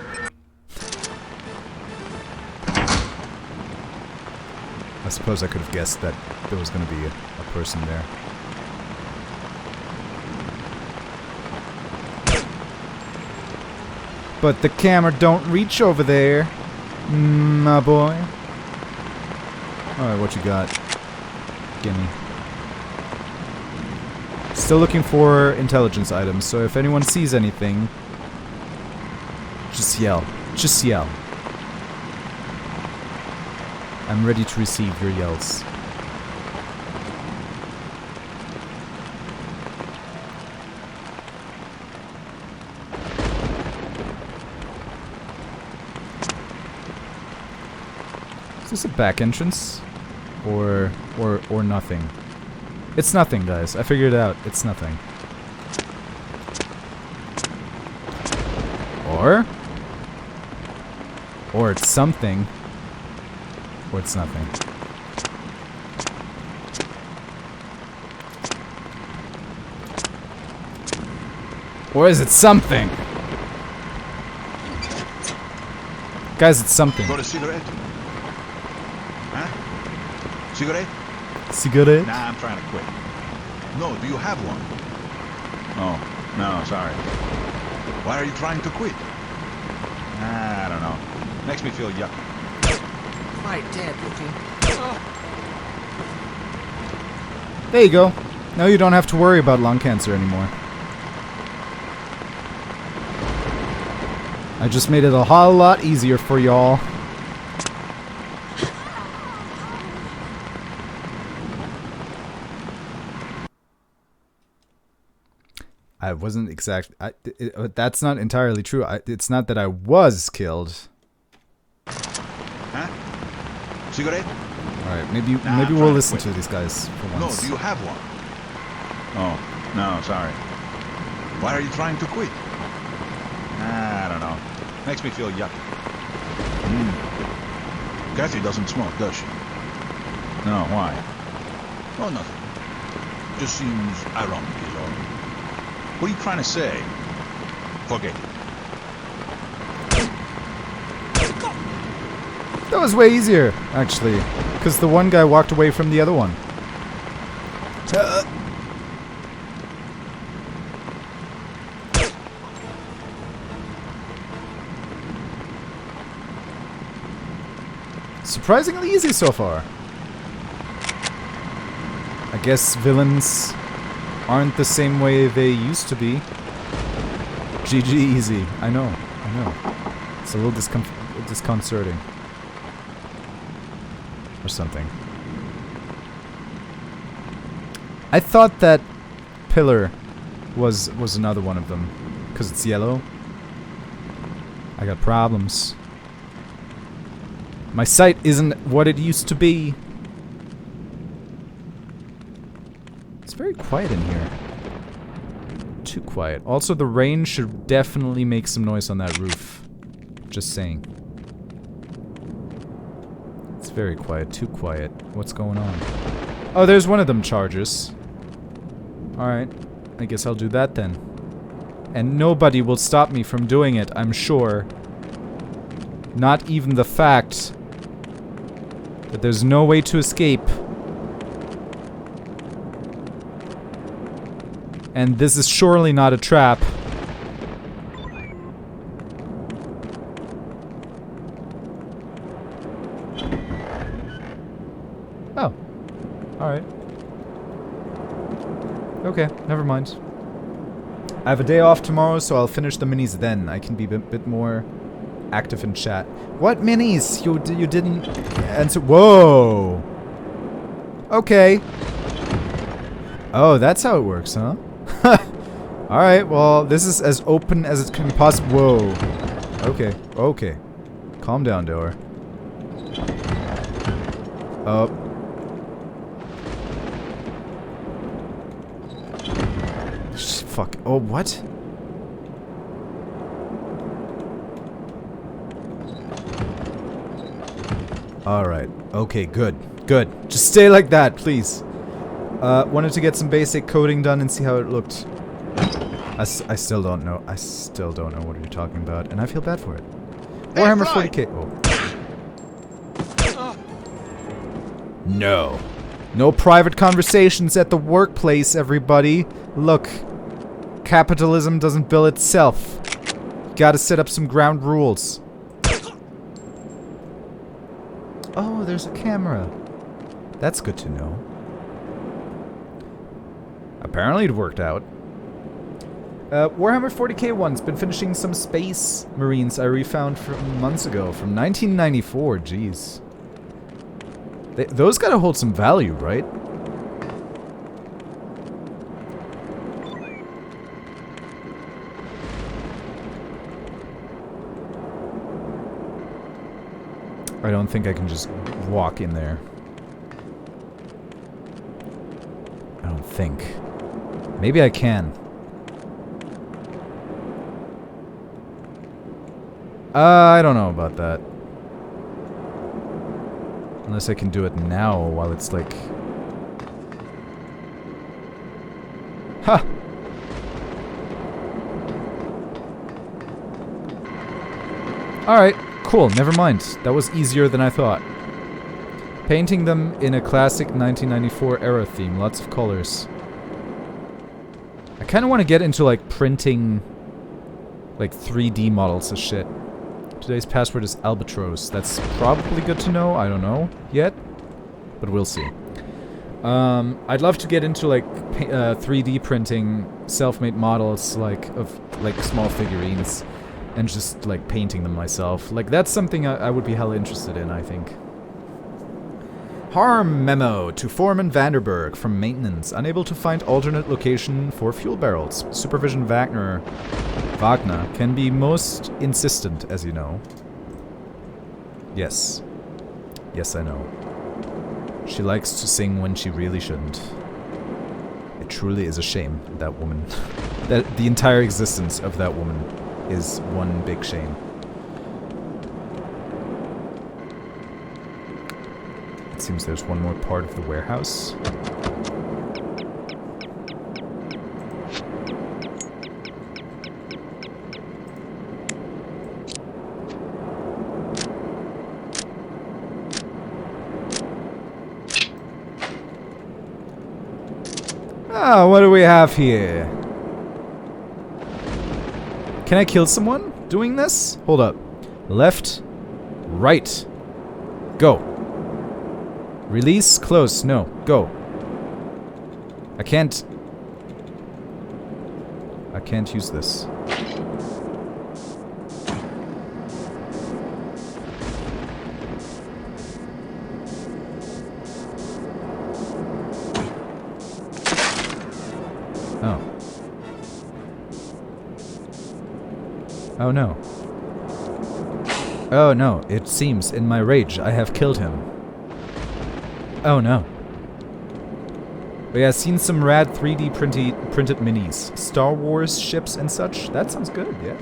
I suppose I could have guessed that there was going to be a person there. But the camera don't reach over there, my boy. Alright, what you got? Gimme. Still looking for intelligence items, so if anyone sees anything, just yell. Just yell. I'm ready to receive your yells. Is this a back entrance? Or nothing? It's nothing, guys. I figured it out. It's nothing. Or it's something. Or it's nothing. Or is it something? Guys, it's something. Got a cigarette? Huh? Cigarette? Cigarette? Nah, I'm trying to quit. No, do you have one? Oh, no, sorry. Why are you trying to quit? I don't know. Makes me feel yucky. Quite dead looking. There you go. Now you don't have to worry about lung cancer anymore. I just made it a whole lot easier for y'all. I wasn't that's not entirely true. It's not that I was killed. Huh? Cigarette? Alright, maybe we'll listen to these guys for No, once. do you have one? Oh, no, sorry. Why are you trying to quit? I don't know. Makes me feel yucky. Kathy doesn't smoke, does she? No, why? Oh, nothing. Just seems ironic, is all. What are you trying to say? Forget it. That was way easier, actually. Because the one guy walked away from the other one. Surprisingly easy so far. I guess villains aren't the same way they used to be. GG easy. I know. It's a little disconcerting. Or something. I thought that pillar was another one of them. Because it's yellow. I got problems. My sight isn't what it used to be. It's very quiet in here. Too quiet. Also, the rain should definitely make some noise on that roof. Just saying. It's very quiet. Too quiet. What's going on? Oh, there's one of them chargers. Alright. I guess I'll do that then. And nobody will stop me from doing it, I'm sure. Not even the fact that there's no way to escape. And this is surely not a trap. Oh. Alright. Okay, never mind. I have a day off tomorrow, so I'll finish the minis then. I can be a bit more active in chat. What minis? You didn't answer. Whoa. Okay. Oh, that's how it works, huh? Alright, well, this is as open as it can possibly. Whoa. Okay. Calm down, Doer. Oh. Fuck. Oh, what? Alright. Okay, good. Just stay like that, please. Wanted to get some basic coding done and see how it looked. I still don't know. I still don't know what you're talking about, and I feel bad for it. Warhammer 40k. Oh. No. No private conversations at the workplace, everybody. Look, capitalism doesn't bill itself. You gotta set up some ground rules. Oh, there's a camera. That's good to know. Apparently it worked out. Warhammer 40k one's been finishing some Space Marines I refound from months ago, from 1994, jeez. Those gotta hold some value, right? I don't think I can just walk in there. I don't think. Maybe I can. I don't know about that. Unless I can do it now while it's like... Ha! Alright, cool, never mind. That was easier than I thought. Painting them in a classic 1994 era theme, lots of colors. I kind of want to get into like printing like 3D models of shit. Today's password is Albatross. That's probably good to know. I don't know yet, but we'll see. I'd love to get into like 3D printing self-made models like of like small figurines and just like painting them myself. Like that's something I would be hella interested in, I think. H.A.R.M memo to Foreman Vanderberg from maintenance. Unable to find alternate location for fuel barrels. Supervision Wagner can be most insistent, as you know. Yes. Yes, I know. She likes to sing when she really shouldn't. It truly is a shame, that woman. That the entire existence of that woman is one big shame. It seems there's one more part of the warehouse. Ah, what do we have here? Can I kill someone doing this? Hold up. Left. Right. Go. Release. Close. No. Go. I can't use this. Oh. Oh no. Oh no, it seems in my rage I have killed him. Oh no. But yeah, seen some rad 3D printed minis. Star Wars ships and such. That sounds good, yeah.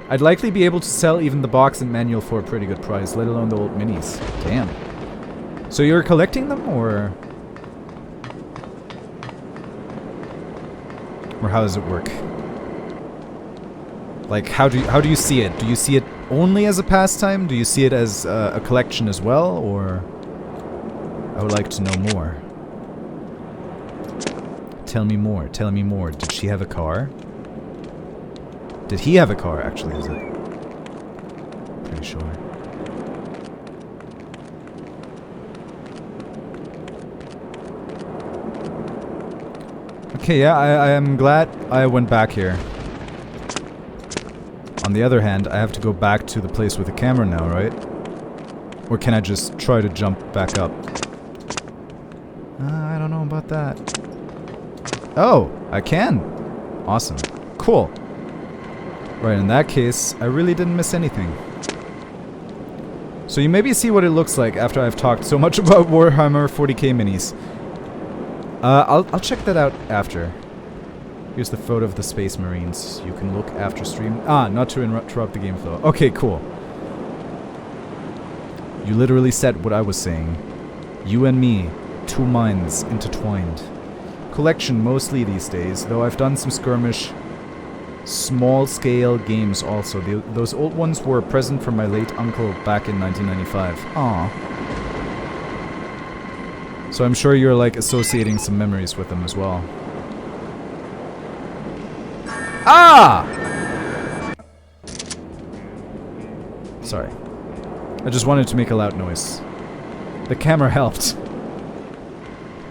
I'd likely be able to sell even the box and manual for a pretty good price, let alone the old minis. Damn. So you're collecting them, or how does it work? Like, how do you see it? Do you see it only as a pastime? Do you see it as a collection as well, or? I would like to know more. Tell me more. Tell me more. Did she have a car? Did he have a car, actually, is it? Pretty sure. Okay, yeah, I am glad I went back here. On the other hand, I have to go back to the place with the camera now, right? Or can I just try to jump back up? I don't know about that. Oh, I can. Awesome. Cool. Right, in that case, I really didn't miss anything. So you maybe see what it looks like after I've talked so much about Warhammer 40k minis. I'll check that out after. Here's the photo of the Space Marines. You can look after stream. Ah, not to interrupt the game flow. Okay, cool. You literally said what I was saying. You and me, two minds intertwined. Collection mostly these days, though I've done some skirmish, small-scale games also. Those old ones were a present from my late uncle back in 1995. Aww. So I'm sure you're like associating some memories with them as well. Ah! Sorry. I just wanted to make a loud noise. The camera helped.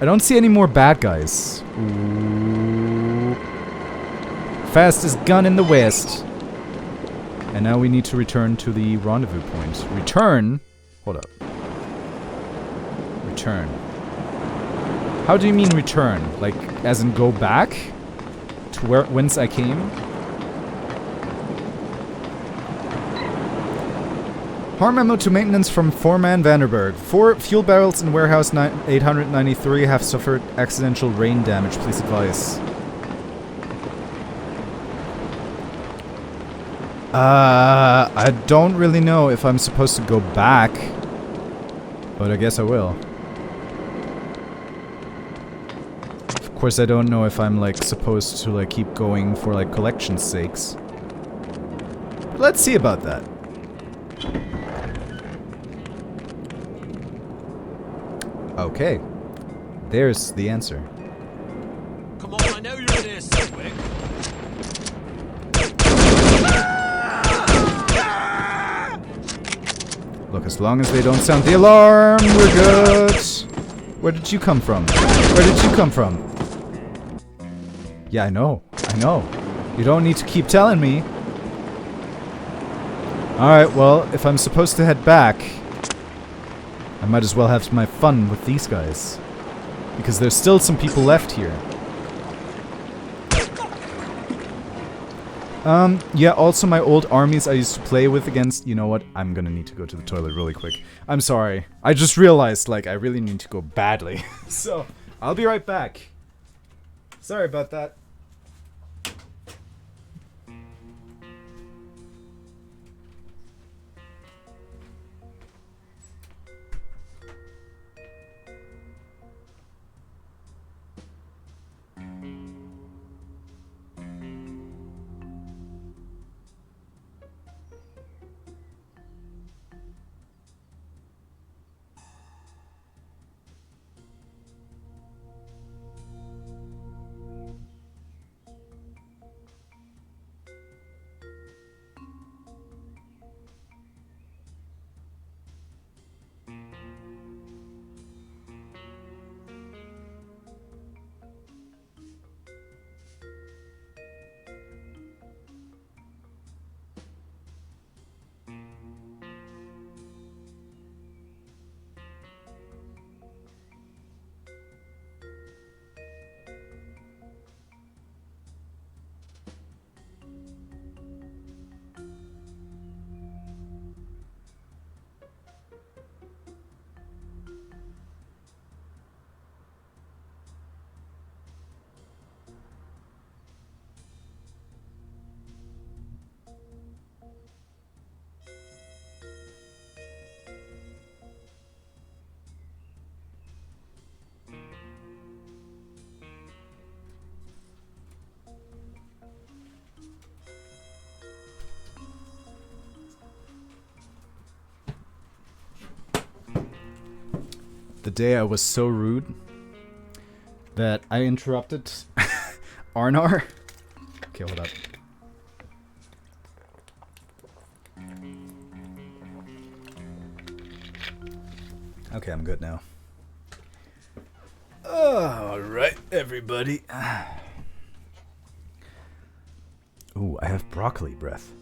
I don't see any more bad guys. Ooh. Fastest gun in the West. And now we need to return to the rendezvous point. Return? Hold up. Return. How do you mean return? Like, as in go back? To whence I came? H.A.R.M memo to maintenance from Foreman Vanderberg. 4 fuel barrels in warehouse 893 have suffered accidental rain damage. Please advise. I don't really know if I'm supposed to go back. But I guess I will. Of course, I don't know if I'm, like, supposed to, like, keep going for, like, collection's sakes. But let's see about that. Okay. There's the answer. Come on, I know you're in there somewhere. Look, as long as they don't sound the alarm, we're good. Where did you come from? Where did you come from? Yeah, I know. I know. You don't need to keep telling me. Alright, well, if I'm supposed to head back, I might as well have my fun with these guys. Because there's still some people left here. Yeah, also my old armies I used to play with against... You know what? I'm gonna need to go to the toilet really quick. I'm sorry. I just realized, like, I really need to go badly. So, I'll be right back. Sorry about that. The day I was so rude that I interrupted Arnar. Okay, hold up. Okay, I'm good now. Alright, everybody. Ooh, I have broccoli breath.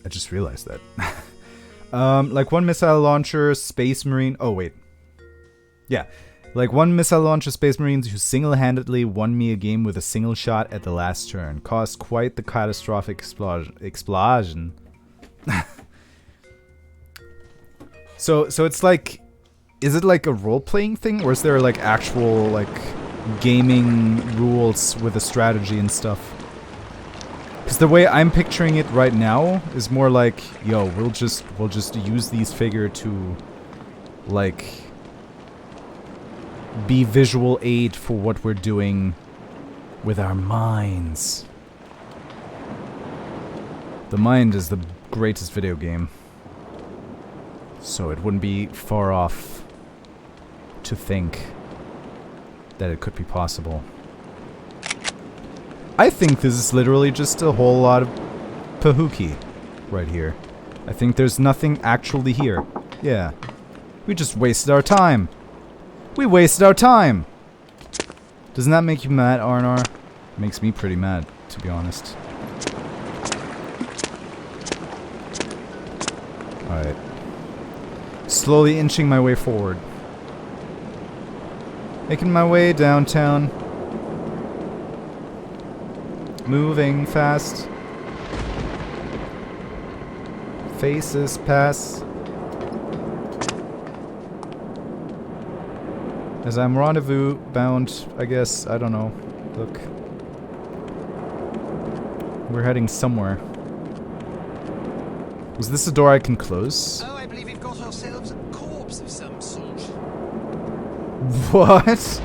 I just realized that. Like one missile launcher, Space Marine... Oh, wait. Yeah. Like one missile launcher, Space Marines who single-handedly won me a game with a single shot at the last turn. Caused quite the catastrophic explosion. So it's like... Is it like a role-playing thing? Or is there like actual like gaming rules with a strategy and stuff? Because the way I'm picturing it right now is more like, yo, we'll just use these figure to like be visual aid for what we're doing with our minds. The mind is the greatest video game. So it wouldn't be far off to think that it could be possible. I think this is literally just a whole lot of pahookie right here. I think there's nothing actually here. Yeah. We just wasted our time. We wasted our time! Doesn't that make you mad, R&R? Makes me pretty mad, to be honest. Alright. Slowly inching my way forward. Making my way downtown. Moving fast. Faces pass. As I'm rendezvous bound, I guess. I don't know. Look. We're heading somewhere. Was this a door I can close? Oh, I believe we've got ourselves a corpse of some sort. What?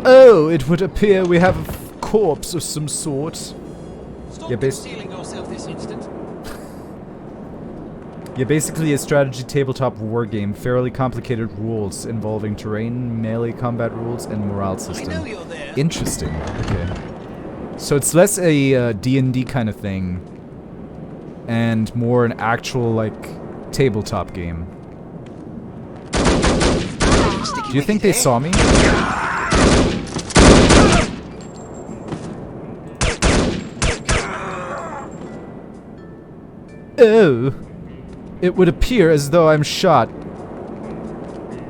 Oh, it would appear we have a corpse of some sort. Stop Yeah, concealing yourself this instant. Yeah, basically a strategy tabletop war game, fairly complicated rules involving terrain, melee combat rules, and morale system. I know you're there. Interesting. Okay. So it's less a D&D kind of thing, and more an actual, like, tabletop game. Do you think they saw me? Oh. It would appear as though I'm shot.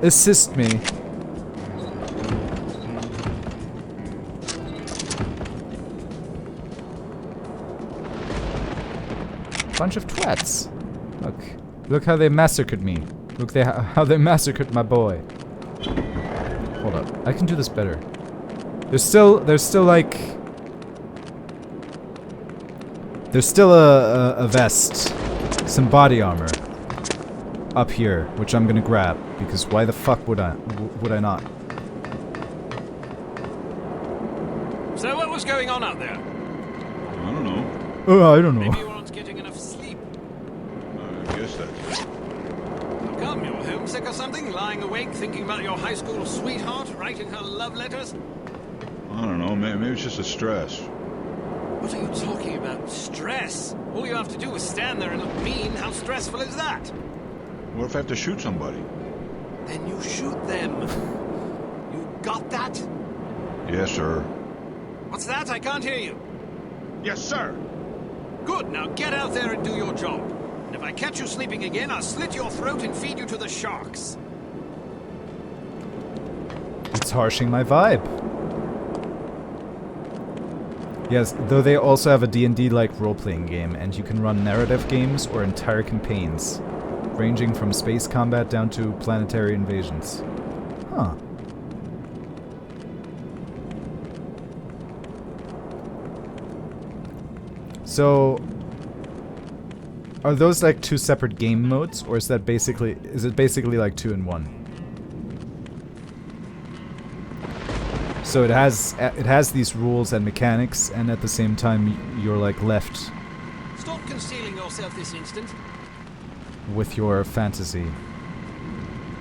Assist me. Bunch of twats. Look. Look how they massacred me. Look how they massacred my boy. Hold up. I can do this better. There's still like... There's still a vest. Some body armor. Up here, which I'm gonna grab. Because why the fuck would I not? So what was going on out there? I don't know. Oh, I don't know. Maybe you weren't getting enough sleep. I guess that's... How come? You're homesick or something? Lying awake thinking about your high school sweetheart, writing her love letters? I don't know, maybe it's just a stress. What are you talking about? Stress? All you have to do is stand there and look mean. How stressful is that? What if I have to shoot somebody? Then you shoot them. You got that? Yes, sir. What's that? I can't hear you. Yes, sir! Good, now get out there and do your job. And if I catch you sleeping again, I'll slit your throat and feed you to the sharks. It's harshing my vibe. Yes, though they also have a D&D-like role-playing game, and you can run narrative games or entire campaigns, ranging from space combat down to planetary invasions. Huh. So, are those like two separate game modes, or is it basically like 2 in 1? So it has these rules and mechanics, and at the same time you're like left Stop concealing yourself this instant. with your fantasy.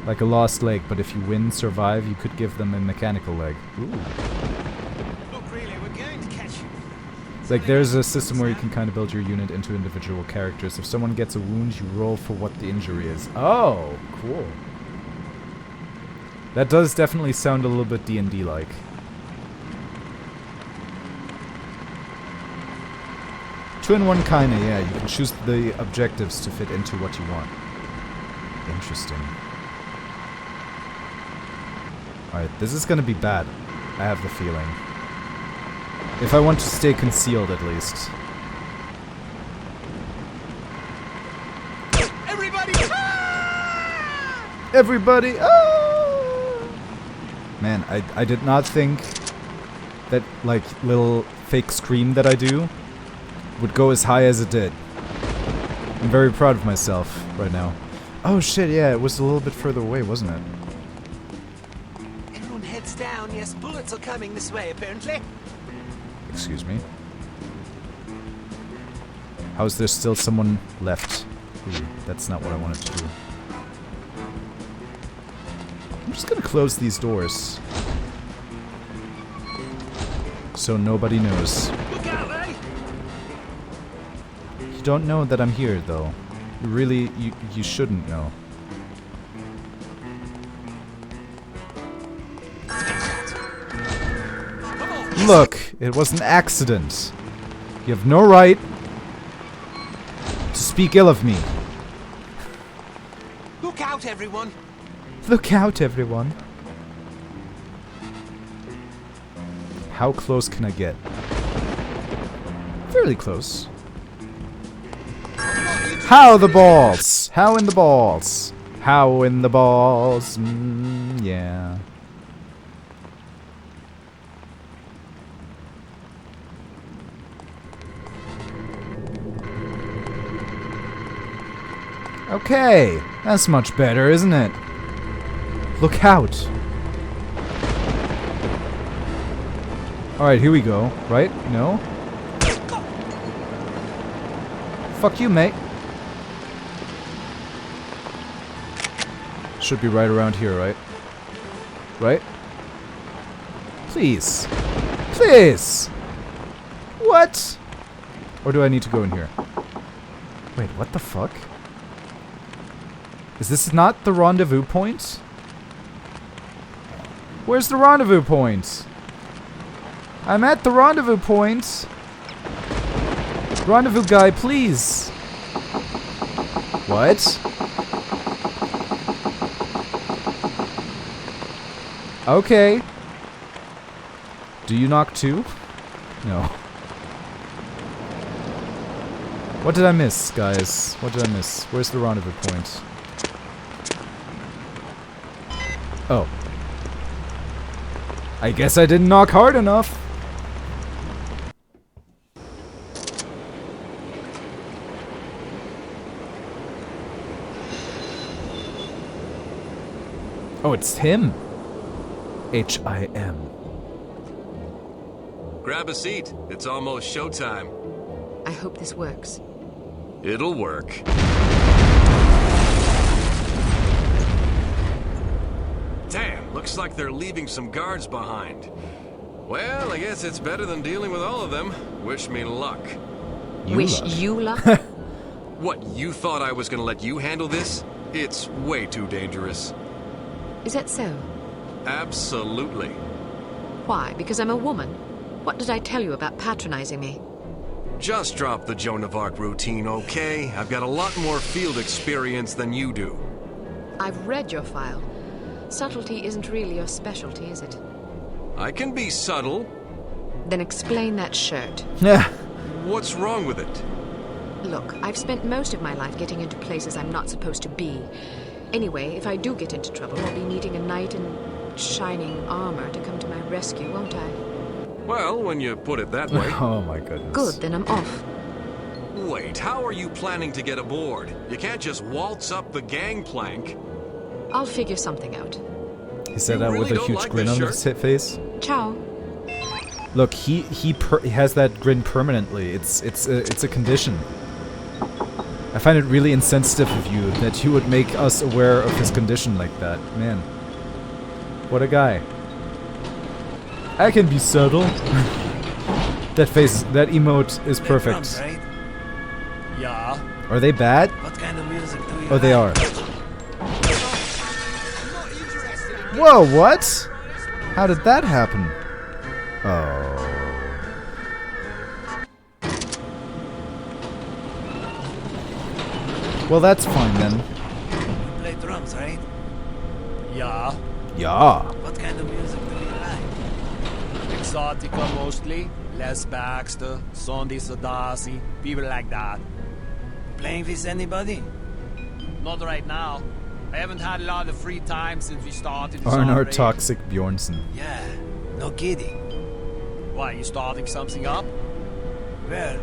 Like a lost leg, but if you win, survive, you could give them a mechanical leg. Ooh. Look, really, we're going to catch you. Like there's a system where you can kind of build your unit into individual characters. If someone gets a wound, you roll for what the injury is. Oh, cool. That does definitely sound a little bit D&D-like. Two in one kinda, yeah. You can choose the objectives to fit into what you want. Interesting. Alright, this is gonna be bad. I have the feeling. If I want to stay concealed, at least. Everybody! Everybody! Ah! Man, I did not think that, like, little fake scream that I do would go as high as it did. I'm very proud of myself right now. Oh shit, yeah, it was a little bit further away, wasn't it? Everyone heads down. Yes, bullets are coming this way, apparently. Excuse me. How is there still someone left? Ooh, that's not what I wanted to do. I'm just gonna close these doors. So nobody knows. Look out, eh? You don't know that I'm here, though. You shouldn't know. Look, it was an accident. You have no right to speak ill of me. Look out, everyone! Look out, everyone. How close can I get? Fairly close. How the balls? How in the balls? How in the balls? Yeah. Okay, that's much better, isn't it? Look out. Alright, here we go. Right? No? Fuck you, mate. Should be right around here, right? Right? Please. Please! What? Or do I need to go in here? Wait, what the fuck? Is this not the rendezvous point? Where's the rendezvous point? I'm at the rendezvous point. Rendezvous guy, please. What? Okay. Do you knock too? No. What did I miss, guys? What did I miss? Where's the rendezvous point? Oh. I guess I didn't knock hard enough. Oh, it's him. H.A.R.M. Grab a seat. It's almost showtime. I hope this works. It'll work. Damn, looks like they're leaving some guards behind. Well, I guess it's better than dealing with all of them. Wish me luck. Wish you luck? What, you thought I was gonna let you handle this? It's way too dangerous. Is that so? Absolutely. Why? Because I'm a woman? What did I tell you about patronizing me? Just drop the Joan of Arc routine, okay? I've got a lot more field experience than you do. I've read your file. Subtlety isn't really your specialty, is it? I can be subtle. Then explain that shirt. Yeah. What's wrong with it? Look, I've spent most of my life getting into places I'm not supposed to be. Anyway, if I do get into trouble, I'll be needing a knight in shining armor to come to my rescue, won't I? Well, when you put it that way. Oh my goodness. Good, then I'm off. Wait, how are you planning to get aboard? You can't just waltz up the gangplank. I'll figure something out. He said that with a huge grin on his face. Ciao. Look, he has that grin permanently. It's a condition. I find it really insensitive of you that you would make us aware of his condition like that. Man. What a guy. I can be subtle. That face, that emote is perfect. Drums, right? Yeah. Are they bad? What kind of music do you Oh, they are. like? Whoa, what? How did that happen? Oh. Well, that's fine then. You play drums, right? Yeah. Yeah. What kind of music do you like? Exotica mostly. Les Baxter, Sondy Sadasi, people like that. Playing with anybody? Not right now. I haven't had a lot of free time since we started. Arnar Toxic Bjornsson. Yeah, no kidding. Why, you starting something up? Well,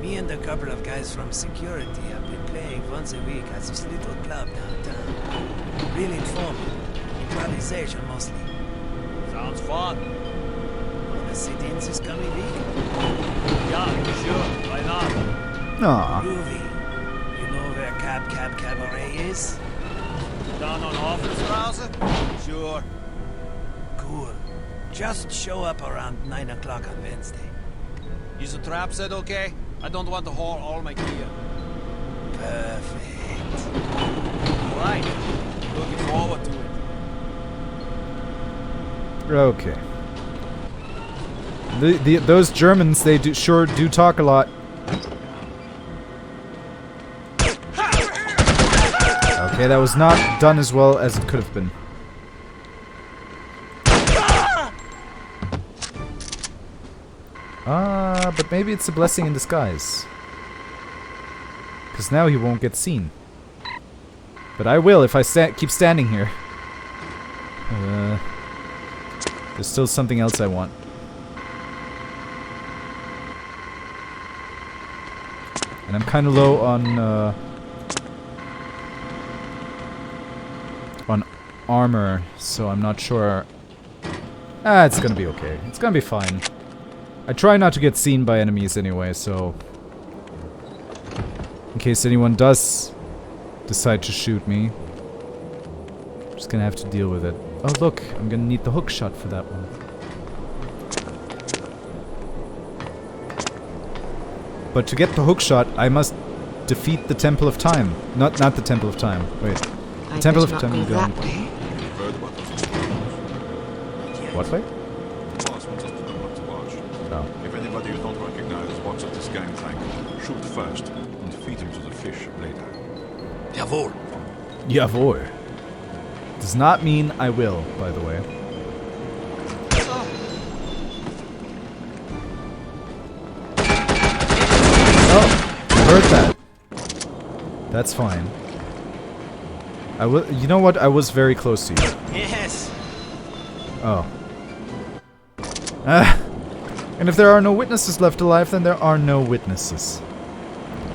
me and a couple of guys from security have been playing once a week at this little club downtown. Really informal. Improvisation mostly. Sounds fun. Wanna sit in this coming week? Yeah, sure. Why not? Aw. Groovy. You know where Cab Cabaret is? Down on Hofstrasse? Sure. Cool. Just show up around 9 o'clock on Wednesday. Is the trap set okay? I don't want to haul all my gear. Perfect. Right. Looking forward to it. Okay. Those Germans, they sure do talk a lot. Okay, that was not done as well as it could have been. But maybe it's a blessing in disguise. Because now he won't get seen. But I will if I keep standing here. There's still something else I want. And I'm kind of low on armor, so I'm not sure. It's gonna be okay. It's gonna be fine. I try not to get seen by enemies anyway, so in case anyone does decide to shoot me, I'm just gonna have to deal with it. Oh look, I'm gonna need the hook shot for that one. But to get the hook shot, I must defeat the Temple of Time. Not the Temple of Time. Wait. The Temple of Time. Go that way. What way? Boss wants us to know what to watch. Oh. If anybody you don't recognize walks up this gang tank, shoot first and feed him to the fish later. Jawohl. Jawohl. Does not mean I will, by the way. Oh, heard that. That's fine. You know what? I was very close to you. Yes. Oh. And if there are no witnesses left alive, then there are no witnesses.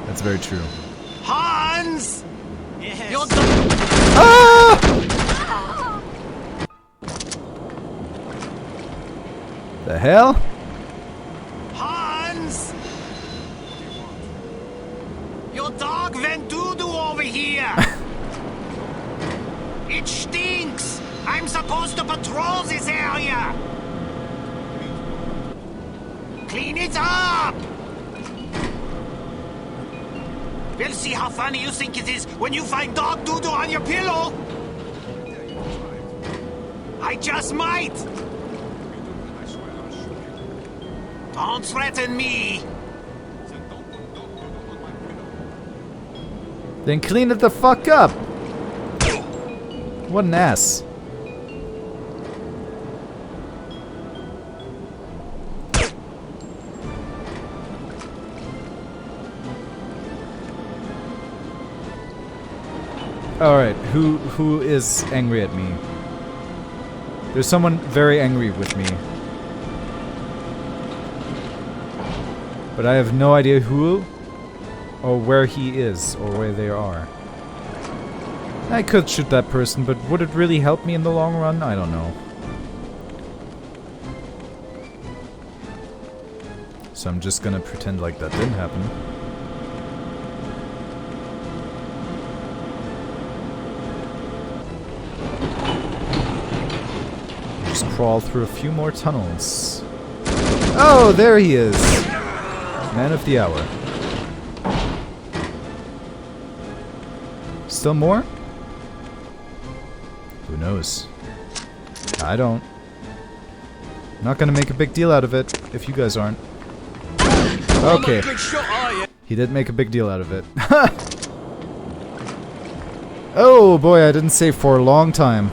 That's very true. Hans! Yes. You're Ah! The hell? Hans! Your dog went doo-doo over here! It stinks! I'm supposed to patrol this area! Clean it up! We'll see how funny you think it is when you find dog doo-doo on your pillow! I just might! Don't threaten me! Then clean it the fuck up! What an ass. Alright, who is angry at me? There's someone very angry with me. But I have no idea who or where he is or where they are. I could shoot that person, but would it really help me in the long run? I don't know. So I'm just gonna pretend like that didn't happen. Just crawl through a few more tunnels. Oh, there he is! Man of the hour. Still more? Who knows? I don't. I'm not gonna make a big deal out of it, if you guys aren't. Okay. He did make a big deal out of it. Oh boy, I didn't save for a long time.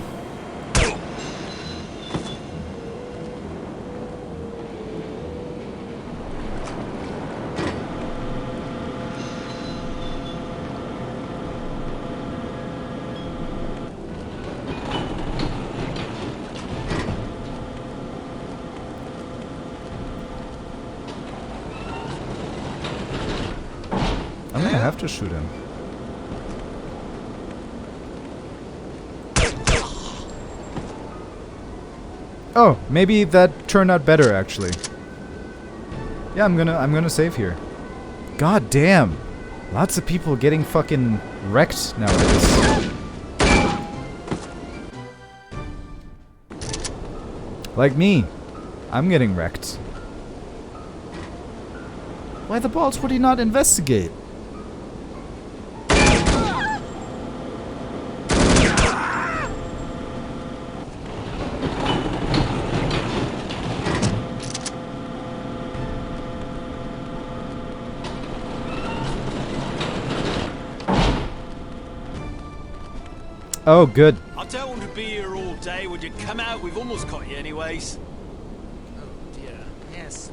I'm gonna have to shoot him. Oh, maybe that turned out better actually. Yeah, I'm gonna save here. God damn. Lots of people getting fucking wrecked nowadays. Like me. I'm getting wrecked. Why the balls would he not investigate? Oh, good. I don't want to be here all day. Would you come out? We've almost caught you anyways. Oh dear. Yes.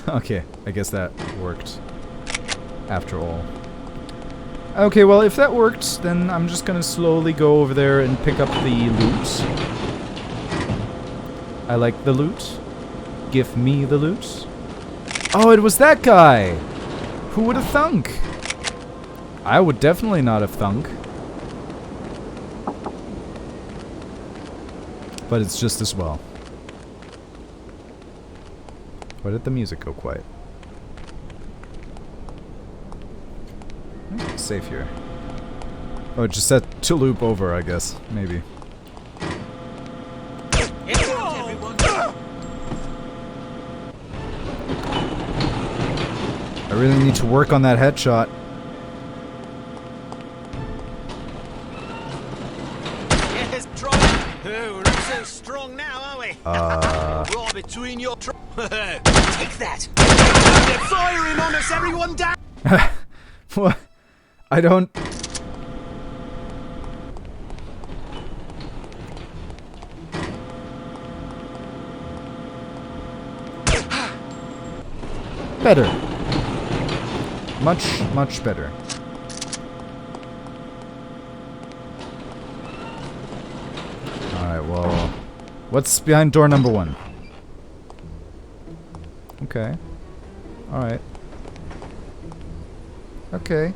Okay, I guess that worked. After all. Okay, well, if that worked, then I'm just gonna slowly go over there and pick up the loot. I like the loot. Give me the loot. Oh, it was that guy! Who would have thunk? I would definitely not have thunk. But it's just as well. Why did the music go quiet? It's safe here. Oh, it just set to loop over, I guess. Maybe. I really need to work on that headshot. Yes, try. Oh, we're not so strong now, are we? Right between your take that! They're firing on us, everyone down! What? I don't... Better. Much, much better. Alright, well... What's behind door number 1? Okay. Alright. Okay.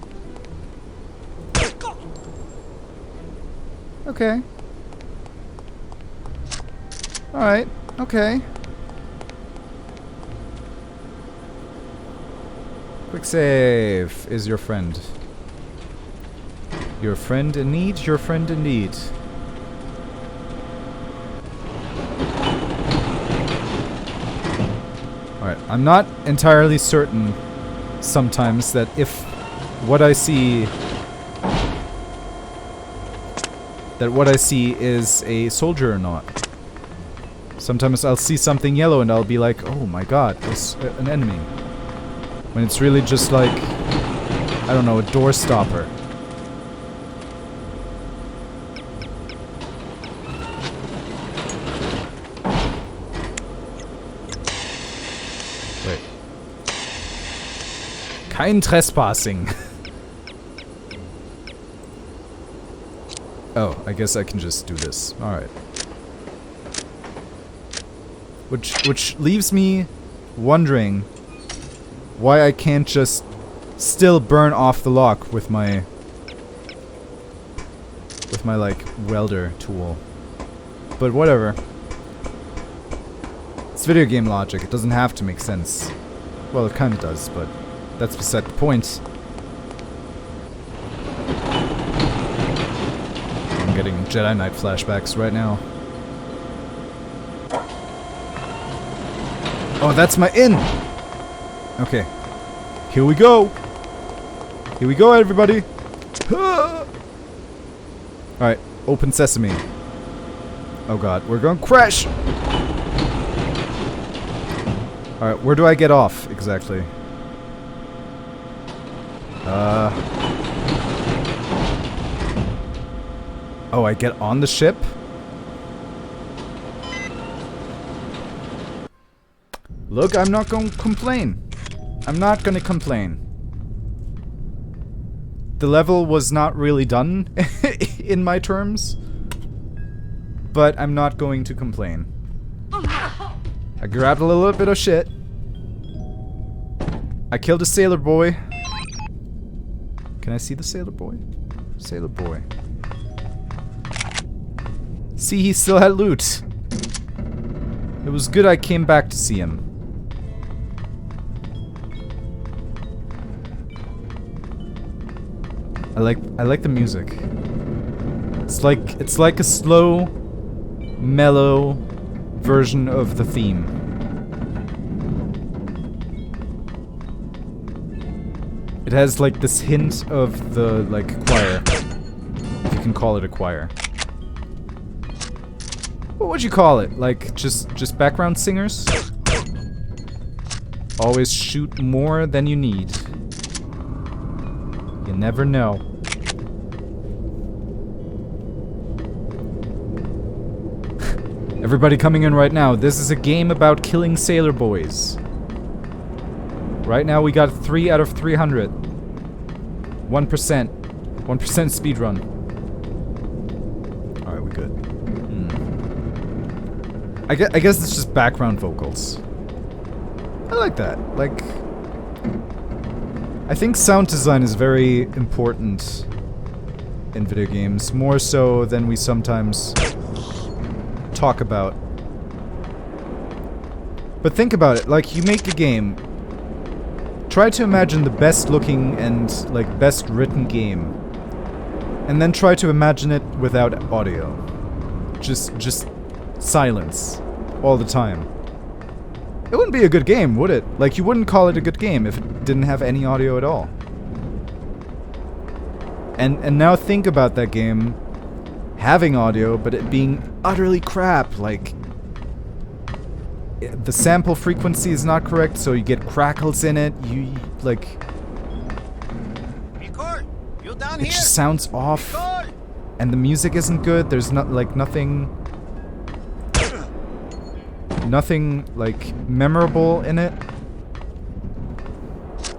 Okay. Alright. Okay. Quick save is your friend. Your friend in need? Your friend in need. Alright, I'm not entirely certain sometimes that if what I see is a soldier or not. Sometimes I'll see something yellow and I'll be like, oh my god, there's an enemy. When it's really just like, I don't know, a door stopper. Wait. Kein Trespassing. Oh, I guess I can just do this. Alright. Which leaves me wondering why I can't just still burn off the lock with my like welder tool. But whatever. It's video game logic. It doesn't have to make sense. Well, it kind of does, but that's beside the point. I'm getting Jedi Knight flashbacks right now. Oh, that's my inn! Okay. Here we go! Here we go, everybody! Alright, open sesame. Oh god, we're going to crash! Alright, where do I get off, exactly? Oh, I get on the ship? Look, I'm not gonna complain. I'm not gonna complain. The level was not really done in my terms, but I'm not going to complain. I grabbed a little bit of shit. I killed a sailor boy. Can I see the sailor boy? Sailor boy. See, he still had loot. It was good I came back to see him. I like the music. It's like a slow, mellow version of the theme. It has like this hint of the like choir. If you can call it a choir. What would you call it? Like just background singers? Always shoot more than you need. You never know. Everybody coming in right now. This is a game about killing sailor boys. Right now we got 3 out of 300. 1%. 1% speedrun. Alright, we good. I guess it's just background vocals. I like that. Like, I think sound design is very important in video games, more so than we sometimes talk about. But think about it, like, you make a game. Try to imagine the best looking and, like, best written game. And then try to imagine it without audio. Just silence. All the time. It wouldn't be a good game, would it? Like, you wouldn't call it a good game if it didn't have any audio at all. And now think about that game having audio, but it being utterly crap. Like, the sample frequency is not correct, so you get crackles in it. You like, it just sounds off, and the music isn't good. There's not like nothing like memorable in it.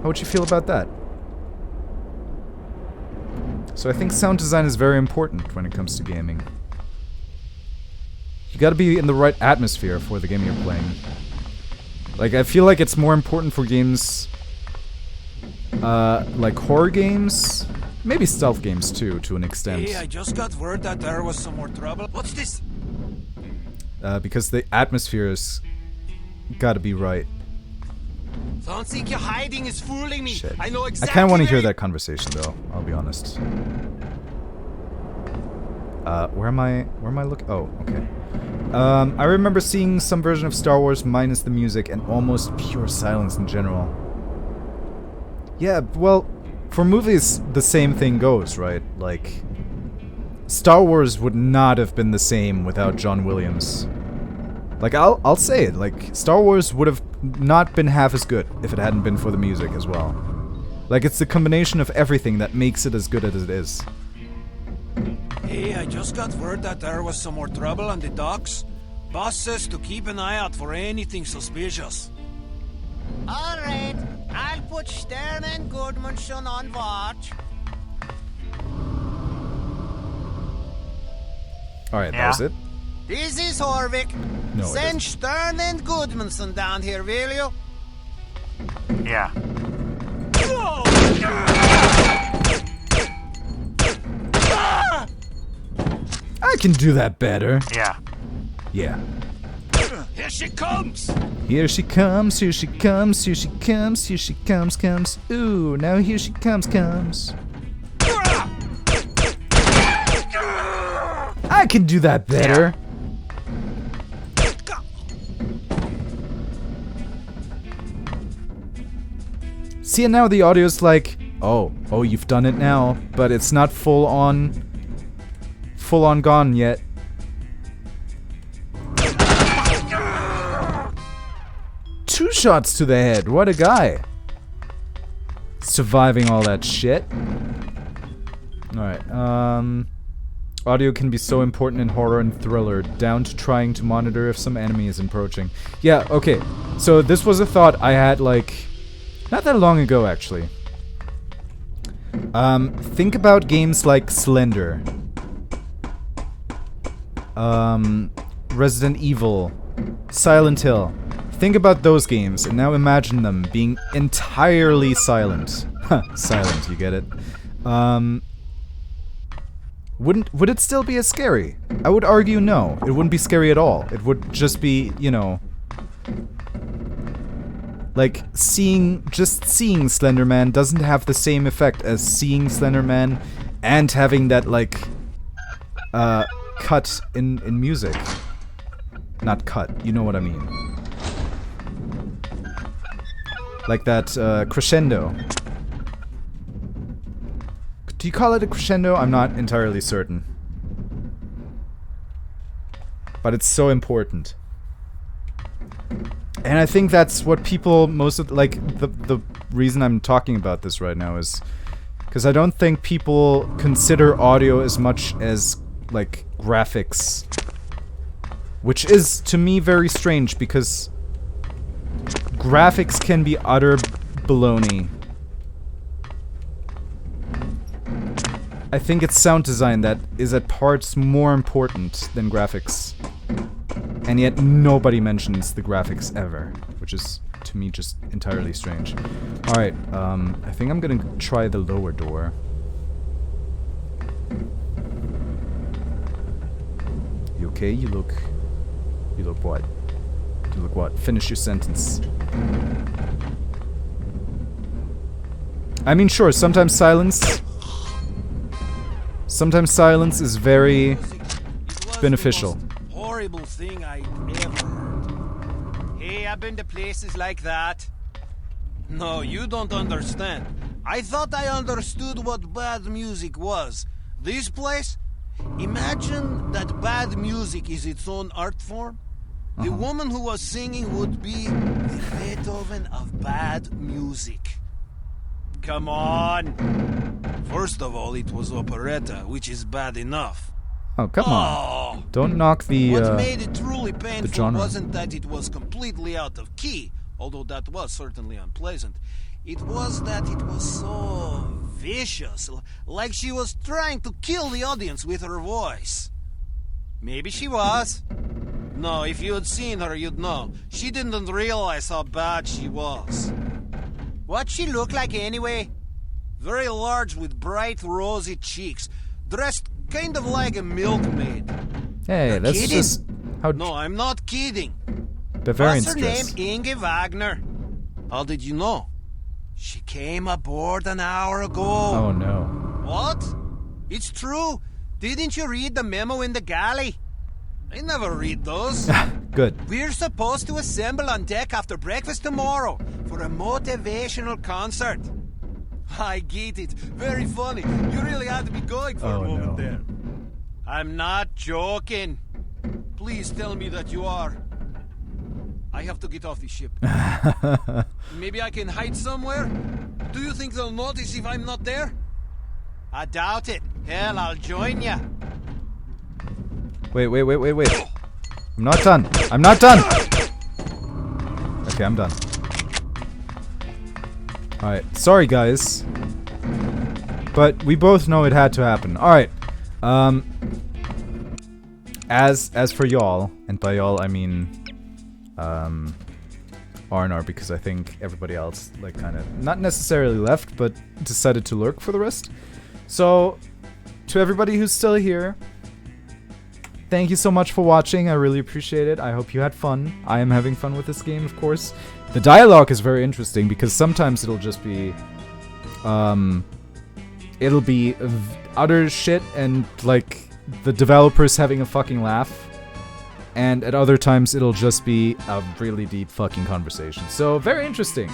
How would you feel about that? So I think sound design is very important when it comes to gaming. You gotta be in the right atmosphere for the game you're playing. Like, I feel like it's more important for games, like horror games, maybe stealth games too, to an extent. Hey, I just got word that there was some more trouble. What's this? Because the atmosphere's gotta be right. Don't think your hiding is fooling me. Shit. I know I exactly. kind of want to hear that conversation, though. I'll be honest. Where am I looking? Oh, okay. I remember seeing some version of Star Wars minus the music and almost pure silence in general. Yeah, well, for movies, the same thing goes, right? Like, Star Wars would not have been the same without John Williams. Like, I'll say it, like, Star Wars would have not been half as good if it hadn't been for the music as well. Like, it's the combination of everything that makes it as good as it is. Hey, I just got word that there was some more trouble on the docks. Boss says to keep an eye out for anything suspicious. All right, I'll put Stern and Goodmanson on watch. Alright, that was it? This is Horvik. No, Send Stern and Goodmanson down here, will you? Yeah. I can do that better. Yeah. Yeah. Here she comes! Here she comes, here she comes, here she comes, here she comes, comes. Ooh, now here she comes. I can do that better. See, and now the audio's like, oh, you've done it now, but it's not full on gone yet. Two shots to the head, what a guy. Surviving all that shit. Alright, audio can be so important in horror and thriller, down to trying to monitor if some enemy is approaching. Yeah, okay, so this was a thought I had, like, not that long ago, actually. Think about games like Slender. Resident Evil. Silent Hill. Think about those games, and now imagine them being entirely silent. Silent, you get it? Would it still be as scary? I would argue no. It wouldn't be scary at all. It would just be, you know, like, just seeing Slender Man doesn't have the same effect as seeing Slender Man and having that, like, cut in music. Not cut, you know what I mean. Like that crescendo. Do you call it a crescendo? I'm not entirely certain. But it's so important. And I think that's what people like the reason I'm talking about this right now is because I don't think people consider audio as much as like graphics, which is to me very strange because graphics can be utter baloney. I think it's sound design that is at parts more important than graphics. And yet nobody mentions the graphics ever, which is, to me, just entirely strange. Alright, I think I'm gonna try the lower door. You okay? You look what? You look what? Finish your sentence. I mean, sure, sometimes silence is very beneficial. Horrible thing I ever heard. Hey, I've been to places like that. No, you don't understand. I thought I understood what bad music was. This place? Imagine that bad music is its own art form. The woman who was singing would be the Beethoven of bad music. Come on. First of all, it was operetta, which is bad enough. Oh, come on. Don't knock the What made it truly painful genre. wasn't that it was completely out of key, although that was certainly unpleasant. It was that it was so vicious, like she was trying to kill the audience with her voice. Maybe she was. No, if you had seen her, you'd know. She didn't realize how bad she was. What'd she look like anyway? Very large with bright rosy cheeks, dressed kind of like a milkmaid. Hey, You're that's kidding? just how No, I'm not kidding. Bavarians What's her name? dress. Inge Wagner. How did you know? She came aboard an hour ago. Oh no. What? It's true. Didn't you read the memo in the galley? I never read those. Good. We're supposed to assemble on deck after breakfast tomorrow for a motivational concert. I get it. Very funny. You really had to be going for a moment there. I'm not joking. Please tell me that you are. I have to get off the ship. Maybe I can hide somewhere? Do you think they'll notice if I'm not there? I doubt it. Hell, I'll join ya. Wait. I'm not done. I'm not done! Okay, I'm done. Alright, sorry guys. But we both know it had to happen. Alright. As for y'all, and by y'all I mean R&R, because I think everybody else like kind of not necessarily left, but decided to lurk for the rest. So to everybody who's still here, thank you so much for watching. I really appreciate it. I hope you had fun. I am having fun with this game, of course. The dialogue is very interesting because sometimes it'll just be it'll be utter shit and like the developers having a fucking laugh. And at other times it'll just be a really deep fucking conversation. So very interesting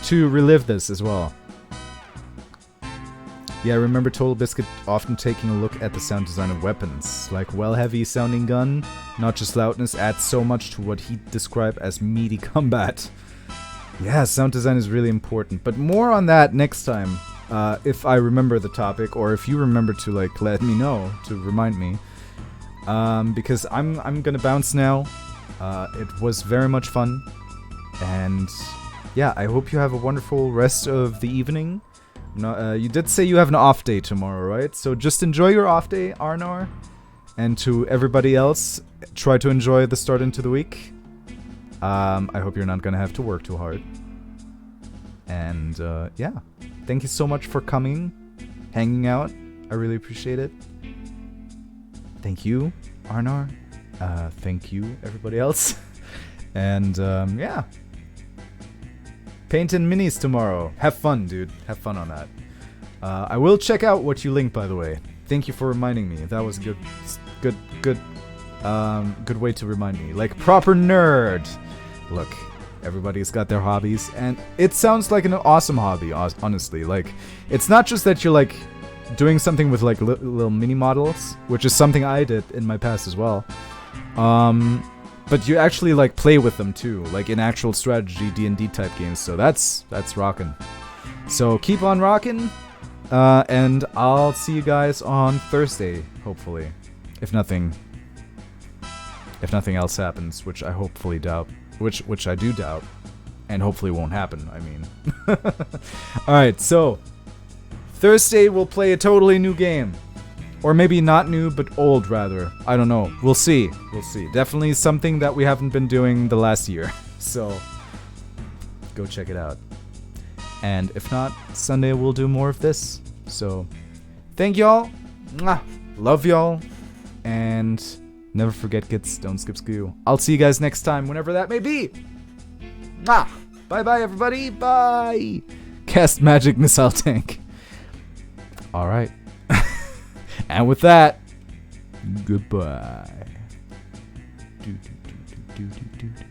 to relive this as well. Yeah, I remember Total Biscuit often taking a look at the sound design of weapons. Like well-heavy sounding gun, not just loudness, adds so much to what he'd describe as meaty combat. Yeah, sound design is really important, but more on that next time. If I remember the topic, or if you remember to like let me know, to remind me. Because I'm gonna bounce now. It was very much fun. And yeah, I hope you have a wonderful rest of the evening. No, you did say you have an off day tomorrow, right? So just enjoy your off day, Arnar. And to everybody else, try to enjoy the start into the week. I hope you're not gonna have to work too hard. And yeah, thank you so much for coming, hanging out. I really appreciate it. Thank you, Arnar. Thank you, everybody else. And yeah. Paint in minis tomorrow. Have fun, dude. Have fun on that. I will check out what you linked, by the way. Thank you for reminding me. That was a good way to remind me. Like, proper nerd. Look, everybody's got their hobbies, and it sounds like an awesome hobby, honestly. Like, it's not just that you're, like, doing something with, like, little mini models, which is something I did in my past as well. But you actually, like, play with them, too. Like, in actual strategy D&D type games, so that's rockin'. So, keep on rockin'. And I'll see you guys on Thursday, hopefully. If nothing else happens, which I hopefully doubt. Which I do doubt. And hopefully won't happen, I mean. Alright, so Thursday we'll play a totally new game. Or maybe not new, but old, rather. I don't know. We'll see. We'll see. Definitely something that we haven't been doing the last year. So, go check it out. And if not, Sunday we'll do more of this. So, thank y'all. Mwah. Love y'all. And never forget, kids, don't skip school. I'll see you guys next time, whenever that may be. Mwah. Bye-bye, everybody. Bye. Cast Magic Missile Tank. Alright. And with that, goodbye. Do, do, do, do, do, do, do.